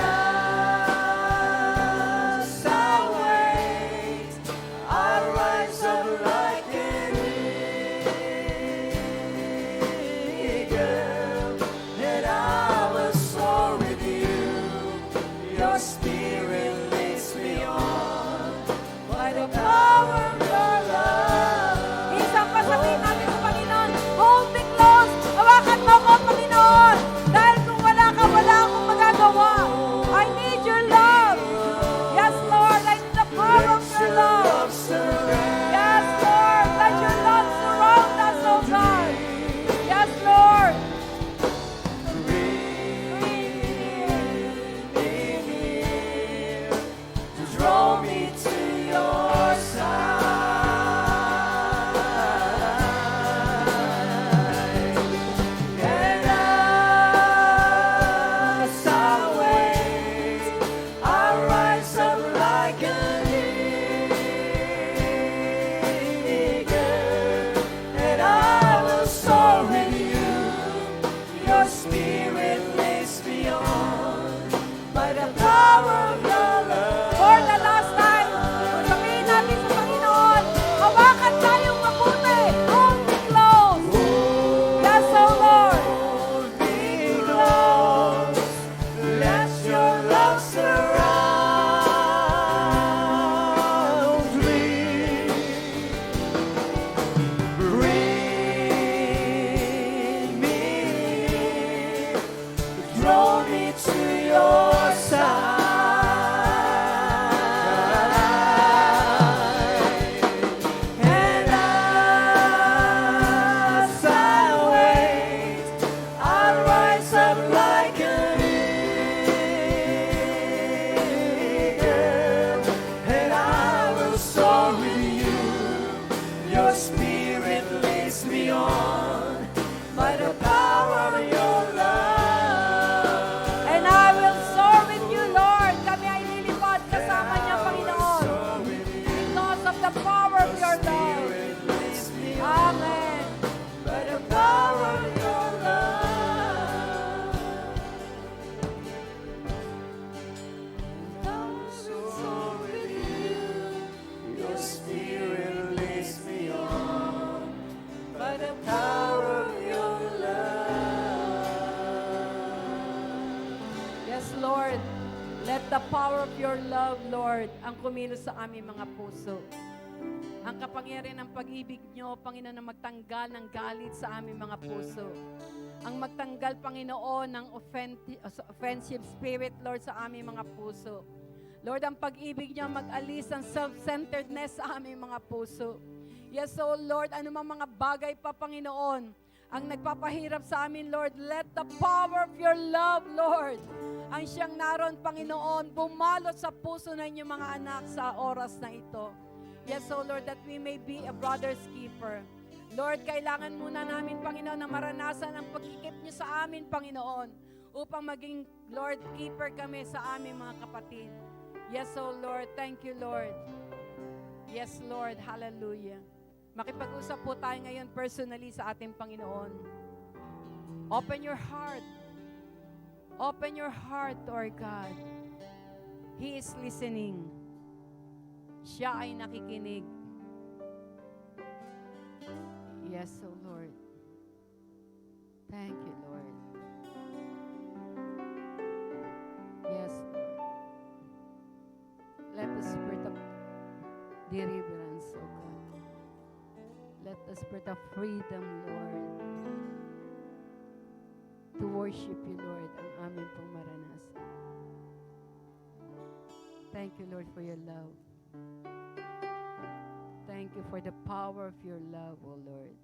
the power of your love. Yes, Lord. Let the power of your love, Lord, ang kumilos sa aming mga puso. Ang kapangyarihan ng pag-ibig nyo, Panginoon, na magtanggal ng galit sa aming mga puso. Ang magtanggal, Panginoon, ng offensive spirit, Lord, sa aming mga puso. Lord, ang pag-ibig nyo mag-alis ng self-centeredness sa aming mga puso. Yes, oh Lord, anumang mga bagay pa, Panginoon, ang nagpapahirap sa amin, Lord, let the power of your love, Lord, ang siyang naroon, Panginoon, bumalot sa puso ng inyong mga anak sa oras na ito. Yes, oh Lord, that we may be a brother's keeper. Lord, kailangan muna namin, Panginoon, na maranasan ang pagkikip niyo sa amin, Panginoon, upang maging, Lord, keeper kami sa aming mga kapatid. Yes, oh Lord, thank you, Lord. Yes, Lord, hallelujah. Makipag-usap po tayo ngayon personally sa ating Panginoon. Open your heart. Open your heart to our God. He is listening. Siya ay nakikinig. Yes, oh Lord. Thank you, Lord. Yes, Lord. Let the spirit of deliverance, oh God. Let the spirit of freedom, Lord, to worship you, Lord, ang amin pong maranasan. Thank you, Lord, for your love. Thank you for the power of your love, O Lord.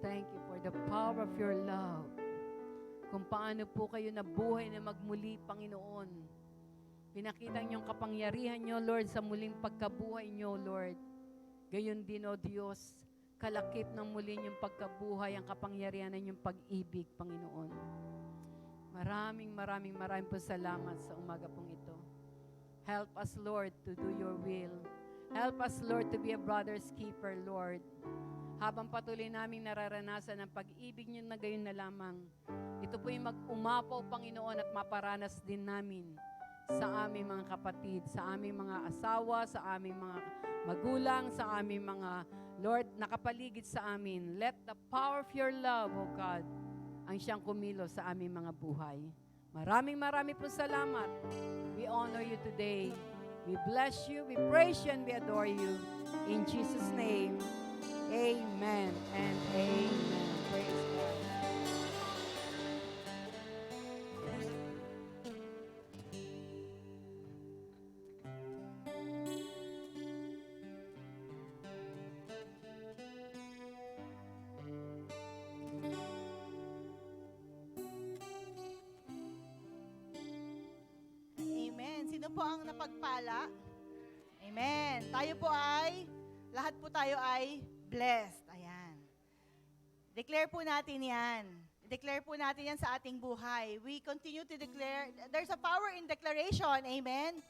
Thank you for the power of your love. Kung paano po kayo nabuhay na magmuli, Panginoon. Pinakita niyong kapangyarihan niyo, Lord, sa muling pagkabuhay niyo, Lord. Gayon din, O Diyos, kalakip ng muli niyong pagkabuhay ang kapangyarihan ng inyong pag-ibig, Panginoon. Maraming po salamat sa umaga pong ito. Help us, Lord, to do your will. Help us, Lord, to be a brother's keeper, Lord. Habang patuloy naming nararanasan ang pag-ibig niyo na gayon na lamang, ito po yung mag-umapaw, Panginoon, at maparanas din namin sa aming mga kapatid, sa aming mga asawa, sa aming mga magulang, sa aming mga, Lord, nakapaligid sa amin. Let the power of your love, O God, ang siyang kumilos sa aming mga buhay. Maraming po salamat. We honor you today. We bless you, we praise you, and we adore you. In Jesus' name, amen and amen. Praise God. Amen. Sino po ang napagpala? Amen. Lahat po tayo ay blessed. Ayan. Declare po natin yan. Declare po natin yan sa ating buhay. We continue to declare. There's a power in declaration. Amen.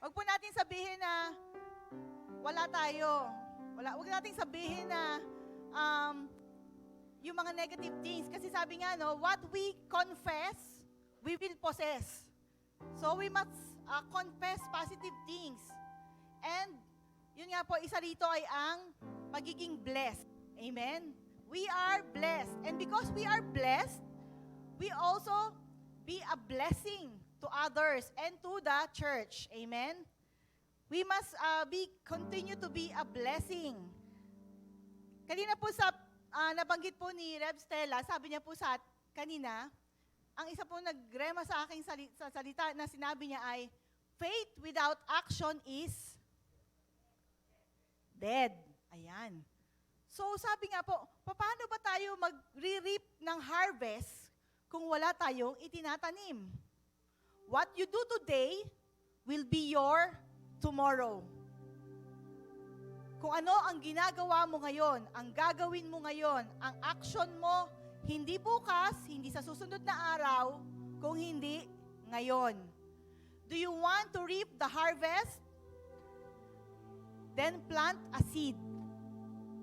Huwag po natin sabihin na wala tayo. Huwag natin sabihin na yung mga negative things. Kasi sabi nga, no, what we confess, we will possess. So we must confess positive things. And yun nga po, isa rito ay ang pagiging blessed. Amen? We are blessed. And because we are blessed, we also be a blessing to others and to the church. Amen? We must continue to be a blessing. Kanina po nabanggit po ni Rev Stella, sabi niya po kanina, ang isa po nagrema sa aking salita na sinabi niya ay, faith without action is dead. Ayan. So sabi nga po, paano ba tayo mag-reap ng harvest kung wala tayong itinatanim? What you do today will be your tomorrow. Kung ano ang ginagawa mo ngayon, ang gagawin mo ngayon, ang action mo, hindi bukas, hindi sa susunod na araw, kung hindi ngayon. Do you want to reap the harvest? Then plant a seed.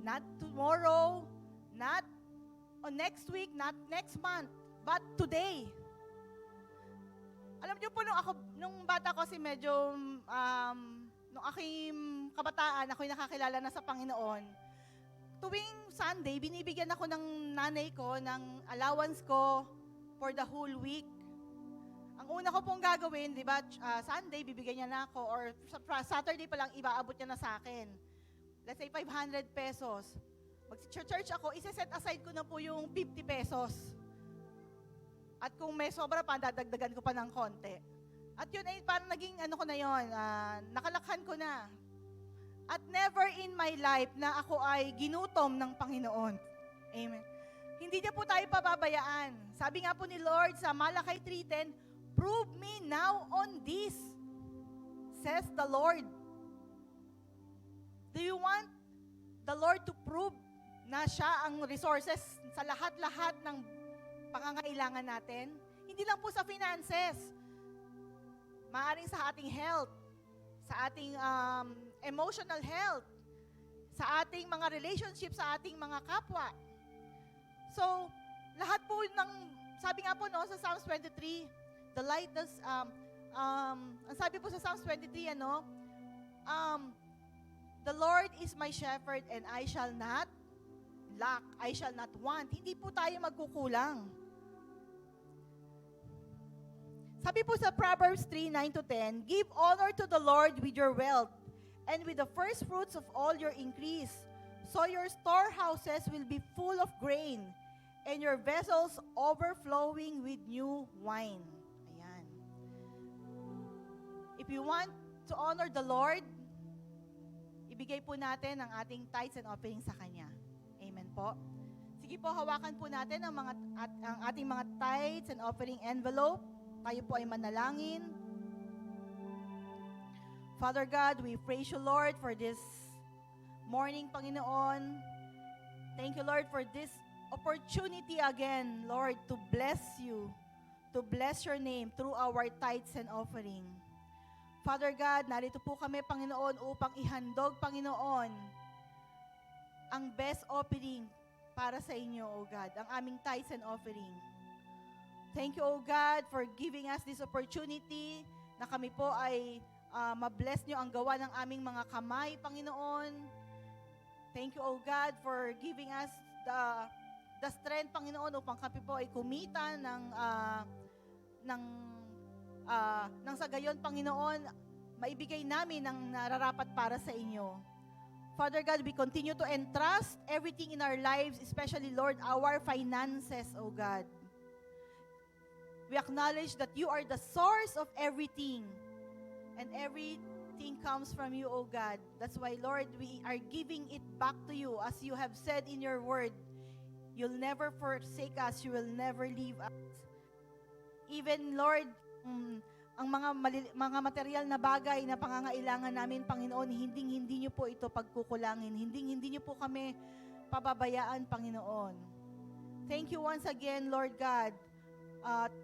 Not tomorrow, not next week, not next month, but today. Alam niyo po, nung bata ko kasi medyo, nung aking kabataan, ako'y nakakilala na sa Panginoon, tuwing Sunday, binibigyan ako ng nanay ko ng allowance ko for the whole week. Ang una ko pong gagawin, di ba, Sunday, bibigyan niya na ako, or Saturday pa lang, ibaabot niya na sa akin. Let's say 500 pesos. Mag-church ako, isa-set aside ko na po yung 50 pesos. At kung may sobra pa, dadagdagan ko pa ng konti. At yun ay parang naging ano ko na yun, nakalakhan ko na. At never in my life na ako ay ginutom ng Panginoon. Amen. Hindi niya po tayo pababayaan. Sabi nga po ni Lord sa Malakay 3:10, "Prove me now on this," says the Lord. Do you want the Lord to prove na siya ang resources sa lahat-lahat ng pangangailangan natin? Hindi lang po sa finances. Maaring sa ating health, sa ating emotional health, sa ating mga relationships, sa ating mga kapwa. So, lahat po ng, sabi nga po no, sa Psalms 23, the light does, ang sabi po sa Psalms 23, the Lord is my shepherd and I shall not lack, I shall not want. Hindi po tayo magkukulang. Sabi po sa Proverbs 3:9-10, "Give honor to the Lord with your wealth, and with the first fruits of all your increase. So your storehouses will be full of grain, and your vessels overflowing with new wine." Ayan. If you want to honor the Lord, ibigay po natin ang ating tithes and offerings sa Kanya. Amen po. Sige po, hawakan po natin ang ating mga tithes and offering envelope. Tayo po ay manalangin. Father God, we praise you, Lord, for this morning, Panginoon. Thank you, Lord, for this opportunity again, Lord, to bless you, to bless your name through our tithes and offering. Father God, narito po kami, Panginoon, upang ihandog, Panginoon, ang best offering para sa inyo, O God, ang aming tithes and offering. Thank you, O God, for giving us this opportunity na kami po ay ma-bless nyo ang gawa ng aming mga kamay, Panginoon. Thank you, O God, for giving us the strength, Panginoon, upang kami po ay kumita ng sa gayon, Panginoon, maibigay namin ang nararapat para sa inyo. Father God, we continue to entrust everything in our lives, especially, Lord, our finances, O God. We acknowledge that you are the source of everything, and everything comes from you, O God. That's why, Lord, we are giving it back to you. As you have said in your word, you'll never forsake us, you will never leave us. Even, Lord, ang mga material na bagay na pangangailangan namin, Panginoon, hindi niyo po ito pagkukulangin. Hindi niyo po kami pababayaan, Panginoon. Thank you once again, Lord God.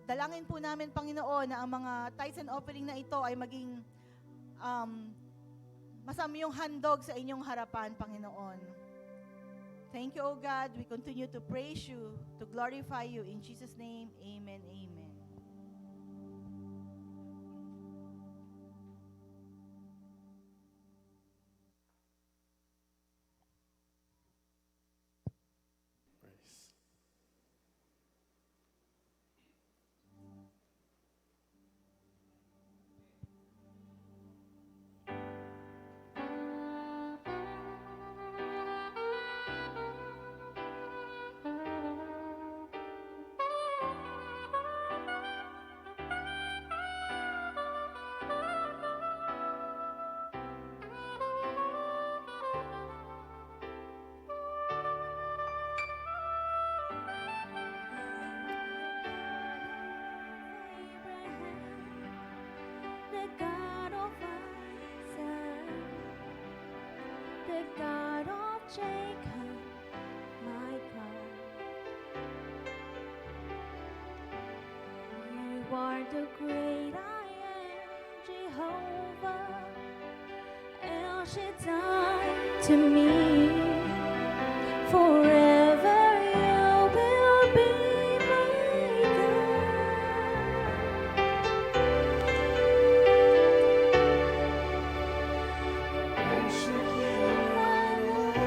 Dalangin po namin, Panginoon, na ang mga tithes and offering na ito ay maging masamyong handog sa inyong harapan, Panginoon. Thank you, O God. We continue to praise you, to glorify you. In Jesus' name, amen, amen. The God of Isaac, the God of Jacob, my God. You are the great I am, Jehovah, El Shaddai to me. Forever you will be my God. Worship you, my Lord.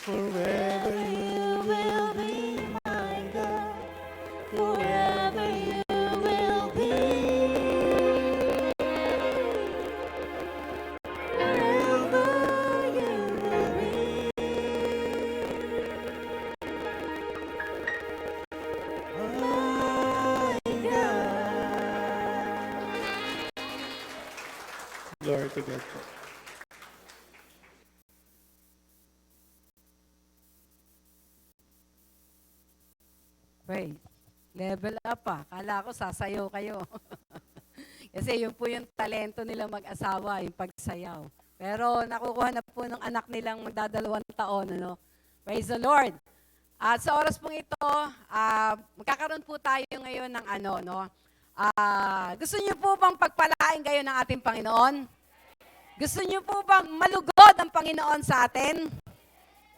Forever You will be my God. Forever you will be. Forever you will be. My God. Glory to God po. Pray. Level up pa. Kala ko sasayaw kayo. Kasi yun po yung talento nila mag-asawa, yung pagsayaw. Pero nakukuha na po ng anak nilang magdadalawang taon. Ano? Praise the Lord. At sa oras pong ito, magkakaroon po tayo ngayon ng gusto niyo po bang pagpalain kayo ng ating Panginoon? Gusto niyo po bang malugod ang Panginoon sa atin?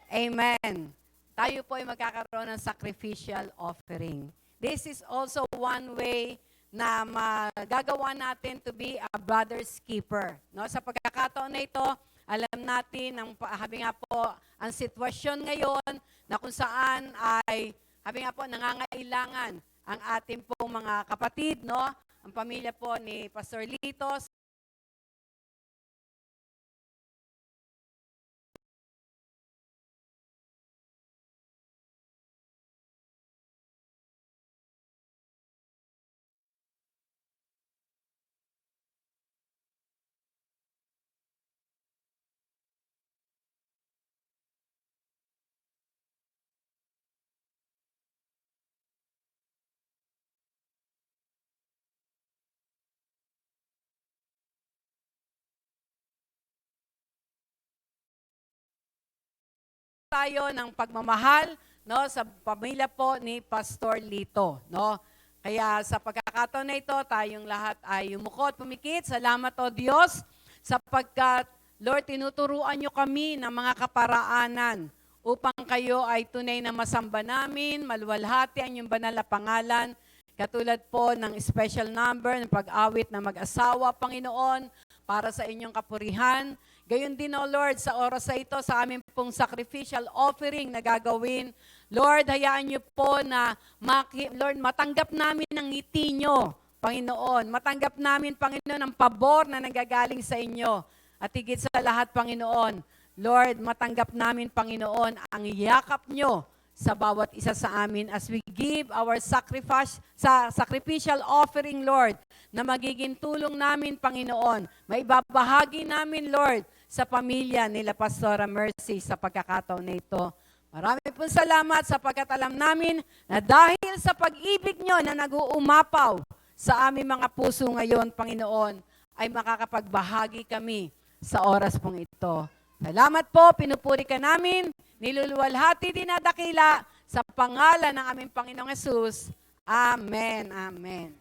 Amen. Tayo po ay magkakaroon ng sacrificial offering. This is also one way na magagawa natin to be a brother's keeper. No? Sa pagkakataon na ito, alam natin, habi nga po, ang sitwasyon ngayon na kung saan ay, habi nga po, nangangailangan ang ating pong mga kapatid, no? Ang pamilya po ni Pastor Lito, tayo ng pagmamahal, no, sa pamilya po ni Pastor Lito, no. Kaya sa pagkakataon na ito, tayong lahat ay yumukot, pumikit. Salamat o Diyos, sapagkat Lord, tinuturuan niyo kami ng mga kaparaanan upang kayo ay tunay na masamba namin, maluwalhati ang inyong banal na pangalan, katulad po ng special number, ng pag-awit na mag-asawa, Panginoon, para sa inyong kapurihan. Gayon din, O Lord, sa oras na ito, sa aming pong sacrificial offering na gagawin, Lord, hayaan niyo po na, Lord, matanggap namin ang ngiti niyo, Panginoon. Matanggap namin, Panginoon, ang pabor na nanggagaling sa inyo. At higit sa lahat, Panginoon, Lord, matanggap namin, Panginoon, ang yakap niyo sa bawat isa sa amin as we give our sacrificial offering, Lord, na magiging tulong namin, Panginoon. Maibabahagi namin, Lord, sa pamilya nila Pastora Mercy sa pagkakataon na ito. Marami po salamat sapagkat alam namin na dahil sa pag-ibig nyo na nag-uumapaw sa aming mga puso ngayon, Panginoon, ay makakapagbahagi kami sa oras pong ito. Salamat po, pinupuri ka namin, niluluwalhati, dinadakila sa pangalan ng aming Panginoong Yesus. Amen. Amen.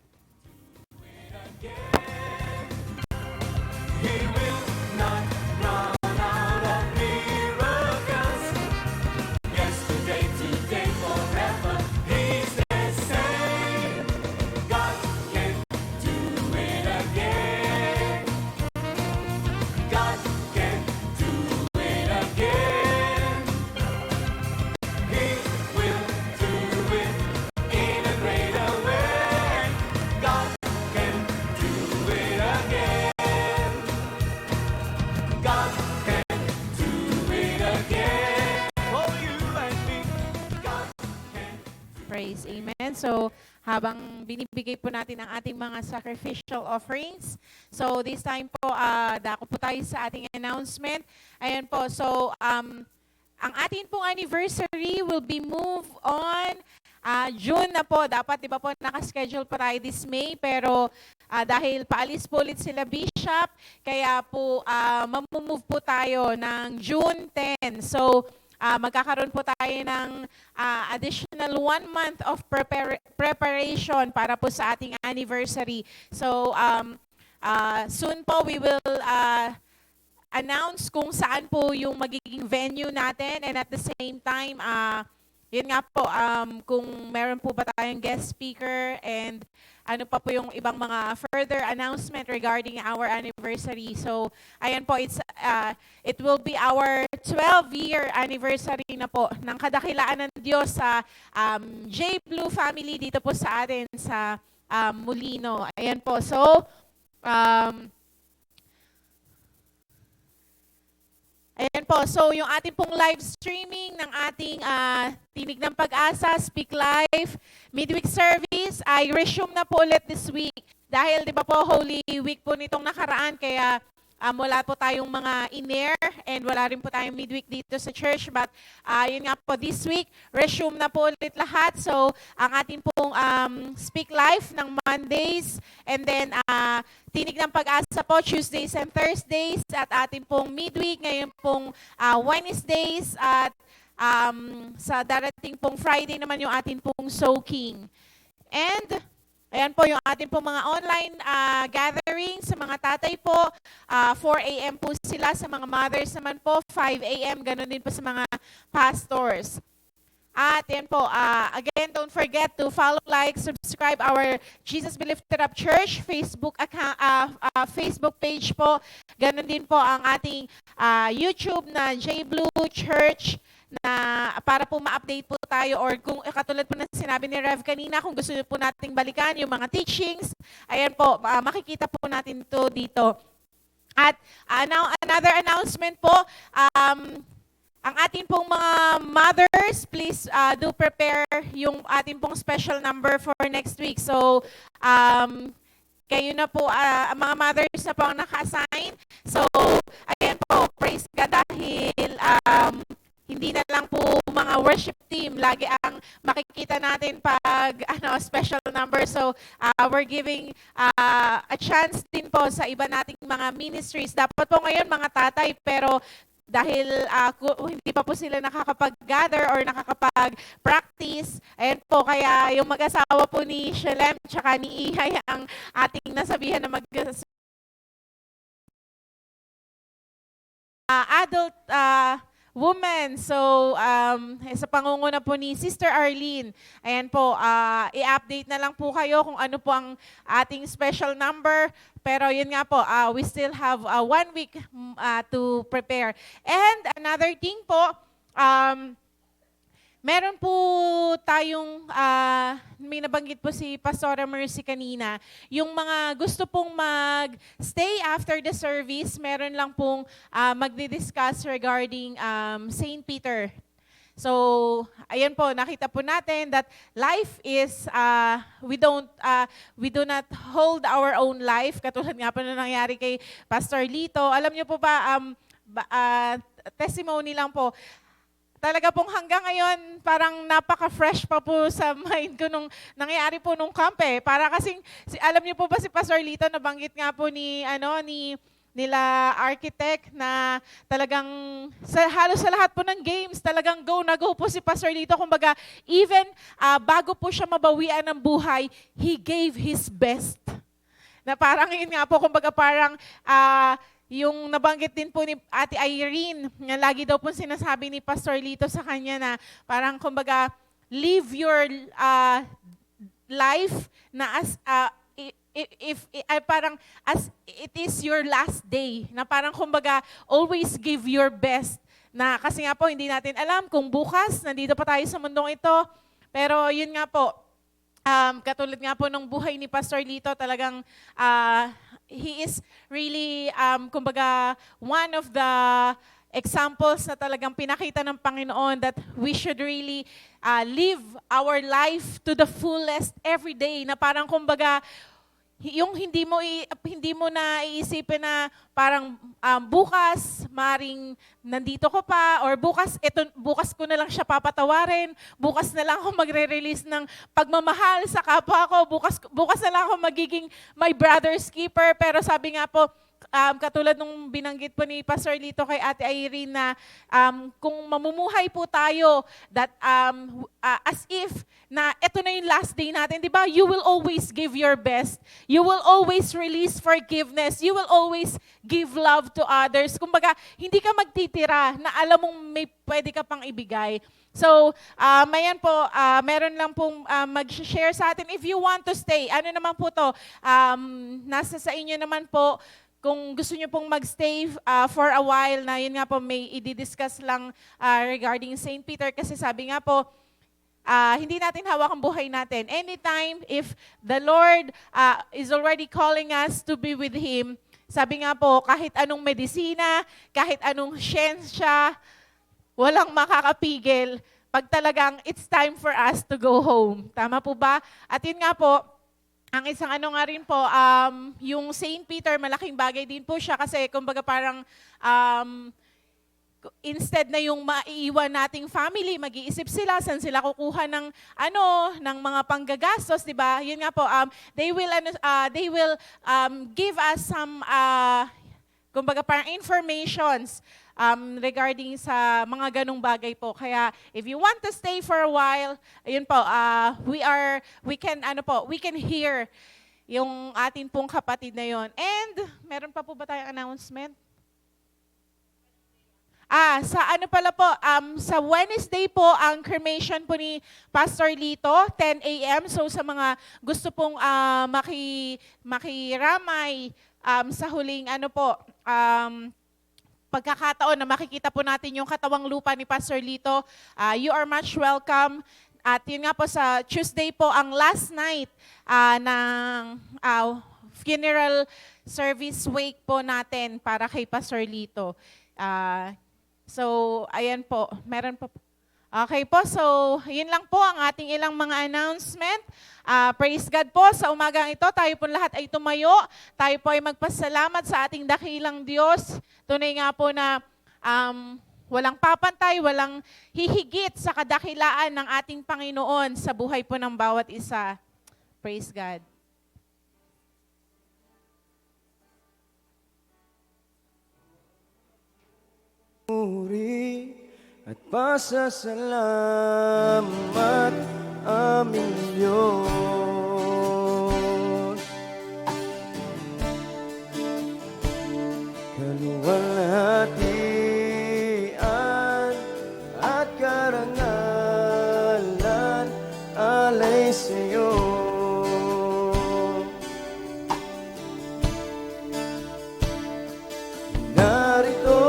Praise. Amen. So, habang binibigay po natin ang ating mga sacrificial offerings, so this time po, dako po tayo sa ating announcement. Ayan po, so, ang ating pong anniversary will be moved on June na po. Dapat, di ba po, nakaschedule pa tayo this May, pero dahil paalis po ulit sila Bishop, kaya po, mamumove po tayo ng June 10. So, magkakaroon po tayo ng additional 1 month of preparation para po sa ating anniversary. So, soon po we will announce kung saan po yung magiging venue natin, and at the same time, yun nga po, kung meron po ba tayong guest speaker and ano pa po yung ibang mga further announcement regarding our anniversary. So, ayan po, it will be our 12-year anniversary na po ng kadakilaan ng Diyos sa J. Blue family dito po sa atin sa Molino. Ayan po. So, ayan po. So, yung ating pong live streaming ng ating Tinig ng Pag-asa, Speak Live, midweek service ay resume na po ulit this week. Dahil, di ba po, Holy Week po nitong nakaraan, kaya wala po tayong mga in-air and wala rin po tayong midweek dito sa church. But, yun nga po, this week, resume na po ulit lahat. So, ang ating pong Speak Live ng Mondays and then Tinig ng Pag-asa po, Tuesdays and Thursdays at ating pong midweek, ngayon pong Wednesdays at sa darating pong Friday naman yung ating pong soaking. And ayan po yung ating pong mga online gatherings sa mga tatay po. 4 a.m. po sila, sa mga mothers naman po, 5 a.m. Ganun din po sa mga pastors. At yan po, again, don't forget to follow, like, subscribe our Jesus Be Lifted Up Church Facebook Facebook page po. Ganon din po ang ating YouTube na J Blue Church na para po ma-update po tayo or kung katulad po na sinabi ni Rev kanina, kung gusto po nating balikan yung mga teachings, ayan po, makikita po natin to dito. At now, another announcement po, ang ating pong mga mothers, please do prepare yung ating pong special number for next week. So, kayo na po, mga mothers na po ang naka-assign. So, ayan po, praise God dahil hindi na lang po mga worship team, lagi ang makikita natin pag special number. So, we're giving a chance din po sa iba nating mga ministries. Dapat po ngayon mga tatay, pero dahil hindi pa po sila nakakapag-gather or nakakapag-practice. Ayan po, kaya yung mag-asawa po ni Shalem tsaka ni Ihay ang ating nasabihan na adult woman. So, sa pangunguna po ni Sister Arlene, ayan po, i-update na lang po kayo kung ano po ang ating special number. Pero yun nga po, we still have 1 week to prepare. And another thing po, meron po tayong, may nabanggit po si Pastora Mercy kanina, yung mga gusto pong mag-stay after the service, meron lang pong magdi-discuss regarding St. Peter. So, ayan po, nakita po natin that life is, we do not hold our own life. Katulad nga po na nangyari kay Pastor Lito. Alam niyo po ba, testimony lang po, talaga pong hanggang ngayon, parang napaka-fresh pa po sa mind ko nung nangyari po nung camp eh. Para kasing, alam niyo po ba si Pastor Lito, nabanggit nga po nila architect na talagang halos sa lahat po ng games, talagang go na go po si Pastor Lito. Kumbaga, even bago po siya mabawian ng buhay, he gave his best. Na parang yun nga po, kumbaga parang yung nabanggit din po ni Ate Irene, na lagi daw po sinasabi ni Pastor Lito sa kanya na parang kumbaga, live your life na parang as it is your last day, na parang kumbaga always give your best, na kasi nga po hindi natin alam kung bukas nandito pa tayo sa mundong ito, pero yun nga po, katulad nga po ng buhay ni Pastor Lito, talagang he is really kumbaga one of the examples na talagang pinakita ng Panginoon that we should really live our life to the fullest every day, na parang kumbaga yung hindi mo na iisipin na parang bukas maring nandito ko pa, or bukas ko na lang siya papatawarin, bukas na lang ako magre-release ng pagmamahal sa kapwa ko, bukas na lang ako magiging my brother's keeper. Pero sabi nga po, katulad nung binanggit po ni Pastor Lito kay Ate Irene na kung mamumuhay po tayo that as if na ito na yung last day natin, di ba? You will always give your best. You will always release forgiveness. You will always give love to others. Kumbaga, hindi ka magtitira na alam mong may pwede ka pang ibigay. So, mayan po, meron lang pong mag-share sa atin. If you want to stay, ano naman po to, nasa sa inyo naman po, kung gusto nyo pong magstay for a while na yun nga po may i-discuss lang regarding St. Peter kasi sabi nga po, hindi natin hawak ang buhay natin. Anytime, if the Lord is already calling us to be with Him, sabi nga po, kahit anong medisina, kahit anong siyensya, walang makakapigil pag talagang it's time for us to go home. Tama po ba? At yun nga po, ang isang ano nga rin po, yung St. Peter, malaking bagay din po siya kasi kumbaga parang instead na yung maiiwan nating family, mag-iisip sila saan sila kukuha ng ng mga panggagastos, 'di ba? Yun nga po, they will give us some kumbaga parang informations regarding sa mga ganung bagay po. Kaya if you want to stay for a while, ayun po, we can hear yung atin pong kapatid na yon. And meron pa po ba tayong announcement? Sa ano pala po, sa Wednesday po, ang cremation po ni Pastor Lito, 10 a.m. So sa mga gusto pong makiramay sa huling pagkakataon na makikita po natin yung katawang lupa ni Pastor Lito, you are much welcome. At yun nga po sa Tuesday po, ang last night ng funeral service wake po natin para kay Pastor Lito. So, ayan po. Meron po. Okay po, so yun lang po ang ating ilang mga announcement. Praise God po, sa umagang ito, tayo po lahat ay tumayo. Tayo po ay magpasalamat sa ating dakilang Diyos. Tunay nga po na walang papantay, walang hihigit sa kadakilaan ng ating Panginoon sa buhay po ng bawat isa. Praise God. Puri at pasasalamat aming Diyos. Kaluwalhatian at karangalan alay sa iyo. Narito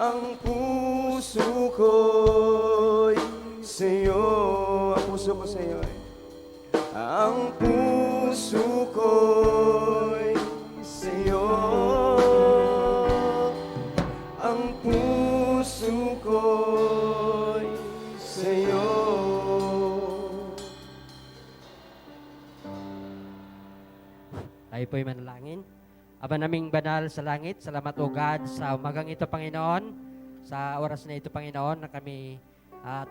ang puso ko'y sa'yo. Ang puso ko sa'yo. Ang puso ko'y sa'yo. Ang puso ko'y sa'yo. Tayo po'y manalangin. Aba naming banal sa langit, salamat o God sa umagang ito, Panginoon, sa oras na ito, Panginoon, na kami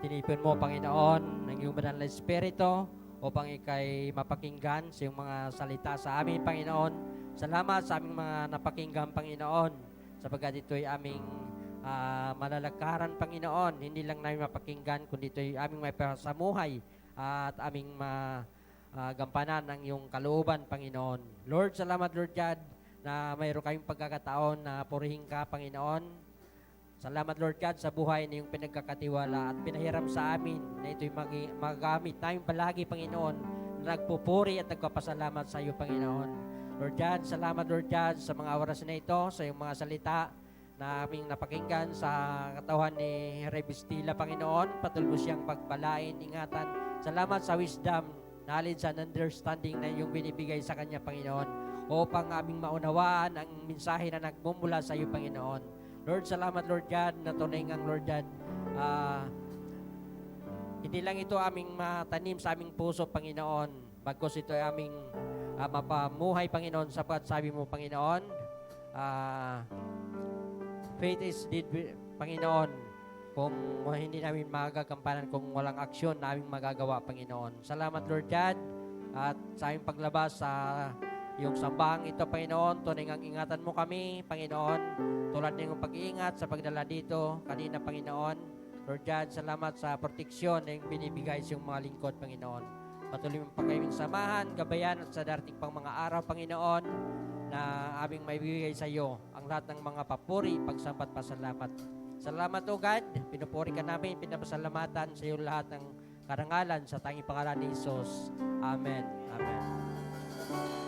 tinipon mo, Panginoon, ng iyong banal na Espiritu upang ikay mapakinggan sa iyong mga salita sa amin, Panginoon. Salamat sa aming mga napakinggan, Panginoon, sapagkat ito'y aming malalagkaran, Panginoon. Hindi lang namin mapakinggan, kundi ito'y aming may pasamuhay at aming gampanan ng iyong kalooban, Panginoon. Lord, salamat, Lord God, na mayroon kayong pagkakataon na purihin ka, Panginoon. Salamat, Lord God, sa buhay na iyong pinagkakatiwala at pinahiram sa amin na ito'y magamit namin palagi, Panginoon, na nagpupuri at nagpapasalamat sa iyo, Panginoon. Lord God, salamat Lord God sa mga oras na ito, sa iyong mga salita na aming napakinggan sa katawan ni Rebistila, Panginoon. Patuloy siyang pagpalain, ingatan. Salamat sa wisdom, knowledge and understanding na iyong binibigay sa kanya, Panginoon, upang aming maunawaan ang mensahe na nagmumula sa iyo, Panginoon. Lord, salamat Lord God na tunay ngang Lord God, hindi lang ito aming matanim sa aming puso, Panginoon, bagkus ito ay aming mapamuhay, Panginoon, sapagkat sabi mo, Panginoon, faith is deed, Panginoon, kung hindi namin magagampanan, kung walang aksyon na aming magagawa, Panginoon. Salamat, Lord God, at sa aming paglabas sa yung sambahang ito, Panginoon, tunay ngang ingatan mo kami, Panginoon, tulad ng pag-iingat sa pagdala dito kanina, Panginoon. Lord God, salamat sa proteksyon na yung binibigay sa iyong mga lingkod, Panginoon. Patuloy mong pagkayong samahan, gabayan at sa darating pang mga araw, Panginoon, na aming maibigay sa iyo ang lahat ng mga papuri, pagsampat, pasalamat. Salamat, O God, pinupuri ka namin, pinapasalamatan sa iyo lahat ng karangalan sa tanging pangalan ni Jesus. Amen. Amen.